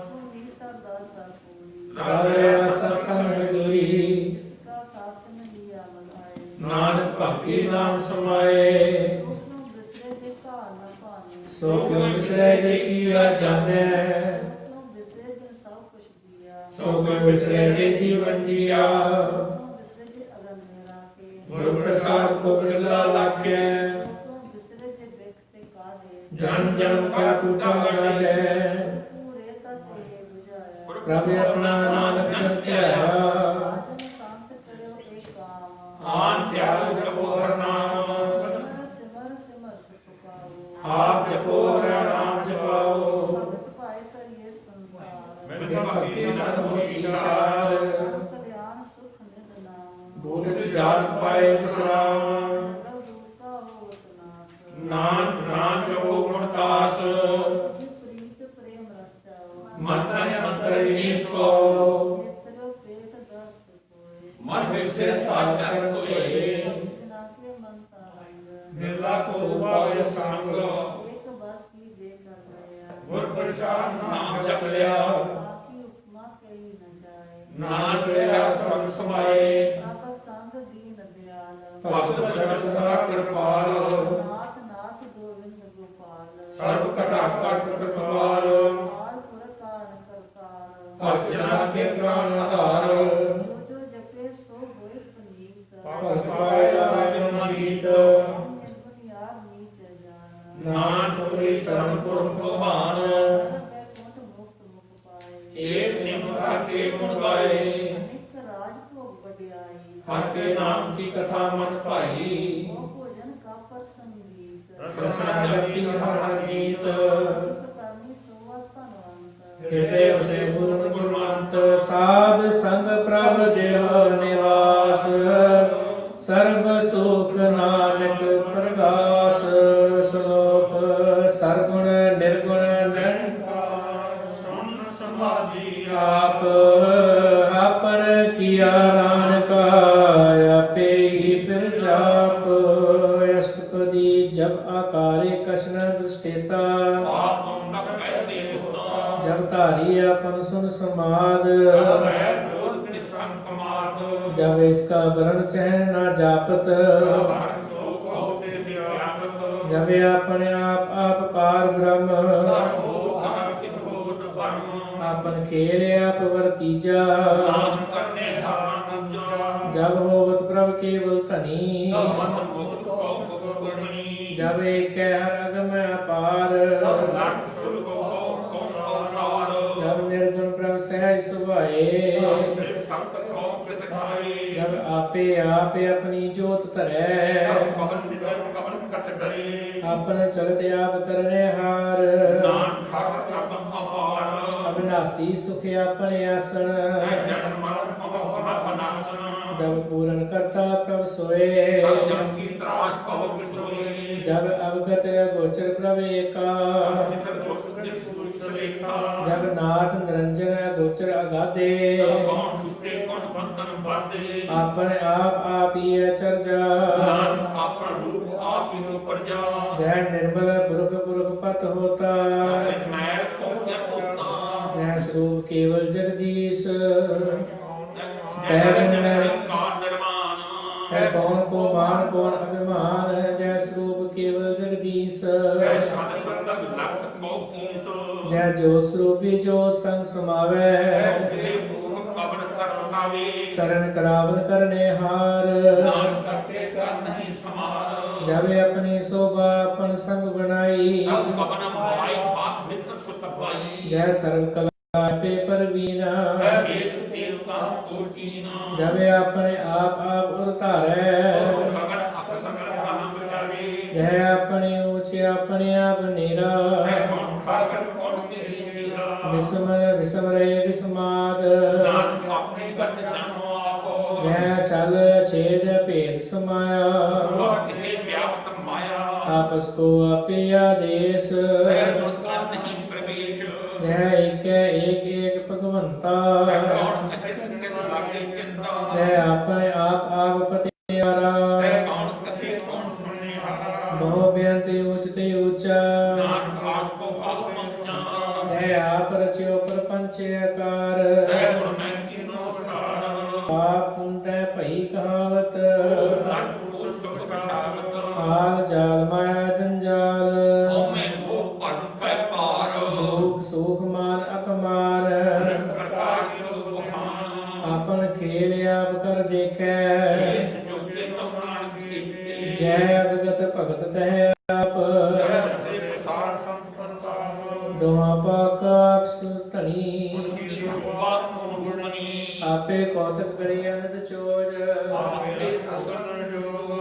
पूरी सरदा सा पूरी गावे सत्संग जोई जिसका साथ नहीं आमन आए नानक भक्ति नाम समाए सोक्यों बिसरे जे का न पाने सो क्यों विसरे जे किया जाने सोक्यों बिसरे जे सब कुछ दिया सो क्यों विसरे जे जीवन जिया सोक्यों बिसरे जे अगन मेरा के गुरु प्रसाद को बिरला लाखे सोक्यों बिसरे जे देखते काढ़े जन्म जन्म का टूटा गाले पूरे तत्व बुझाया प्रभु अपना नानक संत्याया साधन शांत करो एक काम आन त्याग जपो हर नाम सिमर सिमर सिमर सुख पाओ आप जपो हर नाम जपाओ भगत पाए करिए संसार बिन भक्ति न हो संसार कल्याण सुख निध नाम भूत जात पाए विश्राम सकल दुख का होत नाश नाम नाम जपो गुणदास प्रीत प्रेम रस चाओ मन अंतर नीच को नेत्रो पेट दर्श कोय मन विषय साचर कोई जना के मन तरंग निर्ला को उपाय संग एक बात की जे कर गया गुर प्रसाद नाम जप लिया बाकी उपमा कही न जाए नानक लिया सब समाए प्रापक संग दीन दयाल भगत भजन सदा कृपाल नाथ नाथ गोविंद गोपाल सर्व कटा कट कृपाल काल पुर कारण करतार भक्त जना के प्राण आधार जो जो जपे सो होए पुनीत भक्त पाया जन्म गीत निर्गुण यार नीच जान नानक पुरी शरण पुरख भगवान वैकुंठ मुक्त मुख पाए एक निम्न के गुण गाए अनेक राज भोग बढ़ियाई हर के नाम की कथा मन भाई वो भोजन का पर संगीत प्रसन्न जपती हर गीत करनी सोवा धनवंत हृदय से पूर्ण गुरमंत साध संग प्रभ देव निवास सर्व सुख नानक प्रकाश श्लोक सरगुण निर्गुण निरंकार ਸੁਣ ਸਮਾਧੀ आप आपन किया नानक आपे ही फिर जाप अष्टपदी जब आकारे कशन दृष्टेता आप तुम तक कहते होता जब धारी अपन सुन समाद मैं क्रोध के संग कमाद जब इसका वर्ण चहन न जापत भर सो होते त्यागत जब अपने आप पार ब्रह्म हो धन किस होत कर्म आपन खेल आप वर्तीजा नाम करने धारण जा जब होवत प्रभ केवल धनी मन मुक्त को सुगुणी जब एक हर अगम अपार लट सुर को कौन अवतार जब निर्गुण प्रभ सहज सुभाए सिर संत को कृत खाए जब आपे आप अपनी जोत धरै कवन निधन कवन कट डरे आपन चलत आप करने हार नान ठाकर तब अपार ਵਿਨਾਸੀ ਸੁਖ ਆਪਣੇ ਆਸਣ ਜਨਮ ਮਰਨ ਭਵ ਕਹਾ ਬਨਾਸਨ ਜਬ ਪੂਰਨ ਕਰਤਾ ਪ੍ਰਭ ਸੋਏ ਤਬ ਜਮ ਕੀ ਤਰਾਸ ਭਵ ਬਿਸੋਏ ਜਬ ਅਵਗਤ ਗੋਚਰ ਪ੍ਰਭ ਏਕਾ ਚਿਤ ਦੁਖ ਜਿਸ ਪੁਰਸ਼ ਲੇਖਾ ਜਬ ਨਾਥ ਨਿਰੰਜਨ ਗੋਚਰ ਅਗਾਧੇ ਤਬ ਕੌਣ ਛੁਟੇ ਕੌਣ ਬੰਧਨ ਬਾਧੇ ਆਪਣੇ ਆਪ ਹੀ ਅਚਰਜਾ ਨਾਨਕ ਆਪਨ ਰੂਪ ਆਪ ਹੀ ਉਪਰਜਾ ਜੈ ਨਿਰਮਲ ਪੁਰਖ ਪੁਰਖ ਪਤ ਹੋਤਾ ਮੈਲ ਤੋਂ ਕਿਆ ਹੋਤਾ ਜੈ ਸਰੂਪ ਕੇਵਲ ਜਗਦੀਸ਼ ਜੈ ਨਿਰਮਾਨ ਹੈ ਕੌਣ ਕੋ ਮਾਨ ਕੌਣ ਅਭਿਮਾਨ ਜੈ ਸਰੂਪ ਕੇਵਲ ਜਗਦੀਸ਼ ਜੈ ਸਤ ਸੰਗਤ ਲਖਤ ਕੋ ਕੀਸ ਜੈ ਜੋ ਸਰੂਪੀ ਜੋ ਸੰਗ ਸਮਾਵੈ ਕਿਸੇ ਮੂਹ ਕਵਨ ਕਰਤਾਵੇ ਕਰਨ ਕਰਾਵਨ ਕਰਨੇ ਹਾਰ ਨਾਨਕ ਕਰਤੇ ਕਰ ਨਹੀਂ ਸਮਾਰ ਜਬ ਆਪਣੀ ਸੋਭਾ ਆਪਨ ਸੰਗ ਬਣਾਈ ਤਬ ਕਵਨ ਮਾਈ ਬਾਤ ਮਿੱਤਰ ਸੁਤ ਪਾਈ ਜੈ ਸਰਵ ਕਲਾ ਤੇ ਪਰਵੀਨਾ ਹੈ ਵੇਦ ਦੇਵਤਾ ਕੋ ਕੀਨਾ ਜਬ ਆਪਣੇ ਆਪ ਉਰ ਧਾਰੈ ਸਗਲ ਅਖ ਸਗਲ ਕਾਮ ਬਚਾਵੇ ਜੈ ਆਪਣੀ ਉੱਚ ਆਪਣੇ ਆਪ ਨੀਰਾ ਹੈ ਕੌਣ ਖਾਕਰ ਕੌਣ ਤੇਰੀ ਵੀਰਾ ਵਿਸਮਰੇ ਵਿਸਮਾਦ ਨਾਨਕ ਆਪਣੀ ਗਤ ਜਾਣੋ ਆਪੋ ਜੈ ਚਲ ਛੇਦ ਭੇਦ ਸਮਾਇਆ ਉਹ ਕਿਸੇ ਵਿਆਪਤ ਮਾਇਆ ਆਪਸ ਕੋ ਆਪੇ ਆਦੇਸ਼ ਹੈ ਗੁਣ ਕਰ ਨਹੀਂ ਪ੍ਰਵੇਸ਼ ਜੈ ਏਕ ਭਗਵੰਤਾ ਹੈ ਕੌਣ ਕਿਸ ਕਿਸ ਲਾਗੇ ਚਿੰਤਾ ਜੈ ਆਪਣੇ ਆਪ ਪਤਿਆਰਾ ਹੈ ਕੌਣ ਕਥੇ ਕੌਣ ਸੁਣਨੇ ਹਾਰਾ ਬਹੁ ਬੇਅੰਤੇ ਉਚਤੇ ਉੱਚਾ ਨਾਨਕ ਆਸ ਕੋ ਆਪ ਪਹੁੰਚਾ ਜੈ ਆਪ ਰਚਿਓ ਪ੍ਰਪੰਚ ਆਕਾਰ ਹੈ ਗੁਣ ਮੈਂ ਕੀਨੋ ਸਤਾਰ ਆਪ ਹੁੰਦੈ ਭਈ ਕਹਾਵਤ ਤਨ ਕੋ ਸੁਖ ਸ਼ਾਵਤ ਹਾਲ ਜਾਲ ਮਾਇਆ ਜੰਜਾਲ ਓ ਮੈਂ ਮੋਹ ਭਨ ਪੈ ਪਾਰ ਦੁਖ ਸੁਖ ਮਾਨ ਅਪਮਾਨ ਪ੍ਰਕਾਰ ਯੋਗ ਬਖਾਨ ਆਪਨ ਖੇਲ ਆਪ ਕਰ ਦੇਖੈ ਇਸ ਜੋਗੇ ਤਮ ਨਾਨਕ ਕੀਤੇ ਜੈ ਅਵਗਤ ਭਗਤ ਤਹਿ ਆਪ ਦੇ ਪ੍ਰਸਾਰ ਸੰਤ ਪ੍ਰਤਾਪ ਦੋਹਾਂ ਪਾਕ ਆਪ ਸੁਧਣੀ ਕੀ ਸੁਭਾਤ ਮੋਹ ਗੁਣਮਨੀ ਆਪੇ ਕੌਤਕ ਕਰੀ ਅਨੰਦ ਚੋਜ ਆਪੇ ਅਸਨ ਜੋਗ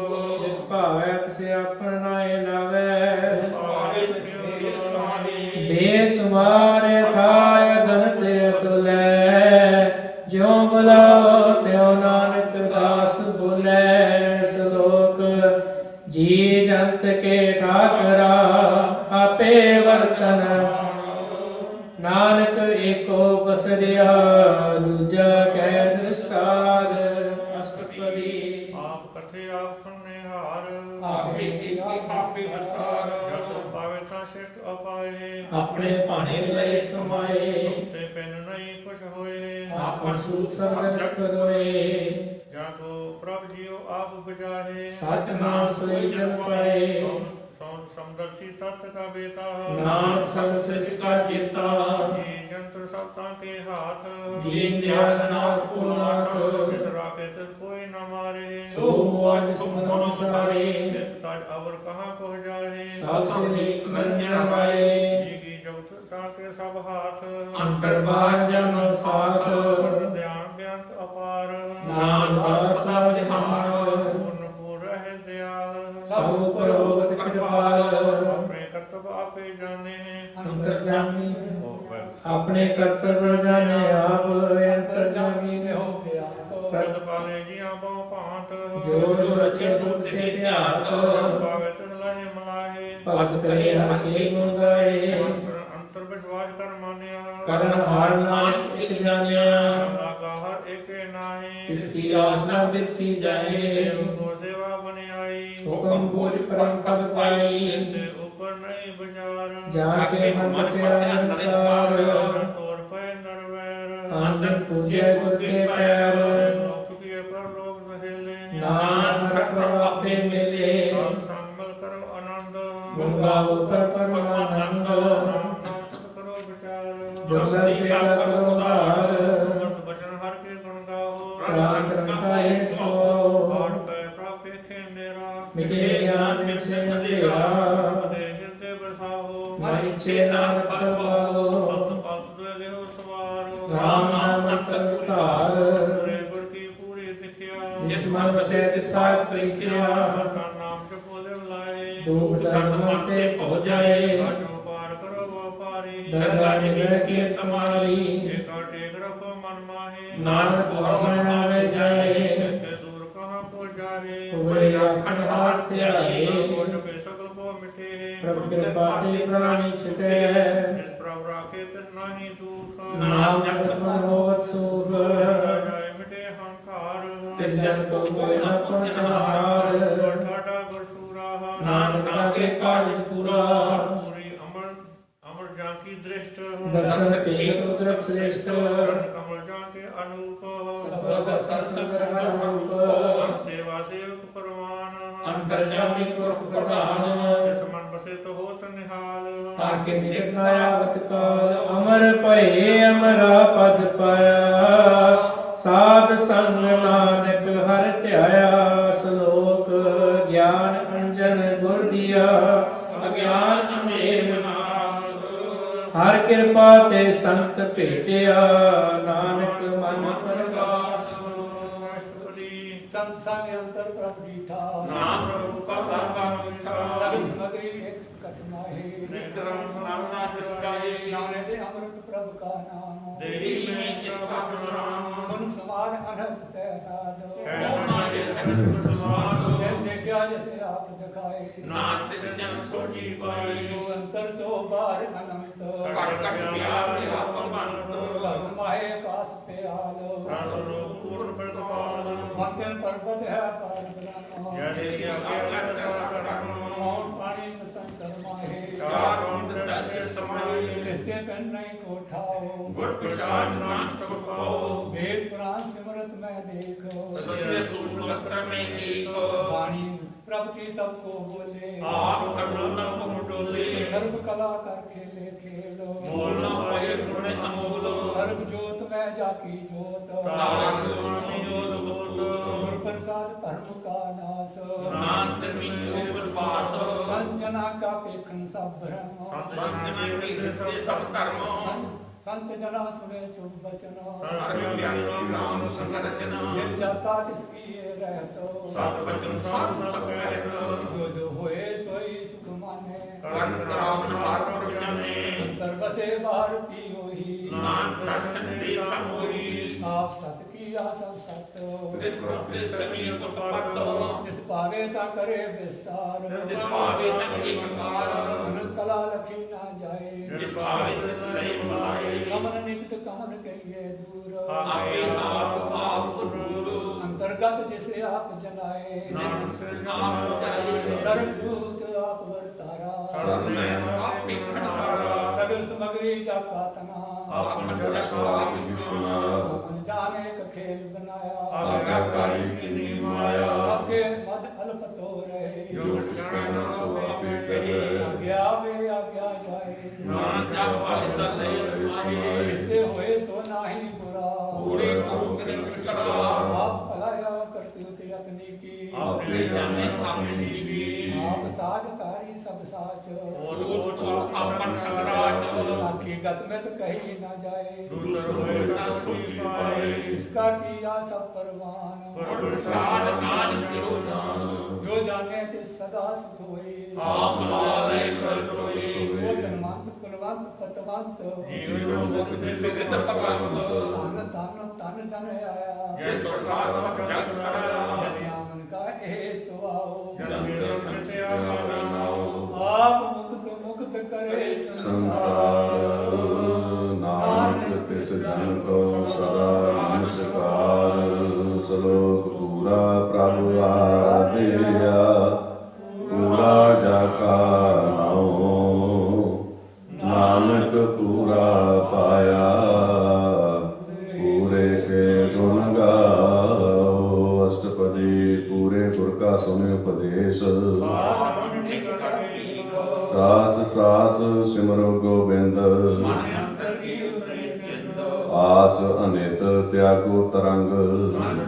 ਜਿਸ ਭਾਵੈ ਤਿਸੇ ਆਪਨ ਨਾਏ ਲਾਵੈ ਸਾਰੇ ਤੇਰੇ ਸਾਰੇ ਬੇਸੁਮਾਰੇ ਥਾਇ ਧਨ ਤੇ ਤੁਲੈ ਜਿਉ ਬੁਲਾਓ ਤਿਉ ਨਾਨਕ ਦਾਸ ਬੋਲੇ ਸ਼ਲੋਕ ਜੀ ਜੰਤ ਕੇ ਠਾਕਰਾ ਆਪੇ ਵਰਤਨ ਨਾਨਕ ਏਕੋ ਬਸਰਿਆ ਦੂਜਾ ਕੈ ਦ੍ਰਿਸ਼ਟਾਰ ਅਸਤਪਦੀ ਆਪ ਕਥੇ ਆਪ ਸੁਣਨੇ ਹਾਰ ਆਪੇ ਏਕੇ ਆਪੇ ਵਿਸਤਾਰ ਜਦ ਪਾਵੇ ਤਾਂ ਸਿੱਖ ਅਪਾਏ ਆਪਣੇ ਭਾਣੇ ਲਈ ਸਮਾਏ ਤੇ ਪਿੰਨ ਨਹੀਂ ਕੁਛ ਹੋਏ ਆਪਨ ਸੂਤ ਸਰਜਨ ਕਰੋਏ ਜਾਂ ਕੋ ਪ੍ਰਭ ਜੀਓ ਆਪ ਬੁਝਾਏ ਸਚ ਨਾਮ ਸੋਈ ਜਨ ਪਾਏ ਸਮਦਰਸ਼ੀ ਤਤ ਕਾ ਬੇਤਾ ਨਾਨਕ ਸਭ ਸਿਜਤਾ ਚੇਤਾ ਜੀ ਜੰਤਰ ਸਭ ਤਾਂ ਕੇ ਹਾਥ ਦੀਨ ਦਿਆਲ ਨਾਥ ਪੁਨਾਥ ਜਿਸ ਰਾਖੇ ਤੇ ਕੋਈ ਨਾ ਮਾਰੇ ਸੋ ਅੱਜ ਸੁਮਨ ਸਾਰੇ ਜਿਸ ਤਜ ਅਵਰ ਕਹਾਂ ਕੋ ਜਾਏ ਸਭ ਸੇ ਮੰਨਣ ਵਾਲੇ ਜੀ ਕੀ ਜਗਤ ਤਾਂ ਕੇ ਸਭ ਹਾਥ ਅੰਤਰ ਬਾਹਰ ਜਨ ਸਾਥ ਧਿਆਨ ਬਿਆੰਤ ਅਪਾਰ ਨਾਮ ਵਾਸਾ ਵਿਹਾਰ ਪੂਰਨ ਪੂਰ ਰਹਿ ਦਿਆਲ ਸਭ ਉਪਰ ਹੋਵਤ ਕਿਰਪਾਲ ਆਪਣੇ ਕਰਤਵ ਆਪੇ ਜਾਣੇ ਅੰਤਰਜਾਮੀ ਆਪਣੇ ਕਰਤਵ ਜਾਣੇ ਆਪ ਅੰਤਰਜਾਮੀ ਨੇ ਹੋ ਗਿਆ ਕਦ ਪਾਲੇ ਜੀਆਂ ਬਹੁ ਭਾਂਤ ਜੋ ਜੋ ਰਚੇ ਸੋ ਤਿਸੇ ਧਿਆਤ ਪਾਵੇ ਤਿਨ ਲਹੇ ਮਲਾਹੇ ਭਗਤ ਕਰੇ ਹਰ ਕੇ ਗੁਣ ਗਾਏ ਅੰਤਰ ਵਿਸ਼ਵਾਸ ਕਰ ਮਾਨਿਆ ਕਰਨ ਹਾਰ ਨਾਨਕ ਇਕ ਜਾਣਿਆ ਲਾਗਾ ਹਰ ਏਕੇ ਨਾਹੀ ਇਸ ਕੀ ਆਸਨਾ ਦਿੱਤੀ ਜਾਏ ਦੇਵ ਕੋ ਸੇਵਾ ਬਨਿਆਈ ਹੁਕਮ ਬੋਝ ਪਰਮ ਪਦ ਪਾਈ ਤੇ ਉਪਰ ਨਹੀਂ ਬਜ਼ਾਰ ਜਾ ਕੇ ਮਨ ਵਸਿਆ ਨਿਰੰਕਾਰ ਤੋਰ ਪੈ ਨਰਵੈਰ ਆਨੰਦ ਪੂਜੈ ਗੁਰ ਕੇ ਪੈਰ ਲੋਕ ਸੁਖੀਏ ਪਰ ਲੋਕ ਸਹੇਲੇ ਨਾਨਕ ਪ੍ਰਭਾਪੇ ਮਿਲੇ ਸਾਧ ਸੰਗਲ ਕਰੋ ਆਨੰਦ ਗੁਣ ਗਾਵੋ ਕਰ ਪਰਮਾਨੰਦ ਨਾਮ ਸਤ ਕਰੋ ਵਿਚਾਰ ਦੁਰਲਭ ਸੇਵਾ ਕਰੋ ਉਧਾਰ ਮਤ ਬਚਨ ਹਰ ਕੇ ਗੁਣ ਗਾਓ ਪ੍ਰਾਨ ਕਰਤਾਏ ਸੋ ਬਾੜ ਪੈ ਪ੍ਰਾਪੇ ਖੇਂਦੇਰਾ ਮਿਟੇ ਗਿਆਨ ਵਿਸੇ ਅੰਧੇਰਾ ਦੇ ਹਿਰਦੇ ਬਸਾਓ ਮਨ ਇੱਛੇ ਨਾਨਕ ਪਰਵਾਓ ਪਤ ਪਤ ਦੇ ਲਿਓ ਸਵਾਰ ਰਾਮ ਨਾਮ ਅੰਤਰ ਧਾਰ ਗੁਰੇ ਗੁਰ ਕੀ ਪੂਰੀ ਦਿਖਿਆ ਜਿਸ ਮਨ ਵਸੈ ਤਿਸ ਸਾਥ ਪ੍ਰੀਖਿਆ ਤਾਂ ਨਾਮ ਜਪੋ ਲਿਵ ਲਾਏ ਦੁਖ ਦਰਦ ਮਨ ਤੇ ਭਉ ਜਾਏ ਜੋ ਪਾਰ ਕਰੋ ਵੋ ਪਾਰੀ ਦਰਗਾਹ ਨਿਗਹਿ ਕੀ ਤੁਮਾਰੀ ਏਕਾ ਟੇਕ ਰਖੋ ਮਨ ਮਾਹੇ ਨਾਨਕ ਹੋਵਨ ਆਵੇ ਜਾਏ ਤੇ ਦੂਰ ਕਹਾਂ ਪੁੱਜ ਜਾਵੇ ਉਬਰੇ ਆਖਣ ਹਾਰ ਧਿਆਏ ਗੁਣ ਕੇ ਸਕਲ ਕੋ ਮਿਠੇ ਪ੍ਰਭ ਕਿਰਪਾ ਤੇ ਪ੍ਰਾਣੀ ਛਟੇ ਜਿਸ ਪ੍ਰਭ ਰਾਖੇ ਤਿਸ ਨਾਹੀ ਦੂਖ ਨਾਮ ਜਪਤ ਮਨ ਹੋਵਤ ਸੂਖ ਜਾਏ ਮਿਟੇ ਹੰਕਾਰ ਤਿਸ ਜਨ ਕੋ ਕੋਈ ਨ ਪਹੁੰਚਾਰ ਗੁਰ ਠਾਡਾ ਗੁਰ ਸੂਰਾ ਨਾਨਕ ਕੇ ਕਾਜ ਪੂਰਾ ਪੂਰੀ ਅਮਰ ਅਮਰ ਜਾਂ ਕੀ ਦ੍ਰਿਸ਼ਟ ਦਰਸ਼ਨ ਕੇ ਉਦਰਪ ਸ੍ਰੇਸ਼ਟ ਕਰਨ ਕਮਲ ਜਾਂ ਕੇ ਅਨੂਪ ਸਬਦ ਸੰਸਰ ਹਰ ਰੂਪ ਸੇਵਾ ਸੇਵਕ ਪਰਵਾਨ ਅੰਤਰਜਾਮੀ ਪੁਰਖ ਪ੍ਰਧਾਨ ਜਿਸ ਮਨ ਬਸੇ ਤੋ ਹੋਤ ਨਿਹਾਲ ਤਾਕੇ ਨਿਕਟ ਨਾ ਆਵਤ ਕਾਲ ਅਮਰ ਭਏ ਅਮਰਾ ਪਦ ਪਾਇਆ ਸਾਧ ਸੰਗ ਨਾਨਕ ਹਰ ਧਿਆਇਆ ਸ਼ਲੋਕ ਗਿਆਨ ਅੰਜਨ ਗੁਰ ਦੀਆ ਅਗਿਆਨ ਅੰਧੇਰ ਨਾਸ ਹਰ ਕਿਰਪਾ ਤੇ ਸੰਤ ਭੇਟਿਆ ਨਾਨਕ ਮਨ ਪ੍ਰਗਾਸ संत संग अंतर प्रभ दीठा ਨਾਮ ਪ੍ਰਭੂ ਕਾ ਦਾਤਾ ਮਿਠਾ सगल समग्री एक सकट माहे ਨਿਕਰਮ ਨਾਮ ਨਾ ਕਿਸਕਾਏ नाने दे अमृत प्रभ का नाम ਦੇਹੀ ਮੈਂ ਇਸ ਕਾ ਵਿਸਰਾਮ सुन समान अनहद तैनाद ਓ ਮਾਰੇ ਜਗਤ ਸਮਾਦ जन देखा जैसे आप दिखाए ਨਾਨਕ ਤਿਸ ਜਨ ਸੋਜੀ ਪਾਈ जो अंतर सो बार अनंत ਘਟ ਘਟ ਪਿਆਰ ਦੇ ਹੱਥ ਬੰਦ धर्म माहे पास पे आल ਸੰਤ ਲੋਕ ਪੂਰਨ ਪ੍ਰਤਪਾਲ मंदिर पर्वत है पार ब्रह्म ਜੈਸੇ ਆਗਿਆ ਕਰਮ मौन पानी संतर माहे ਚਾਰ ਬੰਦ ਤਜ ਸਮਾਈ रिश्ते पेन नहीं को ठाओ ਗੁਰ ਪ੍ਰਸਾਦ ਨਾਨਕ ਸਭ ਪਾਓ वेद पुराण सिमरत में देखो ਸਸੇ ਸੂਰਤ ਮੈਂ ਏਕ वाणी प्रभ की सबको बोले ਆਪ ਕਟੋ ਨ ਹੁਕਮ ਡੋਲੇ सर्व कला कर खेले खेलो ਮੋਲ ਨ ਪਏ ਗੁਣ ਅਮੋਲ सर्व जोत में जाकी जोत ਤਾਰਨ ਗੁਣੀ ਜੋਤ ਬੋਤ गुर प्रसाद धर्म का नाश ਨਾਨਕ ਮਿਲੋ ਵਿਸਵਾਸ संजना का पेखन सब भ्रम ਸੰਤਨ ਮਿਲਦੇ ਸਭ ਧਰਮ संत जना सुने शुभ बचन ਸਰਬ ਗਿਆਨੀ ਨਾਮ ਸੰਗ ਰਚਨਾ जिन जाता जिसकी ये रहतो ਸਤ ਬਚਨ ਸਾਧ ਸਭ ਕਹਿਤ जो जो होए सोई सुख माने ਕਰਨ ਕਰਾਵਨ ਹਾਰ ਪ੍ਰਭ ਜਾਣੇ अंतर बसे बाहर की होई ਨਾਨਕ ਦਰਸ਼ਨ ਦੇ ਸਮੋਈ आप सत किया सब सत ਜਿਸ ਪ੍ਰਤੀ ਸਮੀਰ ਕੁਪਤ जिस पावे ता करे विस्तार ਜਿਸ ਭਾਵੇ ਤਕ ਇੱਕ ਕਾਰ अनंत कला लखी ना जाए ਜਿਸ ਭਾਵੇ ਤਿਸ ਲਈ ਮਨਾਏ कमन निकट कमन कहिए दूर ਆਪੇ ਆਪ ਆਪ ਦੂਰ अंतर्गत जिसे आप जनाए ਨਾਨਕ ਨਾਮ ਉਚਾਰੇ सर्वभूत आप वर्तारा ਸਭ ਮੈਂ ਆਪੇ ਖੜਾਰਾ सगल समग्री जाका तना ਆਪਨ ਜਸ ਆਪ ਸੁਨਾ मन जाने का खेल बनाया ਆਗਿਆਕਾਰੀ ਕਿਨੀ ਮਾਇਆ सबके मद अल्प तो रहे ਜੋ ਜਾਣਾ ਸੋ ਆਪੇ ਕਰੇ आज्ञा वे आज्ञा जाए ਨਾਨਕ ਜਪ ਪਾਇ ਤਲੇ ਸਮਾਏ रिश्ते हुए सो नाही बुरा ਪੂਰੇ ਗੁਰੂ ਕਰੇ ਕਰਾ आप भलाया करते होते अपनी की ਆਪੇ ਜਾਣੇ ਆਪਣੀ ਜੀਵੀ आप साच तारी सब साच ਲੋਕ ਕੋ ਆਪਨ ਸੰਗਰਾਜ आखी गत में तो कही ना जाए ਦੂਸਰ ਹੋਏ ਨਾ ਸੋਈ ਪਾਏ इसका किया सब परवान ਗੁਰ ਪ੍ਰਸਾਦ ਨਾਨਕ ਕਿਉ ਨਾਮ जो जाने ते सदा सुख होए ਆਪ ਲਾਲੇ ਪ੍ਰਸੋਈ वो धनवंत कुलवंत पतवंत ਜੀਵ ਰੋਗ ਤੇ ਸਿਧ ਭਗਵੰਤ धन धन धन जन आया ਜਿਸ ਪ੍ਰਸਾਦ ਸਭ ਜਗ ਕਰਾ जन आमन का ए सुआओ ਜਨ ਮੇਰਾ ਸਤਿਆ ਨਾਉ आप मुक्त मुक्त करे ਸੰਸਾਰ ਨਾਨਕ ਤਿਸ ਜਨ ਕੋ ਸਦਾ ਨਮਸਕਾਰ ਸ਼ਲੋਕ ਪੂਰਾ ਪ੍ਰਭ ਆਦਿਆ ਪੂਰਾ ਜਾ ਕਾ ਨਾਉ ਨਾਨਕ ਪੂਰਾ ਪਾਇਆ ਪੂਰੇ ਕੇ ਗੁਣ ਗਾਓ ਅਸ਼ਟਪਦੀ ਪੂਰੇ ਗੁਰ ਕਾ ਸੁਨੇ ਉਪਦੇਸ਼ ਸਾਸ ਸਾਸ ਸਿਮਰੋ ਗੋਬਿੰਦ ਮਨ ਅੰਤਰ ਕੀ ਉਤਰੇ ਚਿੰਤ ਆਸ ਅਨਿਤ ਤਿਆਗੋ ਤਰੰਗ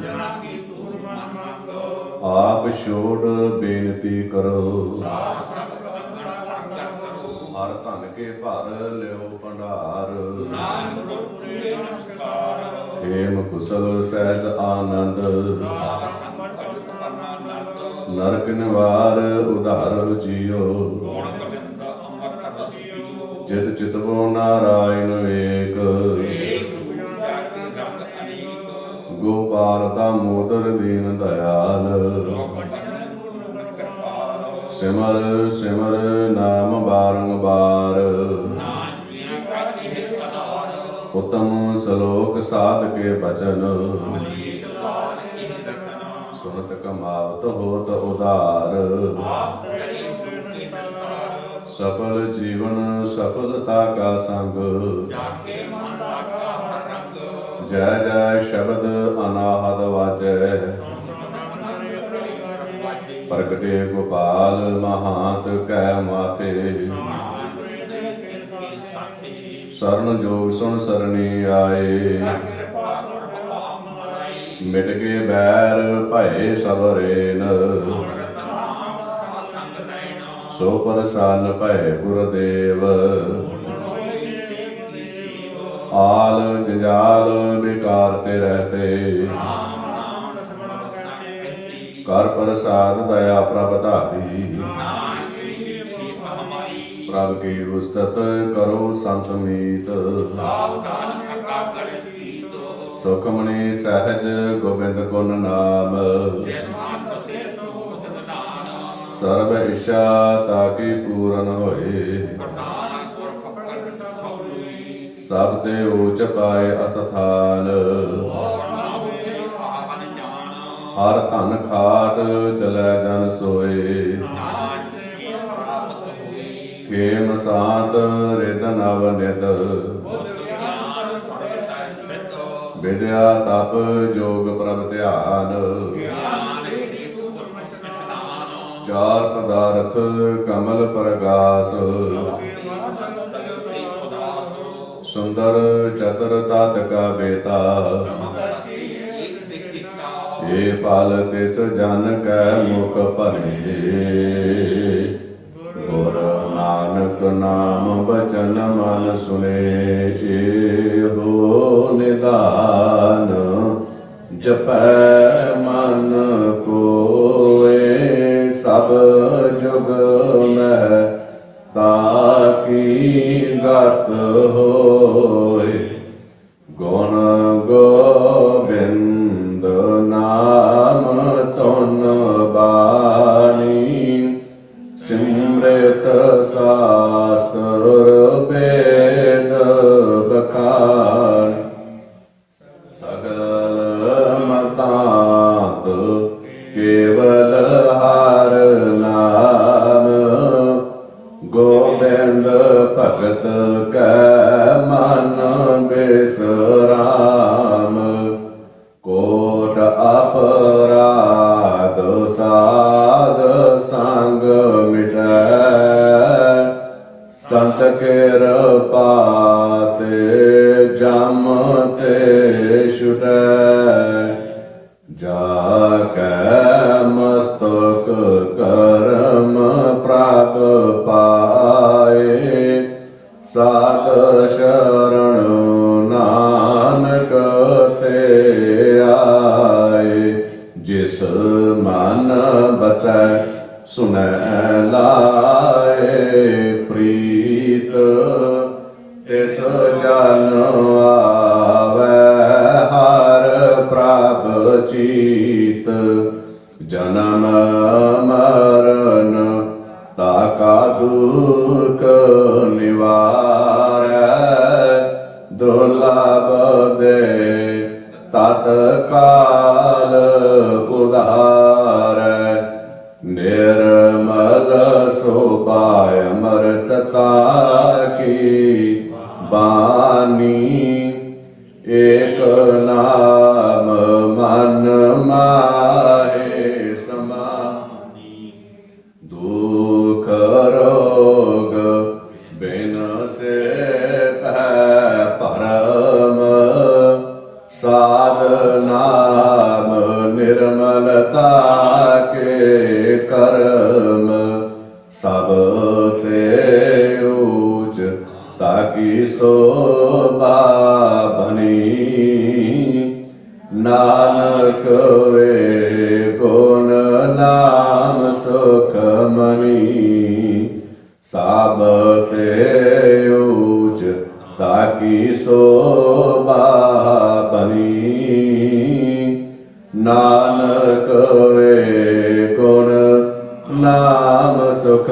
ਜਨਾ ਕੀ ਤੂਰ ਮਨ ਮੰਗੋ ਆਪ ਛੋੜ ਬੇਨਤੀ ਕਰੋ ਸਾਧ ਸੰਗ ਬੰਧਨ ਸੰਗਤ ਕਰੋ ਹਰ ਧਨ ਕੇ ਭਰ ਲਿਓ ਭੰਡਾਰ ਨਾਨਕ ਗੁਰ ਪੂਰੇ ਨਮਸਕਾਰ ਹੇਮ ਕੁਸਲ ਸਹਿਜ ਆਨੰਦ ਸਾਧ ਸੰਗਤ ਪਰਮਾਨੰਦ ਨਰਕ ਨਿਵਾਰ ਉਧਾਰ ਜੀਓ ਗੁਣ ਗੋਬਿੰਦ ਅੰਮ੍ਰਿਤ ਰਸਿਓ ਜਿਤ ਚਿਤਵੋ ਨਾਰਾਇਣ ਏਕ ਏਕ ਪੂਜਾ ਕੇ ਰੰਗ ਅਨੇਕ ਗੋਪਾਲ ਦਾਮੋਦਰ ਦੀਨ ਦਇਆਲ ਸਿਮਰ ਸਿਮਰ ਨਾਮ ਬਾਰੰਬਾਰ ਨਾਨਕੀਆਂ ਕਾ ਇਹ ਆਧਾਰ ਉਤਮ ਸ਼ਲੋਕ ਸਾਧ ਕੇ ਬਚਨ ਅਨੇਕ ਲਾਲ ਇਹ ਰਤਨਾ ਸੁਨਤ ਕਮਾਵਤ ਹੋਤ ਉਦਾਰ ਆਪ ਕਰੇ ਦੁਖੀ ਦਸਤਾਰ ਸਫਲ ਜੀਵਨ ਸਫਲਤਾ ਕਾ ਸੰਗ ਜਾਕੇ ਮਨ ਲਾਗਾ ਹਰ ਰੰਗ ਜੈ ਜੈ ਸ਼ਬਦ ਅਨਾਹਦ ਵਾਜੈ ਪ੍ਰਗਟੇ ਗੋਪਾਲ ਮਹਾਂਤ ਕੈ ਮਾਥੇ ਸਰਨ ਜੋਗ ਸੁਣ ਸਰਣੀ ਆਏ ਮਿਟ ਗਏ ਬੈਰ ਭਏ ਸਬਰੇਨ ਸੋ ਪ੍ਰਸੰਨ ਭਏ ਗੁਰਦੇਵ ਆਲ ਜੰਜਾਲ ਵਿਕਾਰ ਤੇ ਰਹਤੇ ਕਰ ਪ੍ਰਸਾਦ ਦਇਆ ਪ੍ਰਭ ਧਾਰੀ ਪ੍ਰਭ ਕੀ ਉਸਤਤ ਕਰੋ ਸੰਤ ਮੀਤ ਸੁਖਮਣੀ ਸਹਿਜ ਗੋਬਿੰਦ ਗੁਣ ਨਾਮ ਸਰਬ ਇਛਾ ਤਾਕੀ ਪੂਰਨ ਹੋਏ ਸਭ ਤੇ ਊਚ ਪਾਏ ਅਸਥਾਨ ਹਰ ਧਨ ਖਾਟ ਚਲੈ ਜਨ ਸੋਏ ਖੇਮ ਸਾਤ ਰਿਦ ਨਵ ਨਿਦ ਵਿਦਿਆ ਤਪ ਜੋਗ ਪ੍ਰਭ ਧਿਆਨ ਚਾਰ ਪਦਾਰਥ ਕਮਲ ਪ੍ਰਗਾਸ ਸੁੰਦਰ ਚਤੁਰ ਤਤ ਕਾ ਬੇਤਾ ਇਹ ਫਲ ਤਿਸ ਜਨ ਕੈ ਮੁਖ ਭਰੇ ਗੁਰ ਨਾਨਕ ਨਾਮ ਬਚਨ ਮਨ ਸੁਨੇ ਏਹੋ ਨਿਦਾਨ ਜਪੈ ਮਨ ਕੋਏ ਸਭ ਜੁਗ ਮਹਿ ਤਾਕੀ ਗਤ ਹੋਏ ਗੁਣ ਗੋਬਿੰਦ ਨਾਮ ਧੁਨ ਬਾਣੀ ਸਿਮਰਤ ਸਾਸਤਰ ਵੇਦ ਬਖਾਨ ਸਗਲ ਮਤਾਂਤ ਕੇਵਲ ਹਰ ਨਾਮ ਗੋਬਿੰਦ ਭਗਤ ਕੈ ਮਨ ਬਿਸਰਾਮ ਕੋਟ ਅਪਰਾਧ ਸਾਧ ਸੰਗ ਮਿਟੈ ਸੰਤ ਕਿਰਪਾ ਤੇ ਜਮ ਤੇ ਛੁਟੈ ਜਾ ਕੈ ਮਸਤਕ ਕਰਮ ਪ੍ਰਭ ਪਾਏ ਸਾਧ ਸ਼ਰਣ ਨਾਨਕ ਤੇ ਆਏ ਜਿਸ ਮਨ ਬਸੈ ਸੁਨੈ ਲਾਏ ਪ੍ਰੀਤ ਤਿਸ ਜਨ ਆਵੈ ਹਰ ਪ੍ਰਭ ਚੀਤ ਜਨਮ ਮਰਨ ਤਾਕਾ ਦੁਖ ਨਿਵਾਰੈ ਦੁਰਲਭ ਦੇ ਤਤ ਕਾਲ ਉਧਾਰੈ ਨਿਰਮਲ ਸੋਭਾਇ ਅਮਰਤਤਾ ਕੀ ਬਾਣੀ ਏਕ ਨਾਮ ਮਨ ਮਾਹੇ ਸਮਾਨੀ ਦੁਖ ਰੋਗ ਬਿਨ ਸੇ ਭੈ ਭਰਮ ਸਾਧ ਨਾਮ ਨਿਰਮਲਤਾ ਕੇ ਕਰਮ ਸਭ ਤੇ ਊਚ ਤਾਕੀ ਸੋਭਾ ਬਣੀ ਨਾਨਕ ਵੇ ਗੁਣ ਨਾਮ ਸੁਖ ਮਨੀ ਸਭ ਤੇ ਕੀ ਸੋਭਾ ਬਣੀ। ਨਾਨਕ ਵੇ ਗੁਣ ਨਾਮ ਸੁਖ